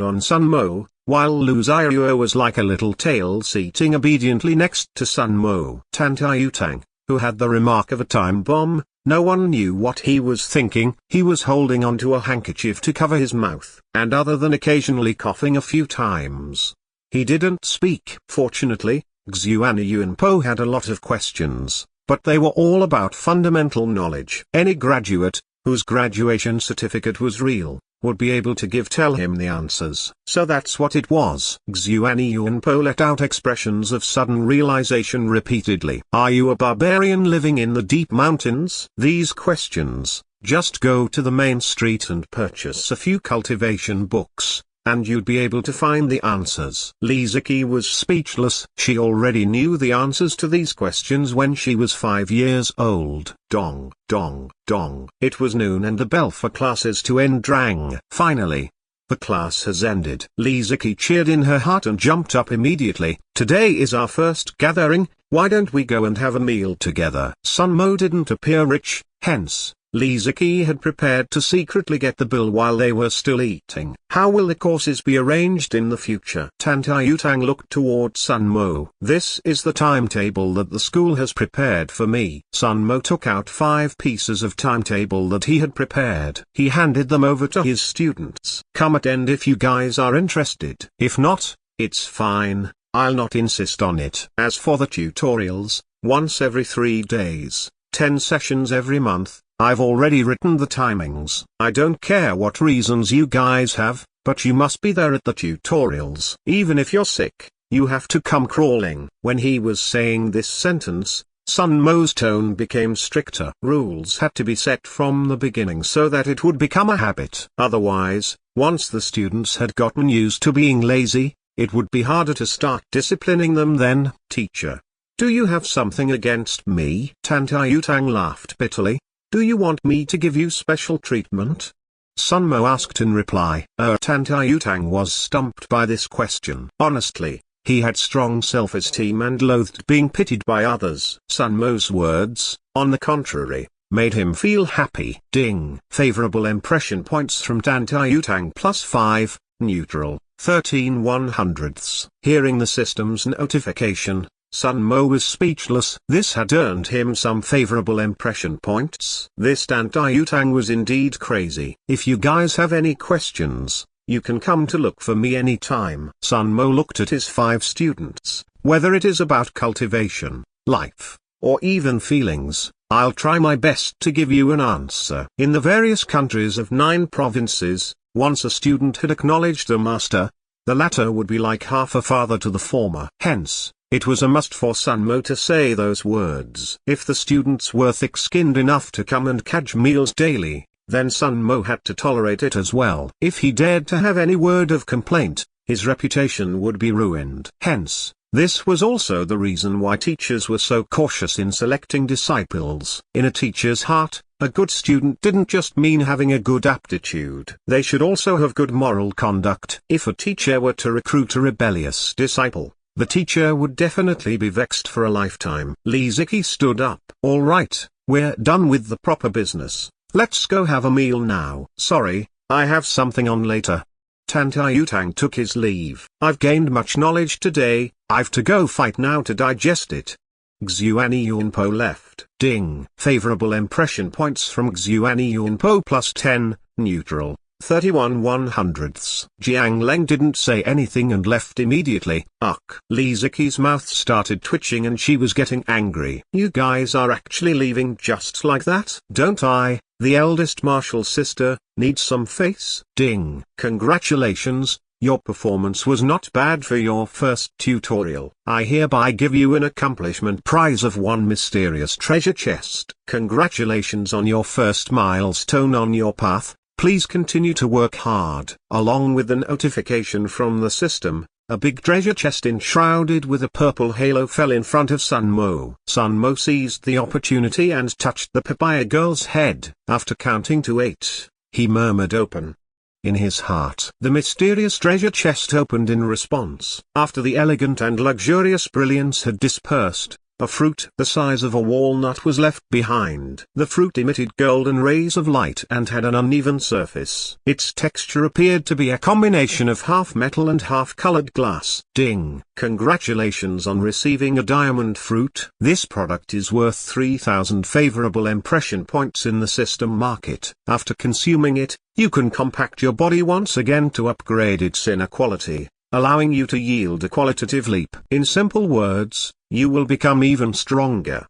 on Sun Mo, while Lu Xiaoyuo was like a little tail seating obediently next to Sun Mo. Tan Yutang, who had the remark of a time bomb, no one knew what he was thinking. He was holding onto a handkerchief to cover his mouth, and other than occasionally coughing a few times, he didn't speak. Fortunately, Xu and Yunpo had a lot of questions, but they were all about fundamental knowledge. Any graduate, whose graduation certificate was real, would be able to tell him the answers. So that's what it was. Xu and Yunpo let out expressions of sudden realization repeatedly. Are you a barbarian living in the deep mountains? These questions, just go to the main street and purchase a few cultivation books, and you'd be able to find the answers. Li Ziqi was speechless. She already knew the answers to these questions when she was 5 years old. Dong, dong, dong. It was noon and the bell for classes to end rang. Finally, the class has ended. Li Ziqi cheered in her heart and jumped up immediately. Today is our first gathering, why don't we go and have a meal together? Sun Mo didn't appear rich, hence, Li Ziqi had prepared to secretly get the bill while they were still eating. How will the courses be arranged in the future? Tan Yutang looked toward Sun Mo. This is the timetable that the school has prepared for me. Sun Mo took out 5 pieces of timetable that he had prepared. He handed them over to his students. Come attend if you guys are interested. If not, it's fine, I'll not insist on it. As for the tutorials, once every 3 days, 10 sessions every month. I've already written the timings. I don't care what reasons you guys have, but you must be there at the tutorials. Even if you're sick, you have to come crawling. When he was saying this sentence, Sun Mo's tone became stricter. Rules had to be set from the beginning so that it would become a habit. Otherwise, Once the students had gotten used to being lazy, it would be harder to start disciplining them then. Teacher, do you have something against me? Tang laughed bitterly. Do you want me to give you special treatment? Sun Mo asked in reply. Tang was stumped by this question. Honestly, he had strong self-esteem and loathed being pitied by others. Sun Mo's words, on the contrary, made him feel happy. Ding. Favorable impression points from Tang +5, neutral, 13/100ths. Hearing the system's notification, Sun Mo was speechless. This had earned him some favorable impression points. This Tang was indeed crazy. If you guys have any questions, you can come to look for me anytime. Sun Mo looked at his 5 students. Whether it is about cultivation, life, or even feelings, I'll try my best to give you an answer. In the various countries of 9 provinces, once a student had acknowledged a master, the latter would be like half a father to the former. Hence, it was a must for Sun Mo to say those words. If the students were thick-skinned enough to come and catch meals daily, then Sun Mo had to tolerate it as well. If he dared to have any word of complaint, his reputation would be ruined. Hence, this was also the reason why teachers were so cautious in selecting disciples. In a teacher's heart, a good student didn't just mean having a good aptitude. They should also have good moral conduct. If a teacher were to recruit a rebellious disciple, the teacher would definitely be vexed for a lifetime. Li Ziqi stood up. All right, we're done with the proper business. Let's go have a meal now. Sorry, I have something on later. Tang took his leave. I've gained much knowledge today, I've to go fight now to digest it. Xuan Yunpo left. Ding. Favorable impression points from Xuan Yunpo +10, neutral, 31/100ths. Jiang Leng didn't say anything and left immediately. Li Ziqi's mouth started twitching and she was getting angry. You guys are actually leaving just like that? Don't I, the eldest martial sister, need some face? Ding. Congratulations, your performance was not bad for your first tutorial. I hereby give you an accomplishment prize of 1 mysterious treasure chest. Congratulations on your first milestone on your path. Please continue to work hard. Along with the notification from the system, a big treasure chest enshrouded with a purple halo fell in front of Sun Mo. Sun Mo seized the opportunity and touched the papaya girl's head. After counting to 8, he murmured open. In his heart, the mysterious treasure chest opened in response. After the elegant and luxurious brilliance had dispersed, a fruit the size of a walnut was left behind. The fruit emitted golden rays of light and had an uneven surface. Its texture appeared to be a combination of half metal and half colored glass. Ding. Congratulations on receiving a diamond fruit. This product is worth 3,000 favorable impression points in the system market. After consuming it, you can compact your body once again to upgrade its inner quality, allowing you to yield a qualitative leap. In simple words, you will become even stronger.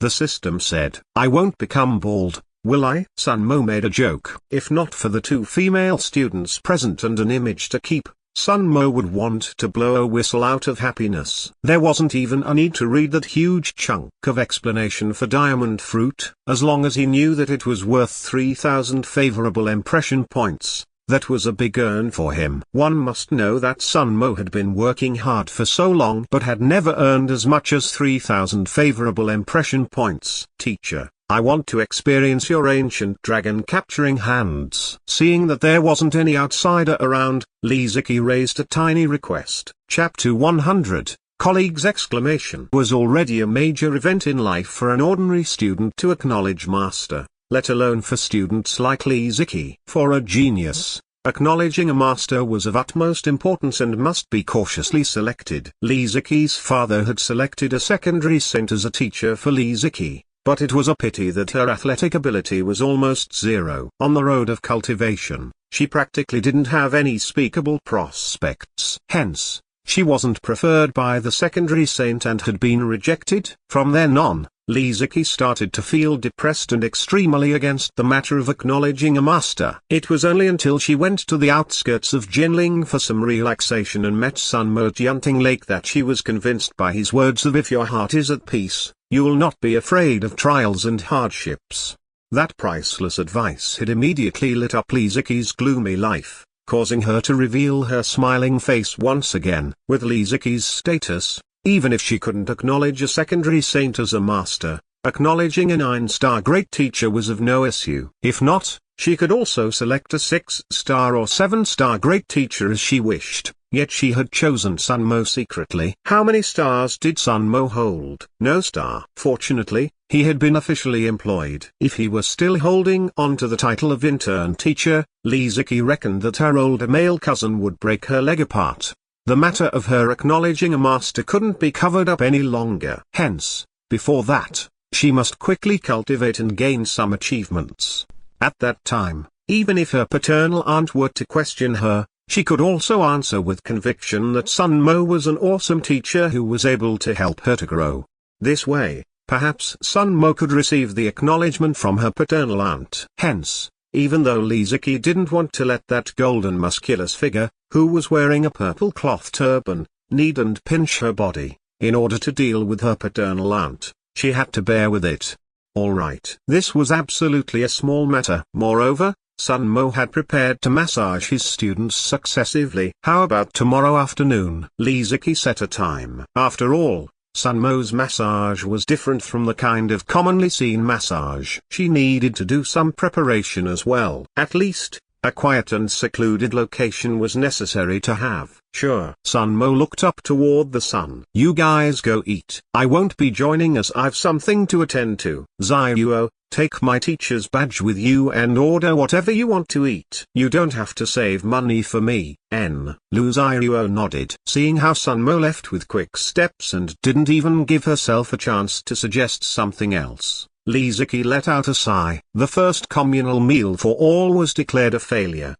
The system said, I won't become bald, will I? Sun Mo made a joke. If not for the 2 female students present and an image to keep, Sun Mo would want to blow a whistle out of happiness. There wasn't even a need to read that huge chunk of explanation for diamond fruit, as long as he knew that it was worth 3,000 favorable impression points. That was a big earn for him. One must know that Sun Mo had been working hard for so long but had never earned as much as 3,000 favorable impression points. Teacher, I want to experience your ancient dragon capturing hands. Seeing that there wasn't any outsider around, Li Ziqi raised a tiny request. Chapter 100. Colleagues! Exclamation was already a major event in life for an ordinary student to acknowledge master, let alone for students like Li Ziqi. For a genius, acknowledging a master was of utmost importance and must be cautiously selected. Li Ziqi's father had selected a secondary saint as a teacher for Li Ziqi, but it was a pity that her athletic ability was almost zero. On the road of cultivation, she practically didn't have any speakable prospects. Hence, she wasn't preferred by the secondary saint and had been rejected. From then on, Li Ziqi started to feel depressed and extremely against the matter of acknowledging a master. It was only until she went to the outskirts of Jinling for some relaxation and met Sun Mo at Yunting Lake that she was convinced by his words of if your heart is at peace, you will not be afraid of trials and hardships. That priceless advice had immediately lit up Li Ziqi's gloomy life. causing her to reveal her smiling face once again. With Liziki's status, even if she couldn't acknowledge a secondary saint as a master, acknowledging a 9-star great teacher was of no issue. If not, she could also select a 6-star or 7-star great teacher as she wished, yet she had chosen Sun Mo secretly. How many stars did Sun Mo hold? No star. Fortunately, he had been officially employed. If he were still holding on to the title of intern teacher, Liziki reckoned that her older male cousin would break her leg apart. The matter of her acknowledging a master couldn't be covered up any longer. Hence, before that, she must quickly cultivate and gain some achievements. At that time, even if her paternal aunt were to question her, she could also answer with conviction that Sun Mo was an awesome teacher who was able to help her to grow. This way, perhaps Sun Mo could receive the acknowledgement from her paternal aunt. Hence, even though Liziki didn't want to let that golden musculous figure, who was wearing a purple cloth turban, knead and pinch her body, in order to deal with her paternal aunt, she had to bear with it. Alright. This was absolutely a small matter. Moreover, Sun Mo had prepared to massage his students successively. How about tomorrow afternoon? Liziki set a time. After all, Sun Mo's massage was different from the kind of commonly seen massage. She needed to do some preparation as well. At least, a quiet and secluded location was necessary to have. Sure. Sun Mo looked up toward the sun. You guys go eat. I won't be joining as I've something to attend to. Ziyuo, take my teacher's badge with you and order whatever you want to eat. You don't have to save money for me. Lu Ziyuo nodded. Seeing how Sun Mo left with quick steps and didn't even give herself a chance to suggest something else, Liziki let out a sigh. The first communal meal for all was declared a failure.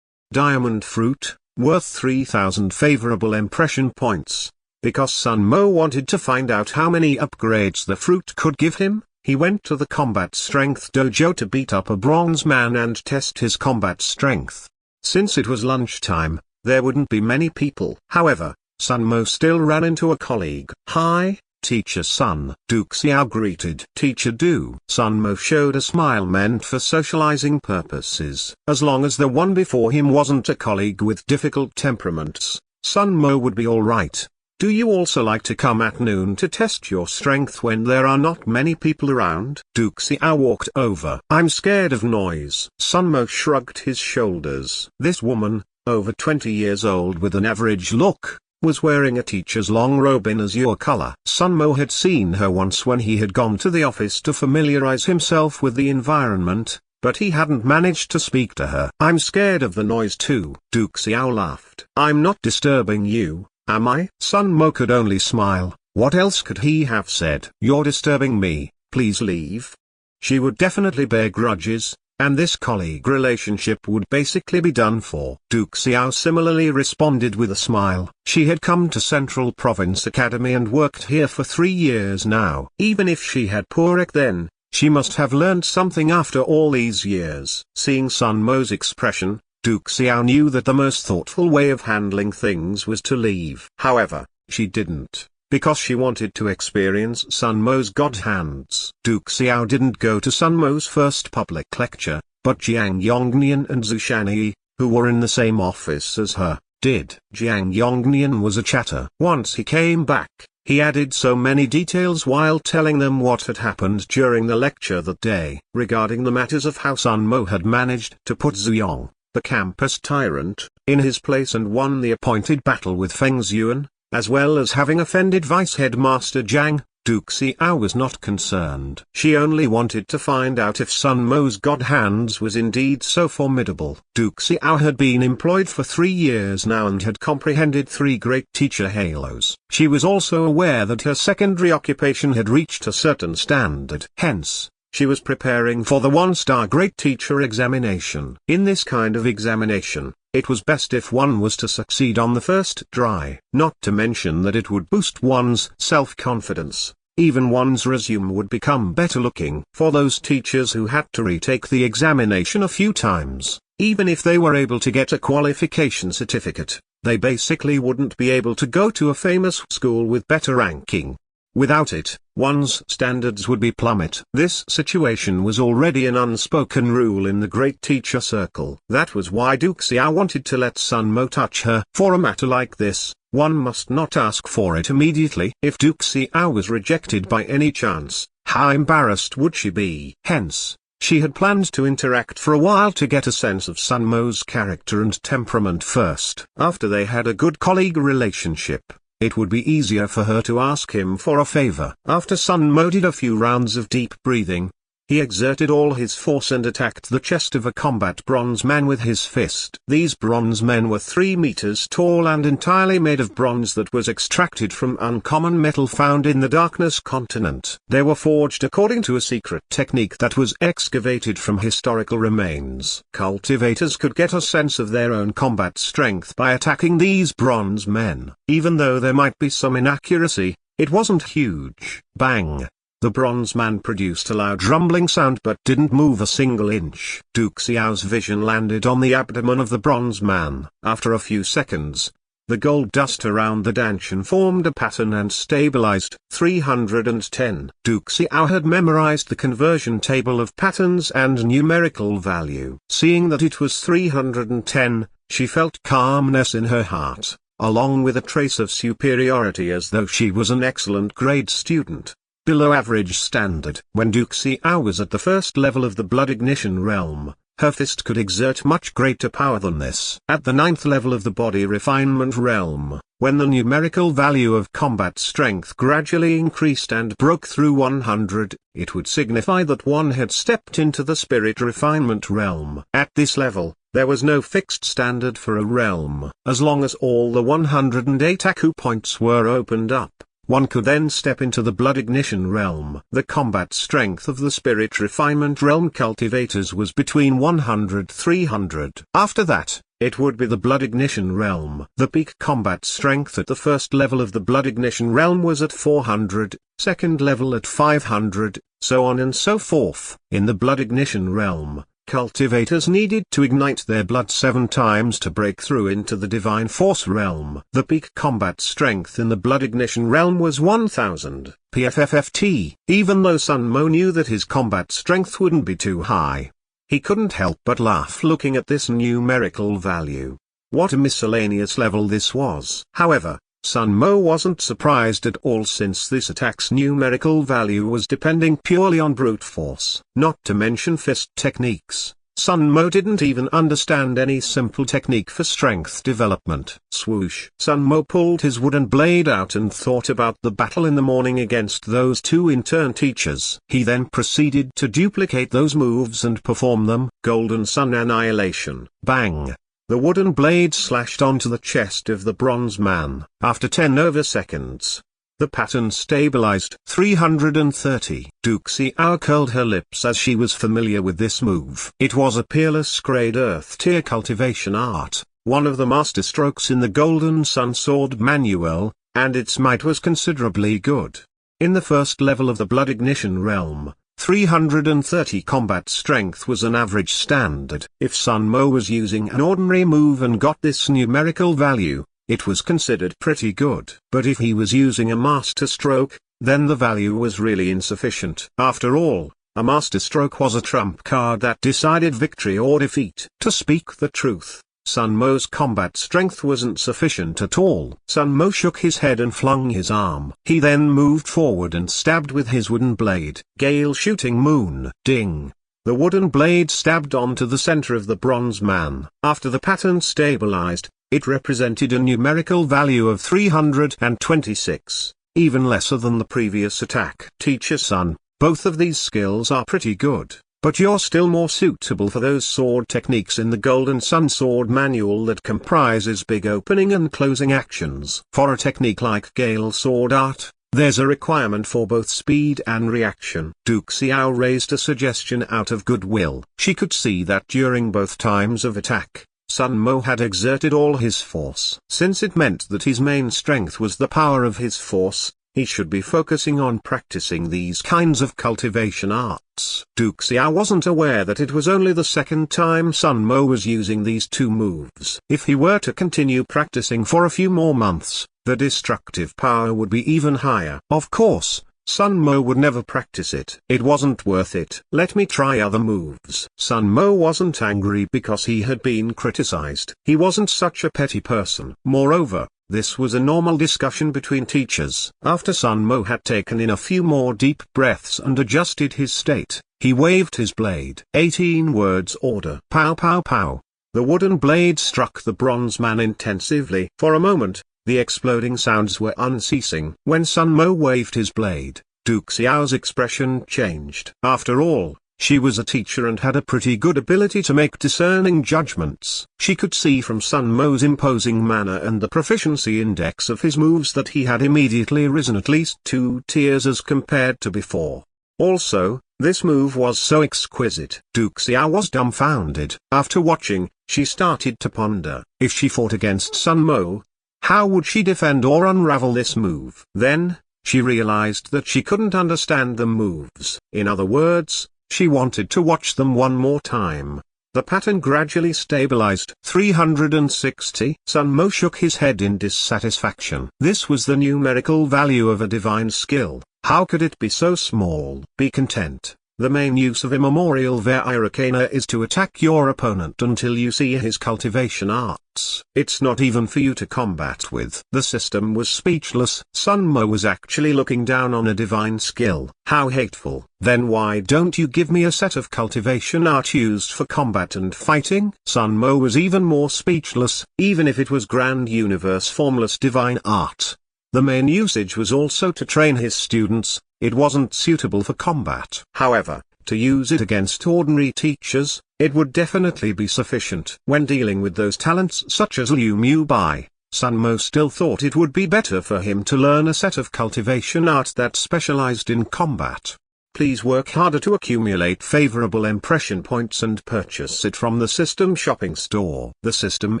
Diamond fruit, worth 3,000 favorable impression points. Because Sun Mo wanted to find out how many upgrades the fruit could give him, he went to the combat strength dojo to beat up a bronze man and test his combat strength. Since it was lunchtime, there wouldn't be many people. However, Sun Mo still ran into a colleague. Hi, Teacher Sun. Du Xiao greeted. Teacher Du. Sun Mo showed a smile meant for socializing purposes. As long as the one before him wasn't a colleague with difficult temperaments, Sun Mo would be alright. Do you also like to come at noon to test your strength when there are not many people around? Du Xiao walked over. I'm scared of noise. Sun Mo shrugged his shoulders. This woman, over 20 years old with an average look, was wearing a teacher's long robe in azure color. Sun Mo had seen her once when he had gone to the office to familiarize himself with the environment, but he hadn't managed to speak to her. I'm scared of the noise too. Du Xiao laughed. I'm not disturbing you, am I? Sun Mo could only smile. What else could he have said? You're disturbing me, please leave. She would definitely bear grudges, and this colleague relationship would basically be done for. Du Xiao similarly responded with a smile. She had come to Central Province Academy and worked here for 3 years now. Even if she had poor EQ then, she must have learned something after all these years. Seeing Sun Mo's expression, Du Xiao knew that the most thoughtful way of handling things was to leave. However, she didn't, because she wanted to experience Sun Mo's god hands. Du Xiao didn't go to Sun Mo's first public lecture, but Jiang Yongnian and Zhu Shanyi, who were in the same office as her, did. Jiang Yongnian was a chatter. Once he came back, he added so many details while telling them what had happened during the lecture that day, regarding the matters of how Sun Mo had managed to put Zuyong, the campus tyrant, in his place and won the appointed battle with Feng Zhuan, as well as having offended Vice Headmaster Zhang. Du Xiao was not concerned. She only wanted to find out if Sun Mo's god hands was indeed so formidable. Du Xiao had been employed for 3 years now and had comprehended 3 great teacher halos. She was also aware that her secondary occupation had reached a certain standard. Hence, she was preparing for the 1-star great teacher examination. In this kind of examination, it was best if one was to succeed on the first try. Not to mention that it would boost one's self-confidence. Even one's resume would become better looking. For those teachers who had to retake the examination a few times, even if they were able to get a qualification certificate, they basically wouldn't be able to go to a famous school with better ranking. Without it, one's standards would be plummet. This situation was already an unspoken rule in the great teacher circle. That was why Duke Xiao wanted to let Sun Mo touch her. For a matter like this, one must not ask for it immediately. If Duke Xiao was rejected by any chance, how embarrassed would she be? Hence, she had planned to interact for a while to get a sense of Sun Mo's character and temperament first. After they had a good colleague relationship, it would be easier for her to ask him for a favor. After Sun Mo did a few rounds of deep breathing, he exerted all his force and attacked the chest of a combat bronze man with his fist. These bronze men were 3 meters tall and entirely made of bronze that was extracted from uncommon metal found in the Darkness continent. They were forged according to a secret technique that was excavated from historical remains. Cultivators could get a sense of their own combat strength by attacking these bronze men. Even though there might be some inaccuracy, it wasn't huge. Bang! The bronze man produced a loud rumbling sound but didn't move a single inch. Duke Xiao's vision landed on the abdomen of the bronze man. After a few seconds, the gold dust around the dantian formed a pattern and stabilized. 310. Duke Xiao had memorized the conversion table of patterns and numerical value. Seeing that it was 310, she felt calmness in her heart, along with a trace of superiority as though she was an excellent grade student. Below average standard. When Duke Xiao was at the first level of the blood ignition realm, her fist could exert much greater power than this. At the 9th level of the body refinement realm, when the numerical value of combat strength gradually increased and broke through 100, it would signify that one had stepped into the spirit refinement realm. At this level, there was no fixed standard for a realm. As long as all the 108 Aku points were opened up, one could then step into the blood ignition realm. The combat strength of the spirit refinement realm cultivators was between 100–300. After that, it would be the blood ignition realm. The peak combat strength at the first level of the blood ignition realm was at 400, second level at 500, so on and so forth. In the blood ignition realm, cultivators needed to ignite their blood 7 times to break through into the divine force realm. The peak combat strength in the blood ignition realm was 1000 PFFFT. Even though Sun Mo knew that his combat strength wouldn't be too high, he couldn't help but laugh looking at this numerical value. What a miscellaneous level this was. However, Sun Mo wasn't surprised at all since this attack's numerical value was depending purely on brute force. Not to mention fist techniques, Sun Mo didn't even understand any simple technique for strength development. Swoosh! Sun Mo pulled his wooden blade out and thought about the battle in the morning against those 2 intern teachers. He then proceeded to duplicate those moves and perform them. Golden Sun Annihilation. Bang! The wooden blade slashed onto the chest of the bronze man. After 10 over seconds, the pattern stabilized. 330. Duke Xiao curled her lips as she was familiar with this move. It was a peerless grade earth tier cultivation art, one of the master strokes in the Golden Sun Sword manual, and its might was considerably good. In the first level of the blood ignition realm, 330 combat strength was an average standard. If Sun Mo was using an ordinary move and got this numerical value, it was considered pretty good. But if he was using a master stroke, then the value was really insufficient. After all, a master stroke was a trump card that decided victory or defeat. To speak the truth, Sun Mo's combat strength wasn't sufficient at all. Sun Mo shook his head and flung his arm. He then moved forward and stabbed with his wooden blade. Gale shooting moon. Ding! The wooden blade stabbed onto the center of the bronze man. After the pattern stabilized, it represented a numerical value of 326, even lesser than the previous attack. Teacher Sun, both of these skills are pretty good, but you're still more suitable for those sword techniques in the Golden Sun Sword manual that comprises big opening and closing actions. For a technique like Gale Sword Art, there's a requirement for both speed and reaction. Duke Xiao raised a suggestion out of goodwill. She could see that during both times of attack, Sun Mo had exerted all his force. Since it meant that his main strength was the power of his force, he should be focusing on practicing these kinds of cultivation arts. Duke Xiao wasn't aware that it was only the second time Sun Mo was using these 2 moves. If he were to continue practicing for a few more months, the destructive power would be even higher. Of course, Sun Mo would never practice it. It wasn't worth it. Let me try other moves. Sun Mo wasn't angry because he had been criticized. He wasn't such a petty person. Moreover, this was a normal discussion between teachers. After Sun Mo had taken in a few more deep breaths and adjusted his state, he waved his blade. 18 words order. Pow pow pow. The wooden blade struck the bronze man intensively. For a moment, the exploding sounds were unceasing. When Sun Mo waved his blade, Duke Xiao's expression changed. After all, she was a teacher and had a pretty good ability to make discerning judgments. She could see from Sun Mo's imposing manner and the proficiency index of his moves that he had immediately risen at least 2 tiers as compared to before. Also, this move was so exquisite. Duke Xiao was dumbfounded. After watching, she started to ponder. If she fought against Sun Mo, how would she defend or unravel this move? Then, she realized that she couldn't understand the moves. In other words, she wanted to watch them one more time. The pattern gradually stabilized. 360. Sun Mo shook his head in dissatisfaction. This was the numerical value of a divine skill. How could it be so small? Be content. The main use of immemorial Vairocana is to attack your opponent until you see his cultivation arts. It's not even for you to combat with. The system was speechless. Sun Mo was actually looking down on a divine skill. How hateful. Then why don't you give me a set of cultivation art used for combat and fighting? Sun Mo was even more speechless. Even if it was grand universe formless divine art, the main usage was also to train his students. It wasn't suitable for combat. However, to use it against ordinary teachers, it would definitely be sufficient. When dealing with those talents such as Liu Mu Bai, Sun Mo still thought it would be better for him to learn a set of cultivation art that specialized in combat. Please work harder to accumulate favorable impression points and purchase it from the system shopping store. The system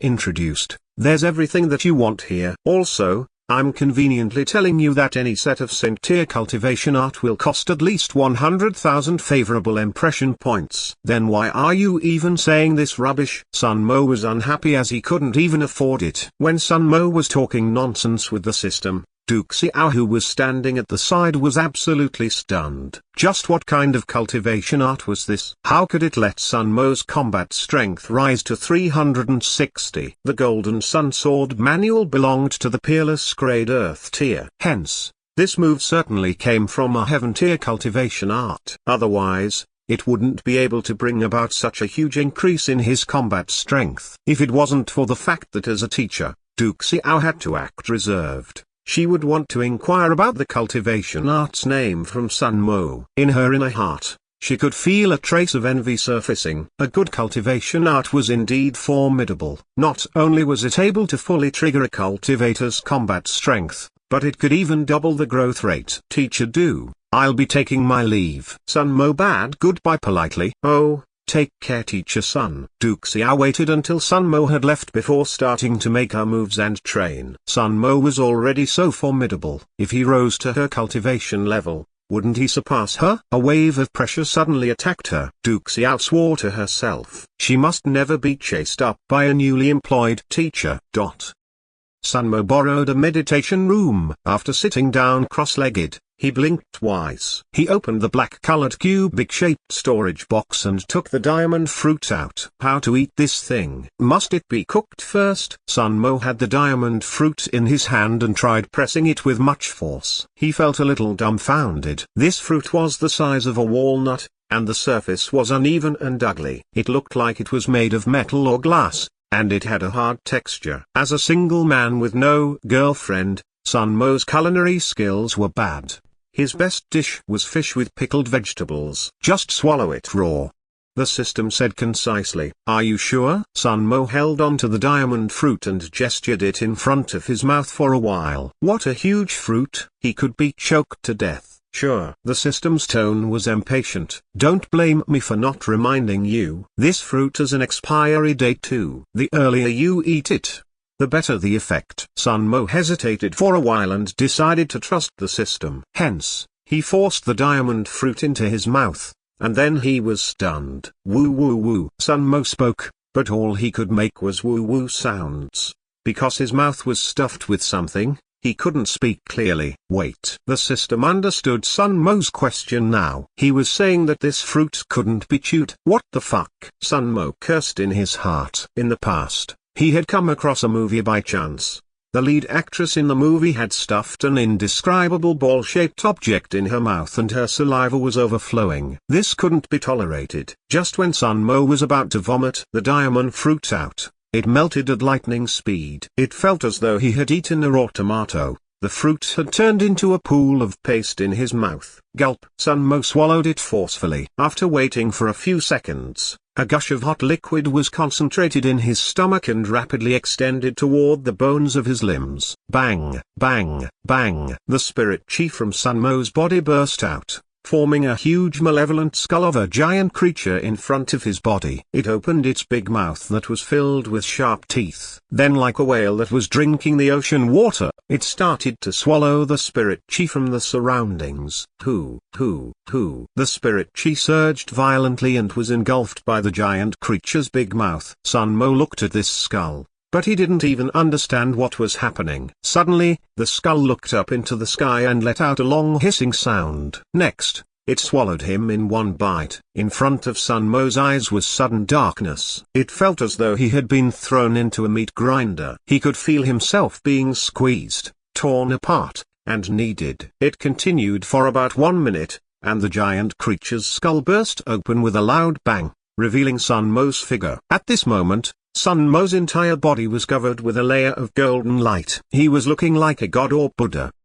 introduced. There's everything that you want here. Also, I'm conveniently telling you that any set of Saint-tier cultivation art will cost at least 100,000 favorable impression points. Then why are you even saying this rubbish? Sun Mo was unhappy as he couldn't even afford it. When Sun Mo was talking nonsense with the system, Duke Xiao, who was standing at the side, was absolutely stunned. Just what kind of cultivation art was this? How could it let Sun Mo's combat strength rise to 360? The Golden Sun Sword manual belonged to the Peerless grade Earth tier. Hence, this move certainly came from a Heaven tier cultivation art. Otherwise, it wouldn't be able to bring about such a huge increase in his combat strength. If it wasn't for the fact that as a teacher, Duke Xiao had to act reserved, she would want to inquire about the cultivation art's name from Sun Mo. In her inner heart, she could feel a trace of envy surfacing. A good cultivation art was indeed formidable. Not only was it able to fully trigger a cultivator's combat strength, but it could even double the growth rate. Teacher Do, I'll be taking my leave. Sun Mo bade goodbye politely. Oh, take care teacher Sun. Duke Xiao waited until Sun Mo had left before starting to make her moves and train. Sun Mo was already so formidable. If he rose to her cultivation level, wouldn't he surpass her? A wave of pressure suddenly attacked her. Duke Xiao swore to herself. She must never be chased up by a newly employed teacher. Sun Mo borrowed a meditation room. After sitting down cross-legged, he blinked twice. He opened the black-colored cubic-shaped storage box and took the diamond fruit out. How to eat this thing? Must it be cooked first? Sun Mo had the diamond fruit in his hand and tried pressing it with much force. He felt a little dumbfounded. This fruit was the size of a walnut, and the surface was uneven and ugly. It looked like it was made of metal or glass, and it had a hard texture. As a single man with no girlfriend, Sun Mo's culinary skills were bad. His best dish was fish with pickled vegetables. Just swallow it raw, the system said concisely. Are you sure? Sun Mo held on to the diamond fruit and gestured it in front of his mouth for a while. What a huge fruit! He could be choked to death. Sure. The system's tone was impatient. Don't blame me for not reminding you. This fruit has an expiry date too. The earlier you eat it, the better the effect. Sun Mo hesitated for a while and decided to trust the system. Hence, he forced the diamond fruit into his mouth, and then he was stunned. Woo woo woo. Sun Mo spoke, but all he could make was woo woo sounds. Because his mouth was stuffed with something, He couldn't speak clearly. Wait. The system understood Sun Mo's question now. He was saying that this fruit couldn't be chewed. What the fuck? Sun Mo cursed in his heart. In the past, he had come across a movie by chance. The lead actress in the movie had stuffed an indescribable ball-shaped object in her mouth and her saliva was overflowing. This couldn't be tolerated. Just when Sun Mo was about to vomit the diamond fruit out, it melted at lightning speed. It felt as though he had eaten a raw tomato. The fruit had turned into a pool of paste in his mouth. Gulp. Sun Mo swallowed it forcefully. After waiting for a few seconds, a gush of hot liquid was concentrated in his stomach and rapidly extended toward the bones of his limbs. Bang, bang, bang. The spirit chi from Sun Mo's body burst out, forming a huge malevolent skull of a giant creature in front of his body. It opened its big mouth that was filled with sharp teeth. Then, like a whale that was drinking the ocean water, it started to swallow the spirit chi from the surroundings. The spirit chi surged violently and was engulfed by the giant creature's big mouth. Sun Mo looked at this skull, but he didn't even understand what was happening. Suddenly, the skull looked up into the sky and let out a long hissing sound. Next, it swallowed him in one bite. In front of Sun Mo's eyes was sudden darkness. It felt as though he had been thrown into a meat grinder. He could feel himself being squeezed, torn apart, and kneaded. It continued for about 1 minute, and the giant creature's skull burst open with a loud bang, revealing Sun Mo's figure. At this moment, Sun Mo's entire body was covered with a layer of golden light. He was looking like a god or Buddha.